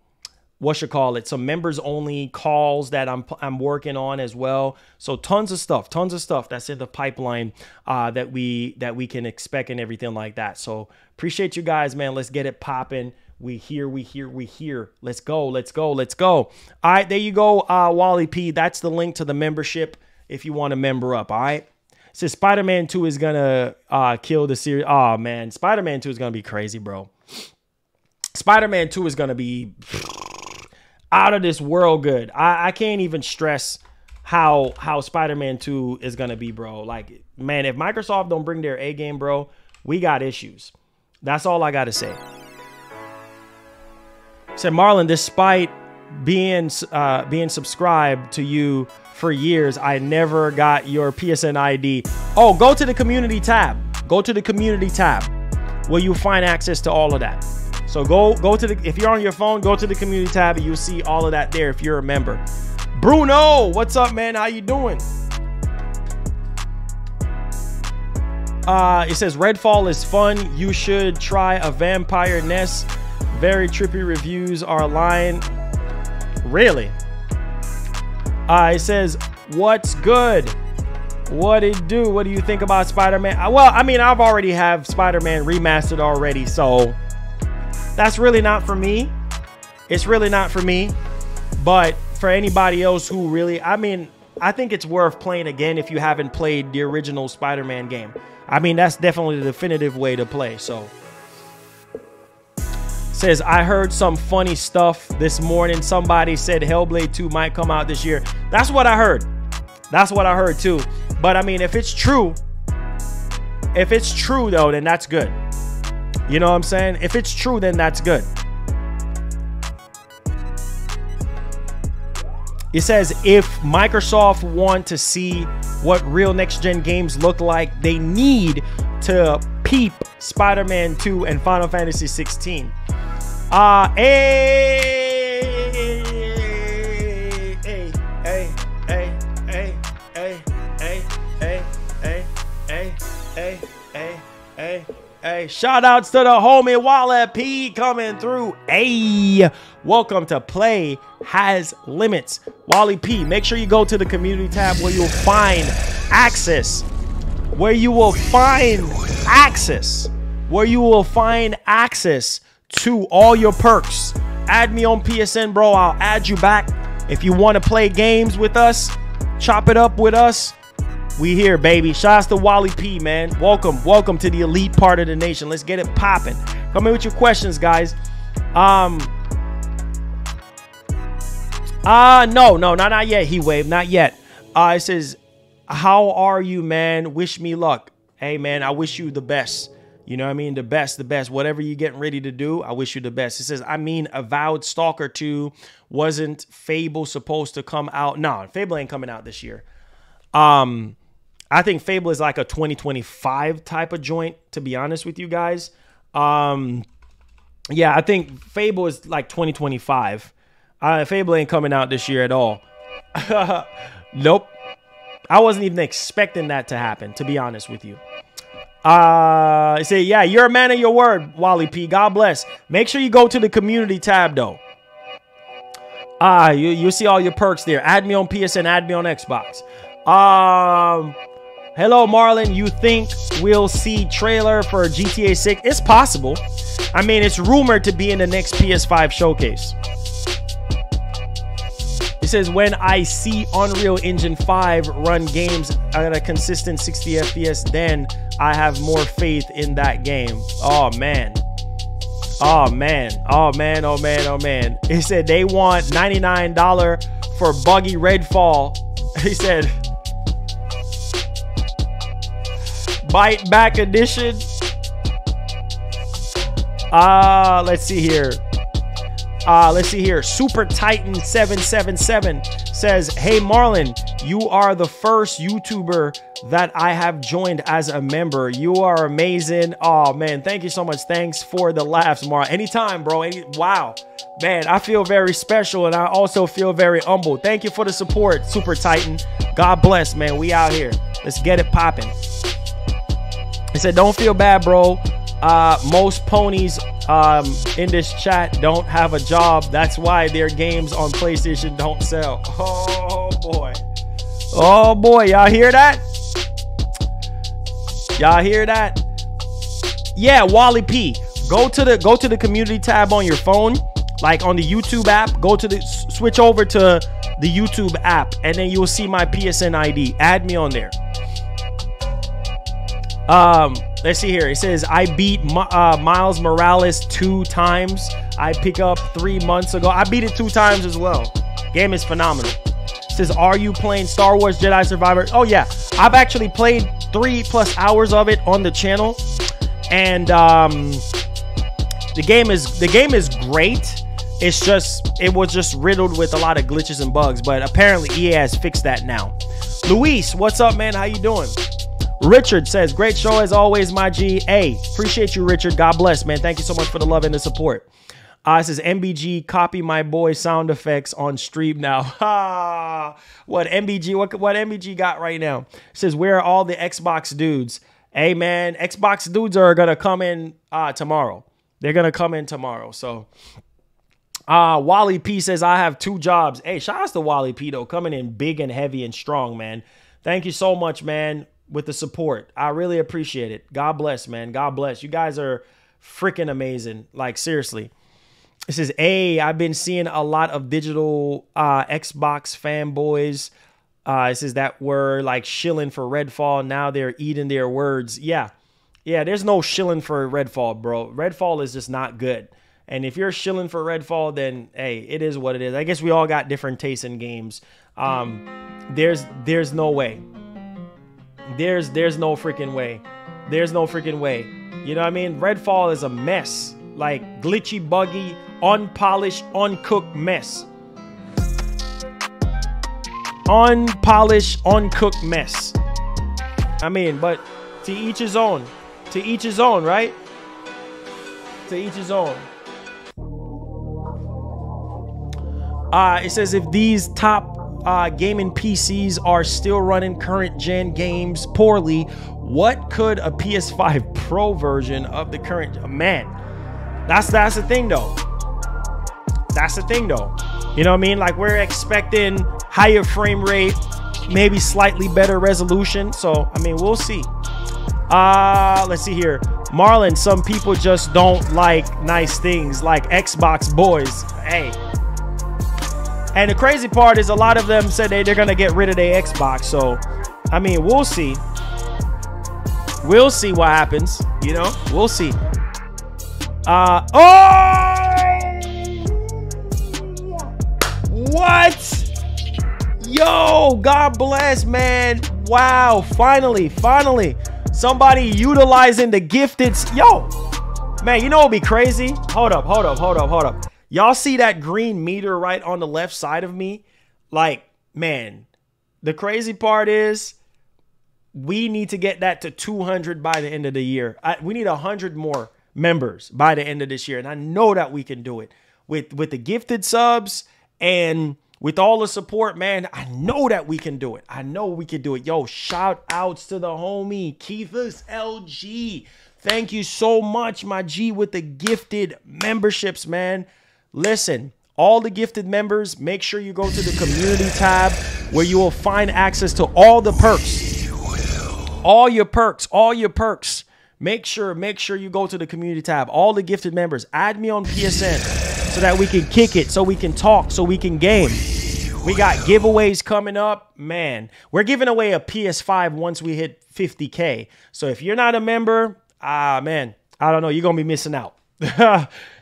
members only calls that I'm working on as well. So tons of stuff that's in the pipeline that we can expect and everything like that. So appreciate you guys, man. Let's get it popping. We here. Let's go. All right, there you go, Wally P. That's the link to the membership if you want to member up. All right. It says Spider-Man 2 is gonna kill the series. Oh man, Spider-Man 2 is gonna be crazy, bro. Spider-Man 2 is going to be out of this world good. I can't even stress how Spider-Man 2 is going to be, bro. Like, man, if Microsoft don't bring their A game, bro, we got issues. That's all I got to say. Said Marlon, despite being subscribed to you for years, I never got your PSN ID. Oh, go to the community tab. Go to the community tab where you'll find access to all of that. So go to the, if you're on your phone, go to the community tab and you'll see all of that there if you're a member. Bruno, what's up, man? How you doing? It says Redfall is fun. You should try a Vampire Nest. Very trippy reviews are lying. Really? It says, what's good? What it do? What do you think about Spider-Man? Well, I mean, I've already have Spider-Man Remastered already, so that's really not for me. It's really not for me. But for anybody else who really, I mean, I think it's worth playing again if you haven't played the original Spider-Man game. I mean, that's definitely the definitive way to play. So, says, I heard some funny stuff this morning. Somebody said Hellblade 2 might come out this year. That's what I heard. That's what I heard too. But I mean, if it's true though, then that's good. You know what I'm saying? If it's true, then that's good. It says if Microsoft want to see what real next-gen games look like, they need to peep Spider-Man 2 and Final Fantasy 16. Hey, shout outs to the homie Wally P coming through. Hey, welcome to Play Has Limits. Wally P, make sure you go to the community tab where you'll find access. Where you will find access to all your perks. Add me on PSN, bro. I'll add you back. If you want to play games with us, chop it up with us, we here, baby. Shouts to Wally P, man. Welcome to the elite part of the nation. Let's get it popping. Come in with your questions, guys. No, not yet, Heatwave, not yet. It says, how are you, man? Wish me luck. Hey, man, I wish you the best. You know what I mean? The best. Whatever you're getting ready to do, I wish you the best. It says, I mean, Avowed Stalker 2, wasn't Fable supposed to come out? No, Fable ain't coming out this year. I think Fable is like a 2025 type of joint, to be honest with you guys. Yeah, I think Fable is like 2025. Fable ain't coming out this year at all. Nope. I wasn't even expecting that to happen, to be honest with you. Say, yeah, you're a man of your word, Wally P. God bless. Make sure you go to the community tab, though. You see all your perks there. Add me on PSN, add me on Xbox. Hello, Marlon. You think we'll see trailer for GTA 6? It's possible. I mean, it's rumored to be in the next PS5 showcase. It says, when I see Unreal Engine 5 run games at a consistent 60 FPS, then I have more faith in that game. Oh, man. Oh, man. Oh, man. Oh, man. Oh, man. He said they want $99 for buggy Redfall. He said, Bite Back Edition. Let's see here. Super Titan 777 says, hey Marlon, you are the first YouTuber that I have joined as a member. You are amazing. Oh man, thank you so much. Thanks for the laughs, Marlon. Anytime, bro. Wow, man, I feel very special, and I also feel very humble. Thank you for the support, Super Titan. God bless, man. We out here. Let's get it popping. He said, don't feel bad, bro. Most ponies in this chat don't have a job. That's why their games on PlayStation don't sell. Oh boy. Oh boy, y'all hear that? Y'all hear that? Yeah, Wally P. Go to the community tab on your phone, like on the YouTube app. Switch over to the YouTube app, and then you'll see my PSN ID. Add me on there. Let's see here. It says I beat Miles Morales 2 times. I pick up 3 months ago. I beat it 2 times as well. Game is phenomenal. It says, are you playing Star Wars Jedi Survivor? Oh yeah, I've actually played 3+ hours of it on the channel, and the game is great. It was just riddled with a lot of glitches and bugs, but apparently EA has fixed that now. Luis, what's up, man? How you doing? Richard says, great show as always, my G. Hey, appreciate you, Richard. God bless, man. Thank you so much for the love and the support. It says, MBG, copy my boy sound effects on stream now. Ha! What MBG? What MBG got right now? It says, where are all the Xbox dudes? Hey, man, Xbox dudes are going to come in tomorrow. They're going to come in tomorrow. So, Wally P says, I have 2 jobs. Hey, shout out to Wally P, though, coming in big and heavy and strong, man. Thank you so much, man, with the support. I really appreciate it. God bless, man. God bless. You guys are freaking amazing. Like, seriously. It says, hey, I've been seeing a lot of digital Xbox fanboys. It says that were like shilling for Redfall. Now they're eating their words. Yeah. Yeah, there's no shilling for Redfall, bro. Redfall is just not good. And if you're shilling for Redfall, then, hey, it is what it is. I guess we all got different tastes in games. There's no way. There's no freaking way. There's no freaking way. You know what I mean? Redfall is a mess. Like glitchy, buggy, unpolished, uncooked mess. Unpolished, uncooked mess. I mean, but to each his own. To each his own, right? To each his own. It says if these top gaming PCs are still running current gen games poorly, what could a PS5 Pro version of the current... Man, that's the thing though. That's the thing though. You know what I mean? Like, we're expecting higher frame rate, maybe slightly better resolution. So, I mean, we'll see. Let's see here. Marlon, some people just don't like nice things like Xbox boys. Hey. And the crazy part is a lot of them said they're going to get rid of their Xbox. So, I mean, we'll see. We'll see what happens. You know, we'll see. What? Yo, God bless, man. Wow, finally somebody utilizing the gifted. Yo, man, you know what'd be crazy? Hold up. Y'all see that green meter right on the left side of me? Like, man, the crazy part is we need to get that to 200 by the end of the year. We need 100 more members by the end of this year, and I know that we can do it with the gifted subs and with all the support, man. I know that we can do it. I know we can do it. Yo, shout outs to the homie Keithus LG. Thank you so much, my G, with the gifted memberships, man. Listen, all the gifted members, make sure you go to the community tab where you will find access to all the perks. All your perks. Make sure you go to the community tab. All the gifted members, add me on PSN so that we can kick it, so we can talk, so we can game. We got giveaways coming up. Man, we're giving away a PS5 once we hit 50K. So if you're not a member, man, I don't know. You're going to be missing out.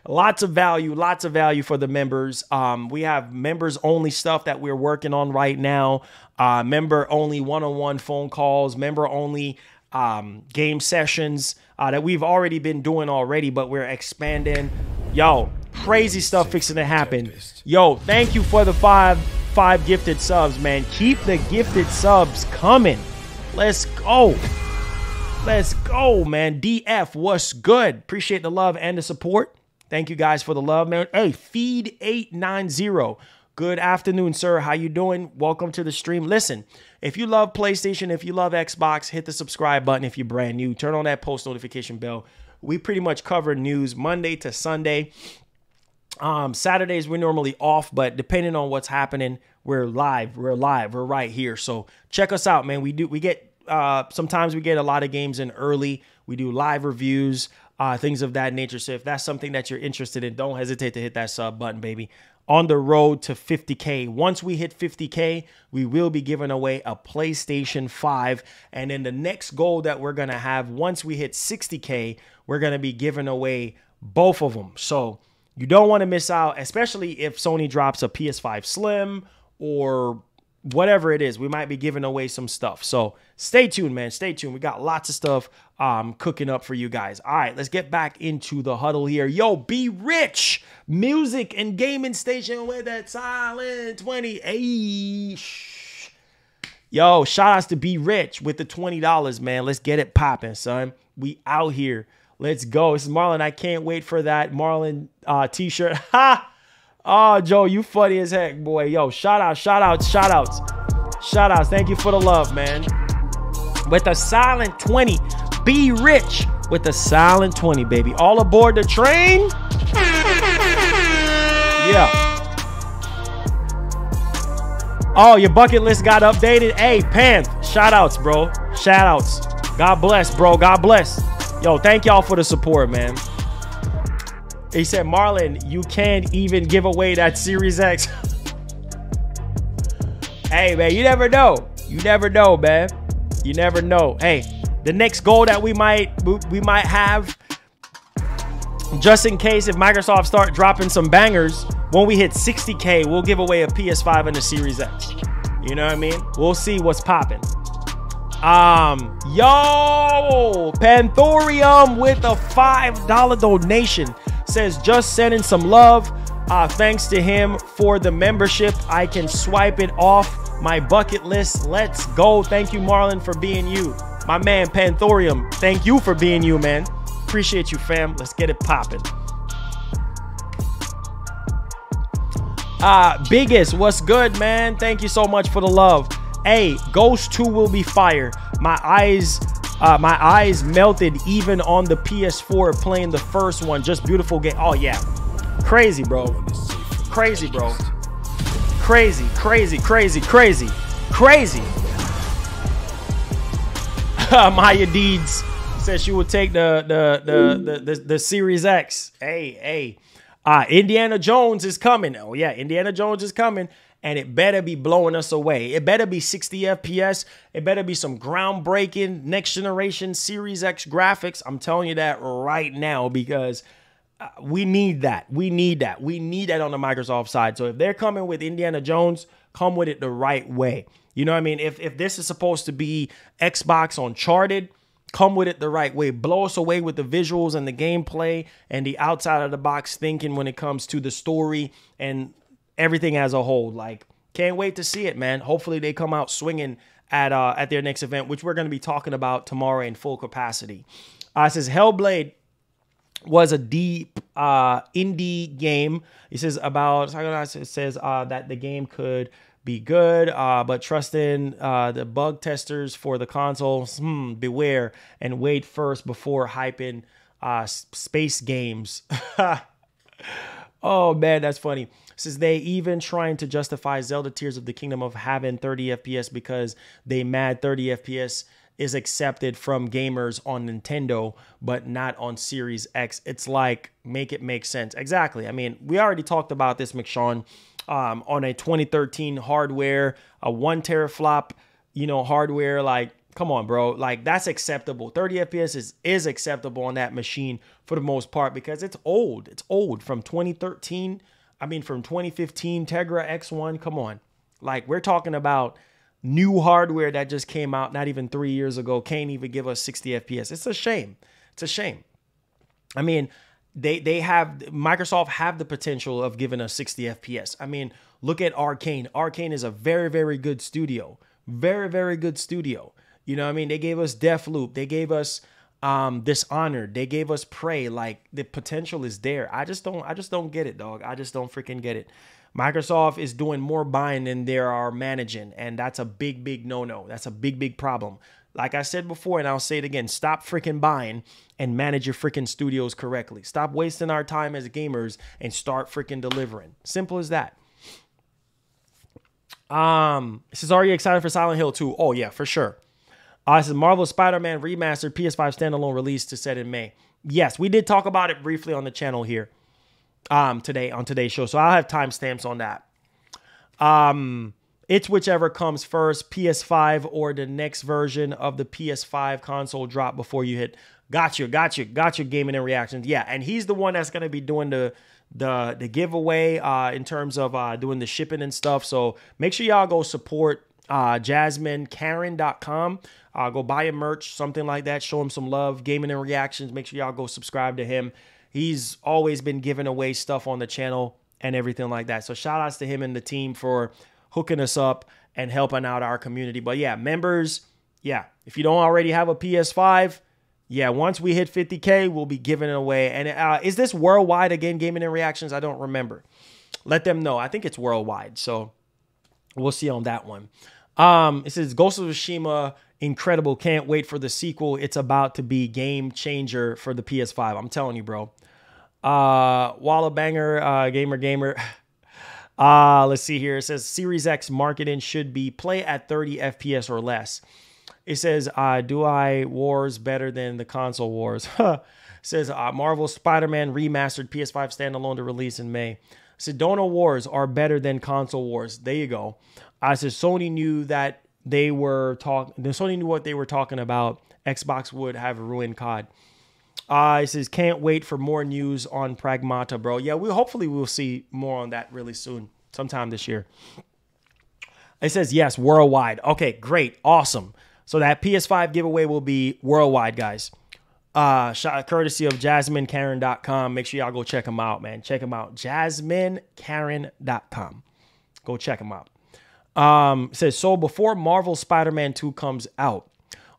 Lots of value for the members. We have members only stuff that we're working on right now. Member only one-on-one phone calls, member only game sessions that we've already been doing already, but we're expanding. Yo, crazy stuff fixing to happen. Yo, thank you for the five gifted subs, man. Keep the gifted subs coming. Let's go. Let's go, man. DF, what's good? Appreciate the love and the support. Thank you guys for the love, man. Hey, Feed890. Good afternoon, sir. How you doing? Welcome to the stream. Listen, if you love PlayStation, if you love Xbox, hit the subscribe button if you're brand new. Turn on that post notification bell. We pretty much cover news Monday to Sunday. Saturdays, we're normally off, but depending on what's happening, we're live. We're right here. So check us out, man. Sometimes we get a lot of games in early. We do live reviews, things of that nature. So if that's something that you're interested in, don't hesitate to hit that sub button, baby. On the road to 50K. Once we hit 50K, we will be giving away a PlayStation 5. And then the next goal that we're going to have, once we hit 60K, we're going to be giving away both of them. So you don't want to miss out, especially if Sony drops a PS5 Slim or whatever it is. We might be giving away some stuff. So stay tuned, man. Stay tuned. We got lots of stuff cooking up for you guys. All right, let's get back into the huddle here. Yo, Be Rich, music and gaming station with that silent 20. Hey, yo, shout outs to Be Rich with the $20, man. Let's get it popping, son. We out here. Let's go. This is Marlon. I can't wait for that Marlon t-shirt. Ha! Oh, Joe, you funny as heck, boy. Yo, shout outs. Thank you for the love, man. With the silent 20. Be Rich with the silent 20, baby. All aboard the train. Yeah. Oh, your bucket list got updated. Hey, Panth, shout outs, bro. Shout outs. God bless, bro. God bless. Yo, thank y'all for the support, man. He said, Marlon, you can't even give away that Series X. Hey, man, you never know. You never know, man. You never know. Hey, the next goal that we might have, just in case if Microsoft start dropping some bangers, when we hit 60K, we'll give away a PS5 and a Series X. You know what I mean? We'll see what's popping. Yo, Panthorium with a $5 donation. Says just sending some love. Thanks to him for the membership. I can swipe it off my bucket list. Let's go. Thank you, Marlon, for being you. My man, Panthorium, thank you for being you, man. Appreciate you, fam. Let's get it popping. Biggest, what's good, man? Thank you so much for the love. Hey, Ghost 2 will be fire. My eyes melted even on the PS4 playing the first one. Just beautiful game. Oh yeah, crazy, bro. Crazy, bro. Crazy. Maya Deeds says she would take the Series X. Hey. Indiana Jones is coming. Oh yeah, Indiana Jones is coming. And it better be blowing us away. It better be 60 FPS. It better be some groundbreaking next generation Series X graphics. I'm telling you that right now because we need that. We need that on the Microsoft side. So if they're coming with Indiana Jones, come with it the right way. You know what I mean? If this is supposed to be Xbox Uncharted, come with it the right way. Blow us away with the visuals and the gameplay and the outside of the box thinking when it comes to the story and everything as a whole. Like, can't wait to see it, man. Hopefully they come out swinging at their next event, which we're going to be talking about tomorrow in full capacity. It says Hellblade was a deep indie game. It says that the game could be good, but trust in the bug testers for the consoles. Beware and wait first before hyping space games. Oh man, that's funny. Says they even trying to justify Zelda Tears of the Kingdom of having 30 FPS because they mad 30 FPS is accepted from gamers on Nintendo, but not on Series X. It's like, make it make sense. Exactly. I mean, we already talked about this, McShawn. on a 2013 hardware, a 1 teraflop, you know, hardware. Like, come on, bro. Like, that's acceptable. 30 FPS is acceptable on that machine for the most part because it's old. It's old from 2013. I mean, from 2015, Tegra X1. Come on. Like, we're talking about new hardware that just came out not even 3 years ago. Can't even give us 60 FPS. It's a shame. It's a shame. I mean, Microsoft have the potential of giving us 60 FPS. I mean, look at Arcane. Arcane is a very, very good studio. Very, very good studio. You know what I mean? They gave us Deathloop. They gave us Dishonored. They gave us Prey. Like, the potential is there. I just don't get it, dog. I just don't freaking get it. Microsoft is doing more buying than they are managing, and that's a big, big no-no. That's a big, big problem. Like I said before, and I'll say it again, stop freaking buying and manage your freaking studios correctly. Stop wasting our time as gamers and start freaking delivering. Simple as that. It says, are you excited for Silent Hill 2? Oh, yeah, for sure. It says, Marvel Spider-Man Remastered PS5 Standalone release to set in May. Yes, we did talk about it briefly on the channel here today on today's show, so I'll have timestamps on that. It's whichever comes first, PS5 or the next version of the PS5 console drop before you hit. Got you, gaming and reactions. Yeah, and he's the one that's going to be doing the giveaway in terms of doing the shipping and stuff. So make sure y'all go support JasmineKaren.com. Go buy a merch, something like that. Show him some love. Gaming and reactions. Make sure y'all go subscribe to him. He's always been giving away stuff on the channel and everything like that. So shout outs to him and the team for hooking us up and helping out our community. But yeah, members, yeah, if you don't already have a PS5, yeah, once we hit 50K, we'll be giving it away. And is this worldwide again, gaming and reactions? I don't remember. Let them know. I think it's worldwide. So we'll see on that one. It says Ghost of Tsushima, incredible. Can't wait for the sequel. It's about to be game changer for the PS5. I'm telling you, bro. Walla Banger, gamer. Let's see here. It says Series X marketing should be play at 30 FPS or less. It says, do I wars better than the console wars? It says Marvel Spider-Man Remastered PS5 Standalone to release in May. Sedona wars are better than console wars. There you go. I said Sony knew that they were Sony knew what they were talking about. Xbox would have ruined COD. It says can't wait for more news on Pragmata, bro. Yeah, hopefully we'll see more on that really soon, sometime this year. It says yes, worldwide. Okay, great, awesome. So that PS5 giveaway will be worldwide, guys. Courtesy of JasmineKaren.com. Make sure y'all go check them out, man. Check them out. JasmineKaren.com. Go check them out. It says, so before Marvel Spider-Man 2 comes out,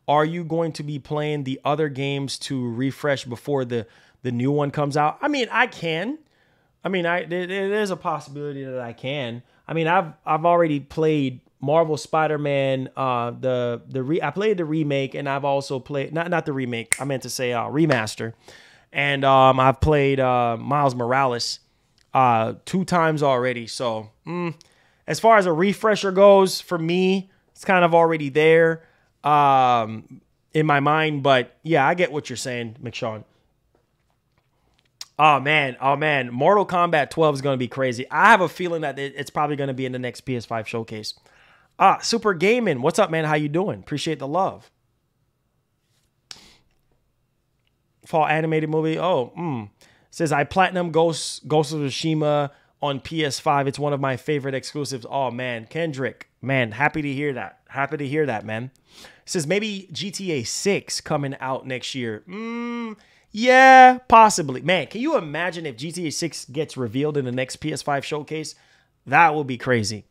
are you going to be playing the other games to refresh before the new one comes out? I mean, I can. I mean, there's a possibility that I can. I mean, I've already played Marvel Spider-Man, I played the remake, and I've also played not the remake. I meant to say remaster, and I've played Miles Morales 2 times already. So as far as a refresher goes, for me, it's kind of already there in my mind. But yeah, I get what you're saying, McShawn. Oh man, Mortal Kombat 12 is going to be crazy. I have a feeling that it's probably going to be in the next PS5 showcase. Super Gaming, what's up, man? How you doing? Appreciate the love. Fall animated movie. Says I platinum Ghost of Tsushima on PS5. It's one of my favorite exclusives. Oh man, Kendrick, man, happy to hear that. Happy to hear that, man. Says maybe GTA 6 coming out next year. Yeah, possibly. Man, can you imagine if GTA 6 gets revealed in the next PS5 showcase? That would be crazy.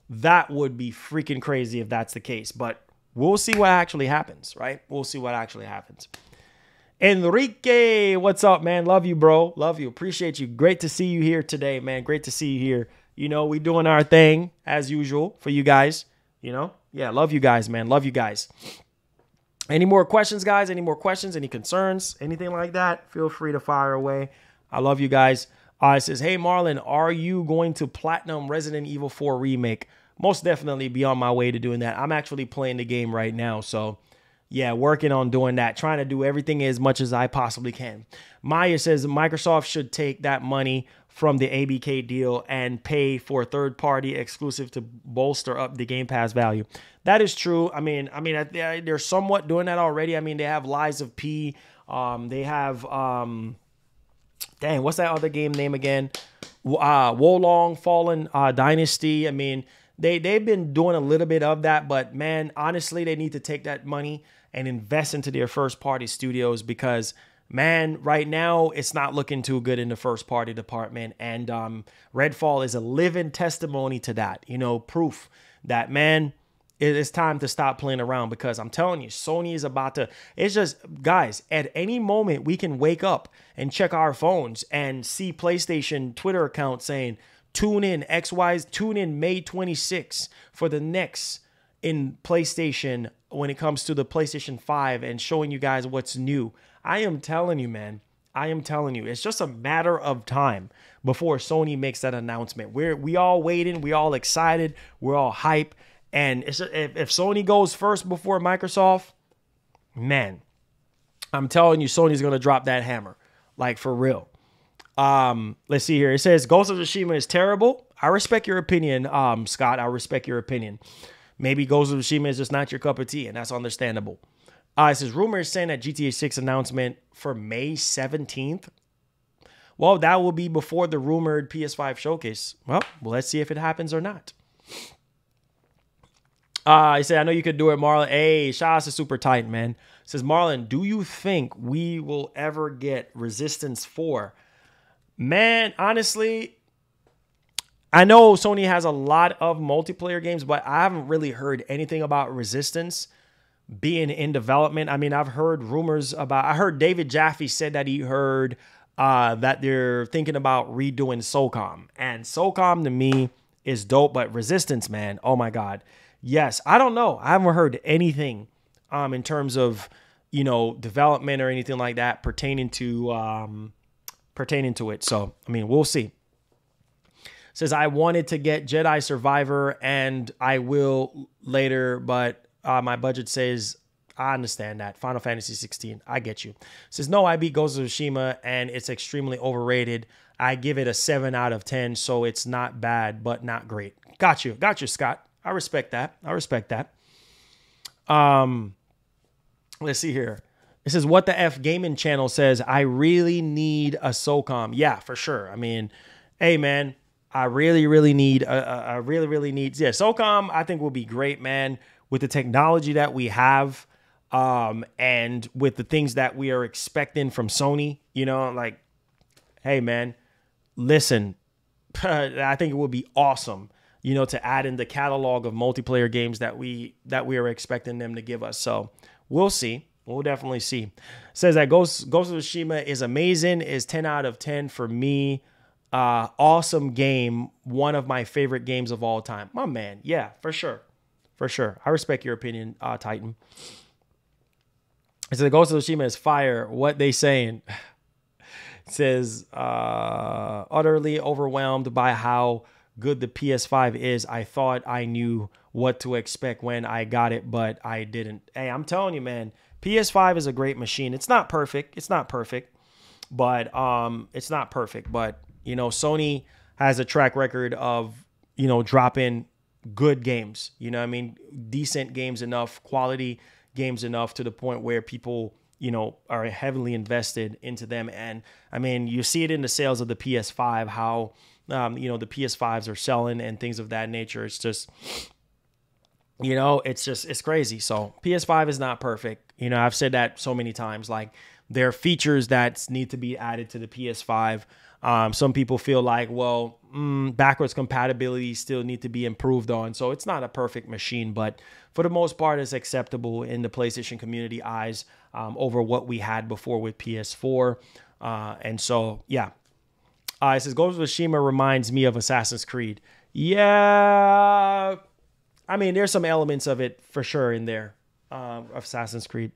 That would be freaking crazy if that's the case. But we'll see what actually happens, right? We'll see what actually happens. Enrique, what's up, man? Love you, bro. Love you. Appreciate you. Great to see you here today, man. Great to see you here. You know, we doing our thing as usual for you guys. You know? Yeah, love you guys, man. Love you guys. Any more questions, guys? Any more questions? Any concerns? Anything like that? Feel free to fire away. I love you guys. It says, hey, Marlon, are you going to platinum Resident Evil 4 Remake? Most definitely be on my way to doing that. I'm actually playing the game right now. So, yeah, working on doing that. Trying to do everything as much as I possibly can. Maya says Microsoft should take that money from the ABK deal and pay for third-party exclusive to bolster up the Game Pass value. That is true. I mean, they're somewhat doing that already. I mean, they have Lies of P. They have, dang, what's that other game name again? Wolong Fallen Dynasty. I mean, they've been doing a little bit of that, but man, honestly, they need to take that money and invest into their first-party studios because, man, right now it's not looking too good in the first-party department. And Redfall is a living testimony to that. You know, proof that, man, it's time to stop playing around because I'm telling you, Sony is about to, it's just, guys, at any moment we can wake up and check our phones and see PlayStation Twitter account saying, tune in May 26 for the next in PlayStation when it comes to the PlayStation 5 and showing you guys what's new. I am telling you, man, I am telling you, it's just a matter of time before Sony makes that announcement. We all waiting, we all excited, we're all hype. And if Sony goes first before Microsoft, man, I'm telling you, Sony's going to drop that hammer. Like, for real. Let's see here. It says, Ghost of Tsushima is terrible. I respect your opinion, Scott. I respect your opinion. Maybe Ghost of Tsushima is just not your cup of tea, and that's understandable. It says, rumors saying that GTA 6 announcement for May 17th. Well, that will be before the rumored PS5 showcase. Well, let's see if it happens or not. He said, I know you could do it, Marlon. Hey, shout out to Super Titan, man. Says, Marlon, do you think we will ever get Resistance 4? Man, honestly, I know Sony has a lot of multiplayer games, but I haven't really heard anything about Resistance being in development. I mean, I've heard rumors about, I heard David Jaffe said that he heard that they're thinking about redoing SOCOM. And SOCOM to me is dope, but Resistance, man, oh my God. Yes, I don't know. I haven't heard anything in terms of, you know, development or anything like that pertaining to it. So, I mean, we'll see. Says, I wanted to get Jedi Survivor and I will later, but my budget says, I understand that. Final Fantasy 16, I get you. Says, no, I beat Ghost of Tsushima and it's extremely overrated. I give it a 7 out of 10, so it's not bad, but not great. Got you, Scott. I respect that. Let's see here. It says, what the F Gaming channel says, I really need a SOCOM. Yeah, for sure. I mean, hey, man, I really need, yeah, SOCOM I think will be great, man, with the technology that we have and with the things that we are expecting from Sony, you know, like, hey, man, listen, I think it would be awesome, you know, to add in the catalog of multiplayer games that we are expecting them to give us. So we'll see. We'll definitely see. Says that Ghost of Tsushima is amazing, is 10 out of 10 for me. Awesome game. One of my favorite games of all time. My man. Yeah, for sure. For sure. I respect your opinion, Titan. It says Ghost of Tsushima is fire. What they saying? It says, utterly overwhelmed by how good the PS5 is. I thought I knew what to expect when I got it, but I didn't. Hey, I'm telling you, man, PS5 is a great machine. It's not perfect. But you know, Sony has a track record of, you know, dropping good games. You know what I mean? Decent games enough, quality games enough to the point where people, you know, are heavily invested into them. And I mean, you see it in the sales of the PS5, how you know, the PS5s are selling and things of that nature. It's just, you know, it's crazy. So PS5 is not perfect. You know, I've said that so many times. Like, there are features that need to be added to the PS5. Some people feel like, well, backwards compatibility still need to be improved on. So it's not a perfect machine, but for the most part, it's acceptable in the PlayStation community eyes over what we had before with PS4. And so, yeah. It says, Ghost of Tsushima reminds me of Assassin's Creed. Yeah. I mean, there's some elements of it for sure in there, of Assassin's Creed.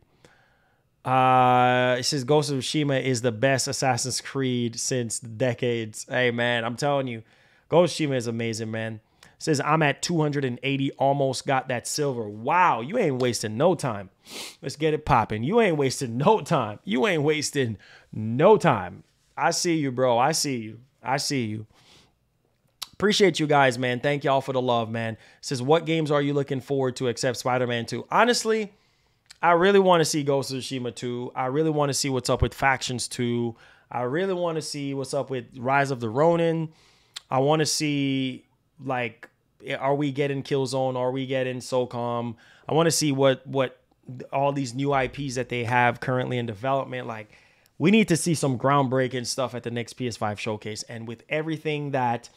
It says, Ghost of Tsushima is the best Assassin's Creed since decades. Hey, man, I'm telling you, Ghost of Tsushima is amazing, man. It says, I'm at 280, almost got that silver. Wow, you ain't wasting no time. Let's get it popping. You ain't wasting no time. I see you, bro. I see you. I see you. Appreciate you guys, man. Thank y'all for the love, man. It says, what games are you looking forward to except Spider-Man 2? Honestly, I really want to see Ghost of Tsushima 2. I really want to see what's up with Factions 2. I really want to see what's up with Rise of the Ronin. I want to see, like, are we getting Killzone? Are we getting SOCOM? I want to see what all these new IPs that they have currently in development. Like, we need to see some groundbreaking stuff at the next PS5 showcase. And with everything that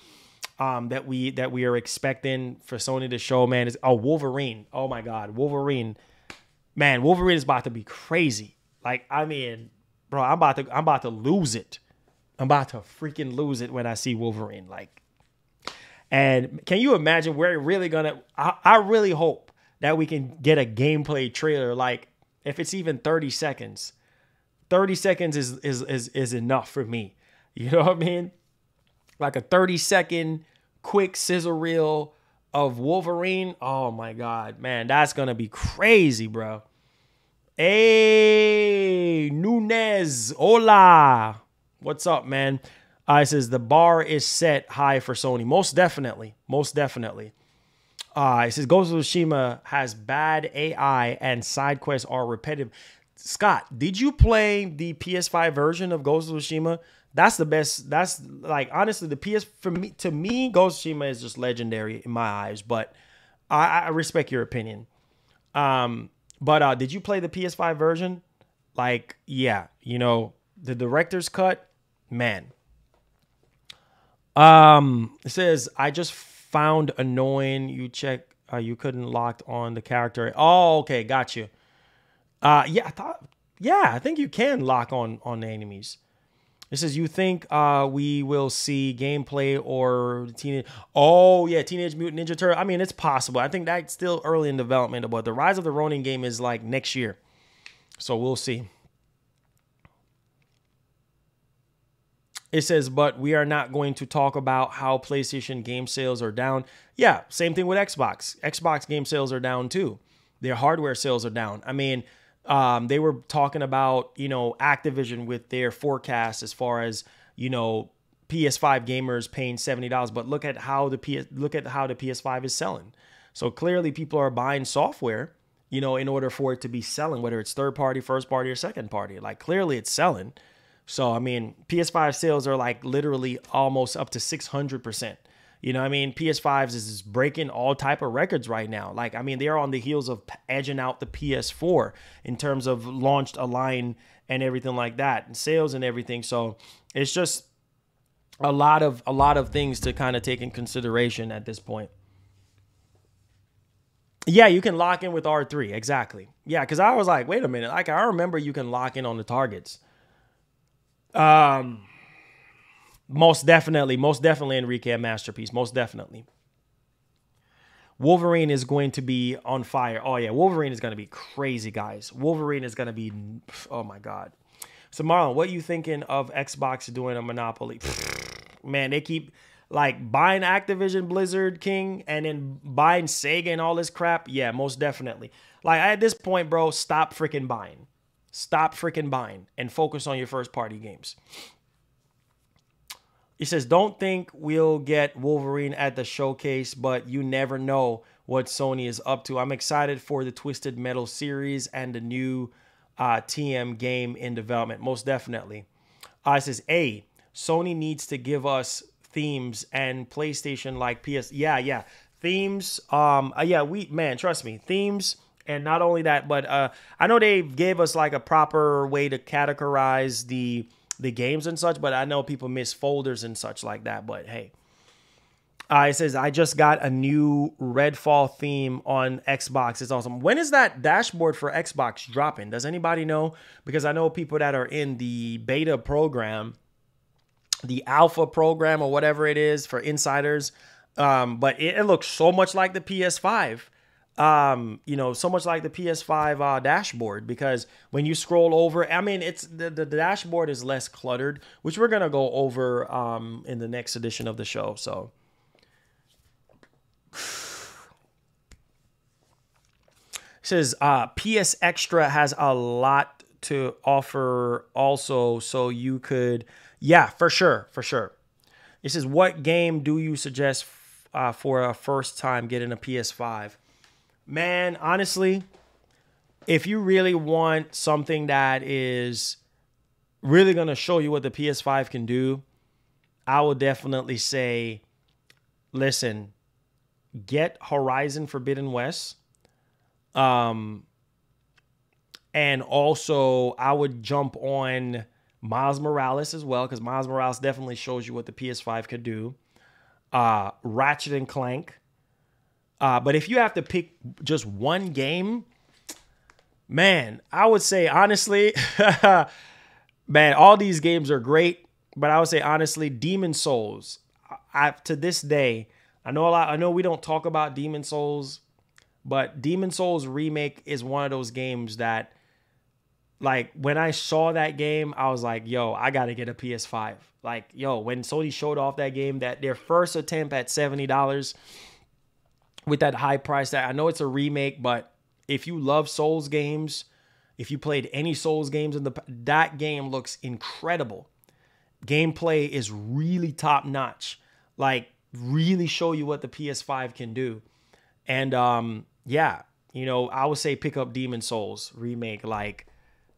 we are expecting for Sony to show, man, is Wolverine. Oh my God, Wolverine. Man, Wolverine is about to be crazy. Like, I mean, bro, I'm about to lose it. I'm about to freaking lose it when I see Wolverine. Like, and can you imagine we're really gonna? I really hope that we can get a gameplay trailer. Like, if it's even 30 seconds, 30 seconds is enough for me. You know what I mean? Like a 30-second quick sizzle reel of Wolverine. Oh my God, man, that's gonna be crazy, bro. Hey, Nunez, hola. What's up, man? It says the bar is set high for Sony. Most definitely, most definitely. It says Ghost of Tsushima has bad AI and side quests are repetitive. Scott, did you play the PS5 version of Ghost of Tsushima? That's the best. That's like, honestly, to me, Ghost of Tsushima is just legendary in my eyes, but I respect your opinion. But did you play the PS5 version? Like, yeah, you know, the director's cut, man. It says, I just found annoying. You check, you couldn't lock on the character. Oh, okay, got you. Yeah, I think you can lock on the enemies. It says, you think we will see gameplay or Teenage Mutant Ninja Turtle? I mean, it's possible. I think that's still early in development, but the Rise of the Ronin game is like next year. So we'll see. It says, but we are not going to talk about how PlayStation game sales are down. Yeah, same thing with Xbox. Xbox game sales are down too. Their hardware sales are down. I mean, they were talking about, you know, Activision with their forecast as far as, you know, PS5 gamers paying $70, but look at how the PS5 is selling. So clearly people are buying software, you know, in order for it to be selling, whether it's third party, first party, or second party. Like, clearly it's selling. So I mean, PS5 sales are like literally almost up to 600%. You know what I mean? PS5s is breaking all type of records right now. Like, I mean, they're on the heels of edging out the PS4 in terms of launched a line and everything like that, and sales and everything. So it's just a lot of things to kind of take in consideration at this point. Yeah, you can lock in with R3. Exactly. Yeah, because I was like, wait a minute. Like, I remember you can lock in on the targets. Most definitely, Enrique, a masterpiece. Most definitely. Wolverine is going to be on fire. Oh, yeah. Wolverine is going to be crazy, guys. Wolverine is going to be, oh, my God. So, Marlon, what are you thinking of Xbox doing a monopoly? Man, they keep, like, buying Activision, Blizzard, King, and then buying Sega and all this crap. Yeah, most definitely. Like, at this point, bro, stop freaking buying. Stop freaking buying and focus on your first-party games. He says, don't think we'll get Wolverine at the showcase, but you never know what Sony is up to. I'm excited for the Twisted Metal series and the new TM game in development. Most definitely. It says, A, Sony needs to give us themes and PlayStation like PS. Yeah. Themes. Man, trust me. Themes. And not only that, but I know they gave us like a proper way to categorize the games and such, but I know people miss folders and such like that. But hey, it says, I just got a new Redfall theme on Xbox. It's awesome. When is that dashboard for Xbox dropping? Does anybody know? Because I know people that are in the beta program, the alpha program, or whatever it is for insiders. But it looks so much like the PS5. You know, so much like the PS5 dashboard, because when you scroll over, I mean, it's the dashboard is less cluttered, which we're gonna go over in the next edition of the show. So it says PS Extra has a lot to offer also, so you could, yeah, for sure. It says, what game do you suggest for a first time getting a PS5? Man, honestly, if you really want something that is really going to show you what the PS5 can do, I would definitely say, listen, get Horizon Forbidden West. And also I would jump on Miles Morales as well, because Miles Morales definitely shows you what the PS5 could do. Ratchet and Clank. But if you have to pick just one game, man, I would say honestly, man, all these games are great, but I would say honestly, Demon Souls. To this day, I know we don't talk about Demon Souls, but Demon Souls Remake is one of those games that, like, when I saw that game, I was like, yo, I got to get a PS5. Like, yo, when Sony showed off that game, that their first attempt at $70 with that high price, that I know it's a remake, but if you love Souls games, if you played any Souls games that game looks incredible. Gameplay is really top notch. Like, really show you what the PS5 can do. And yeah, you know, I would say pick up Demon Souls Remake. Like,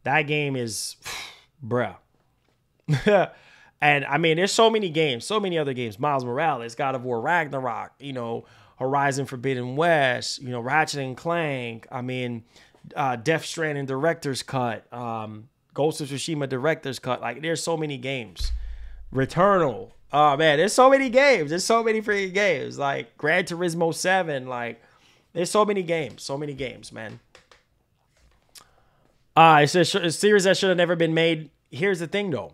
that game is, bruh. And I mean, there's so many games, so many other games. Miles Morales, God of War Ragnarok, you know, Horizon Forbidden West, you know, Ratchet and Clank. I mean, Death Stranding Director's Cut, Ghost of Tsushima Director's Cut. Like, there's so many games. Returnal. Oh, man, there's so many games. There's so many freaking games. Like, Gran Turismo 7. Like, there's so many games, man. It says a series that should have never been made. Here's the thing, though.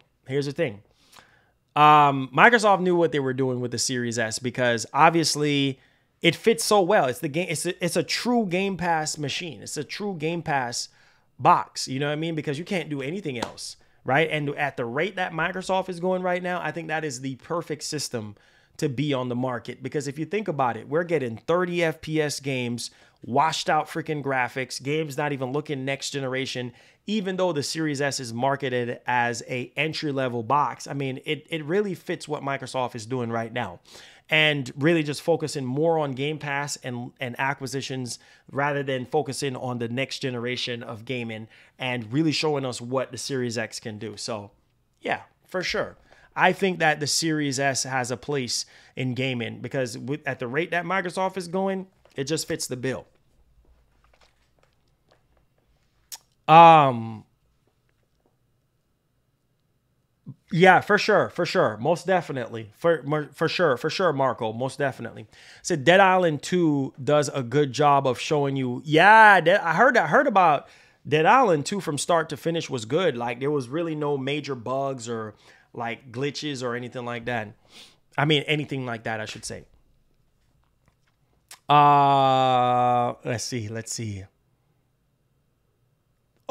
Microsoft knew what they were doing with the Series S, because obviously it fits so well. It's the game. It's a true Game Pass machine. It's a true Game Pass box. You know what I mean? Because you can't do anything else, right? And at the rate that Microsoft is going right now, I think that is the perfect system to be on the market. Because if you think about it, we're getting 30 FPS games, washed out freaking graphics, games not even looking next generation, even though the Series S is marketed as a entry-level box. I mean, it really fits what Microsoft is doing right now, and really just focusing more on Game Pass and acquisitions rather than focusing on the next generation of gaming, and really showing us what the Series X can do. So yeah, for sure. I think that the Series S has a place in gaming, because at the rate that Microsoft is going, it just fits the bill. Yeah, for sure. Most definitely. For sure, Marco. Most definitely. Said Dead Island 2 does a good job of showing you. Yeah, I heard about Dead Island 2 from start to finish was good. Like, there was really no major bugs or like glitches or anything like that. I mean, anything like that, I should say. Let's see.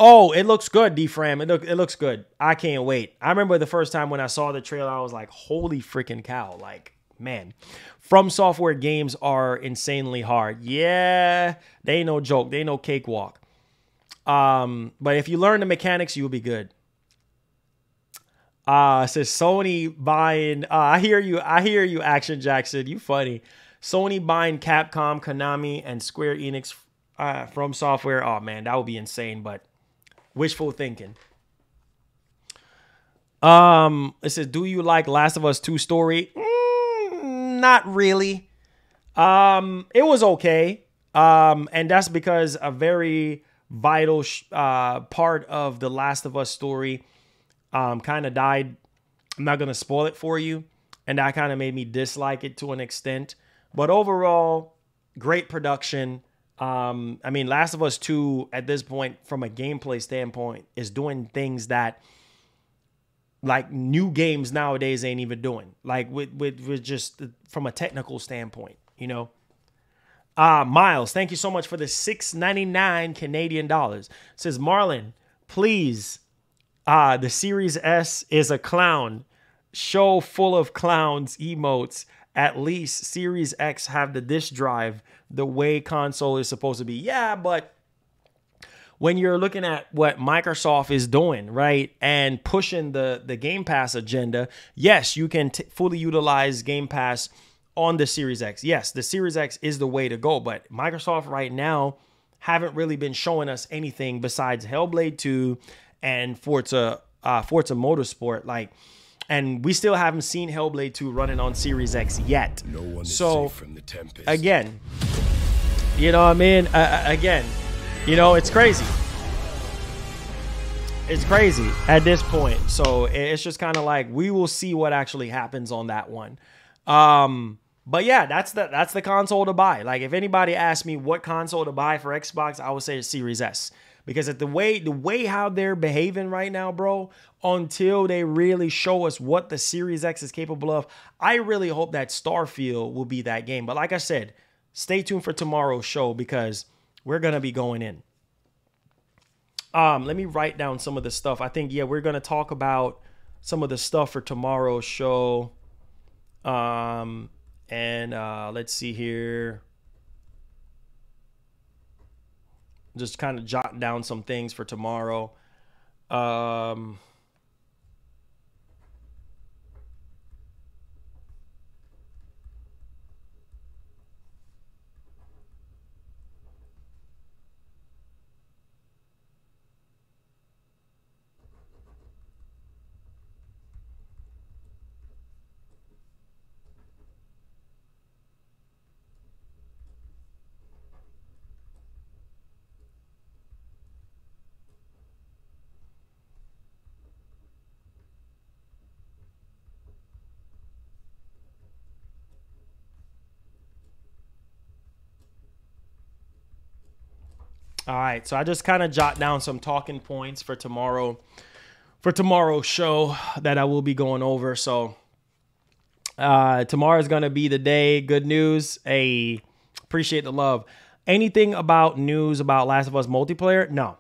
Oh, it looks good, D-Fram. It looks good. I can't wait. I remember the first time when I saw the trailer, I was like, holy freaking cow. Like, man. From Software games are insanely hard. Yeah, they ain't no joke. They ain't no cakewalk. But if you learn the mechanics, you'll be good. It says Sony buying. I hear you, Action Jackson. You funny. Sony buying Capcom, Konami, and Square Enix from Software. Oh, man, that would be insane, but wishful thinking. It says, do you like Last of Us 2 story? Not really. It was okay. And that's because a very vital part of the Last of Us story kind of died. I'm not going to spoil it for you. And that kind of made me dislike it to an extent. But overall, great production. I mean, Last of Us 2 at this point, from a gameplay standpoint, is doing things that like new games nowadays ain't even doing. Like with just from a technical standpoint, you know. Miles, thank you so much for the $6.99 Canadian dollars. It says, Marlon, please. The Series S is a clown show full of clowns emotes. At least Series X have the disk drive the way console is supposed to be. Yeah, but when you're looking at what Microsoft is doing, right, and pushing the Game Pass agenda, yes, you can fully utilize Game Pass on the Series X. Yes, the Series X is the way to go, but Microsoft right now haven't really been showing us anything besides Hellblade 2 and Forza Motorsport. Like, and we still haven't seen Hellblade 2 running on Series X yet. No one is so safe from the tempest. again, you know what I mean? Again, you know, it's crazy. It's crazy at this point. So it's just kind of like, we will see what actually happens on that one. But yeah, that's the console to buy. Like, if anybody asked me what console to buy for Xbox, I would say the Series S. Because at the way how they're behaving right now, bro, until they really show us what the Series X is capable of, I really hope that Starfield will be that game. But like I said, stay tuned for tomorrow's show because we're going to be going in. Let me write down some of the stuff. I think, yeah, we're going to talk about some of the stuff for tomorrow's show. Let's see here. Just kind of jotting down some things for tomorrow. All right, so I just kind of jot down some talking points for tomorrow's show that I will be going over. So tomorrow is going to be the day. Good news. Hey, appreciate the love. Anything about news about Last of Us multiplayer? No,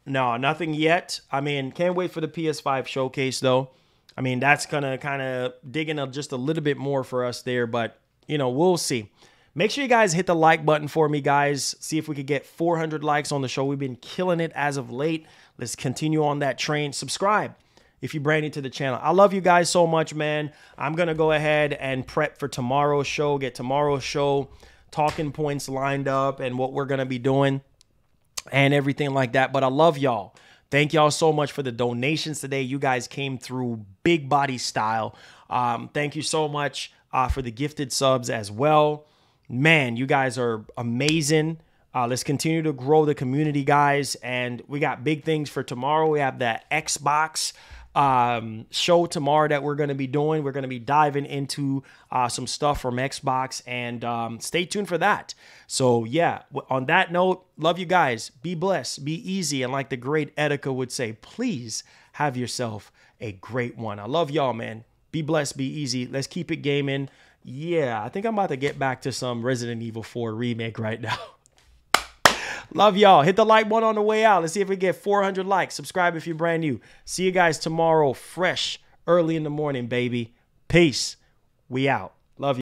nothing yet. I mean, can't wait for the PS5 showcase though. I mean, that's going to kind of dig in just a little bit more for us there, but you know, we'll see. Make sure you guys hit the like button for me, guys. See if we could get 400 likes on the show. We've been killing it as of late. Let's continue on that train. Subscribe if you're brand new to the channel. I love you guys so much, man. I'm going to go ahead and prep for tomorrow's show, get tomorrow's show talking points lined up and what we're going to be doing and everything like that. But I love y'all. Thank y'all so much for the donations today. You guys came through big body style. Thank you so much for the gifted subs as well. Man, you guys are amazing. Let's continue to grow the community, guys. And we got big things for tomorrow. We have that Xbox show tomorrow that we're going to be doing. We're going to be diving into some stuff from Xbox, and stay tuned for that. So yeah, on that note, love you guys. Be blessed, be easy. And like the great Etika would say, please have yourself a great one. I love y'all, man. Be blessed, be easy. Let's keep it gaming. Yeah, I think I'm about to get back to some Resident Evil 4 remake right now. Love y'all. Hit the like button on the way out. Let's see if we get 400 likes. Subscribe if you're brand new. See you guys tomorrow, fresh, early in the morning, baby. Peace. We out.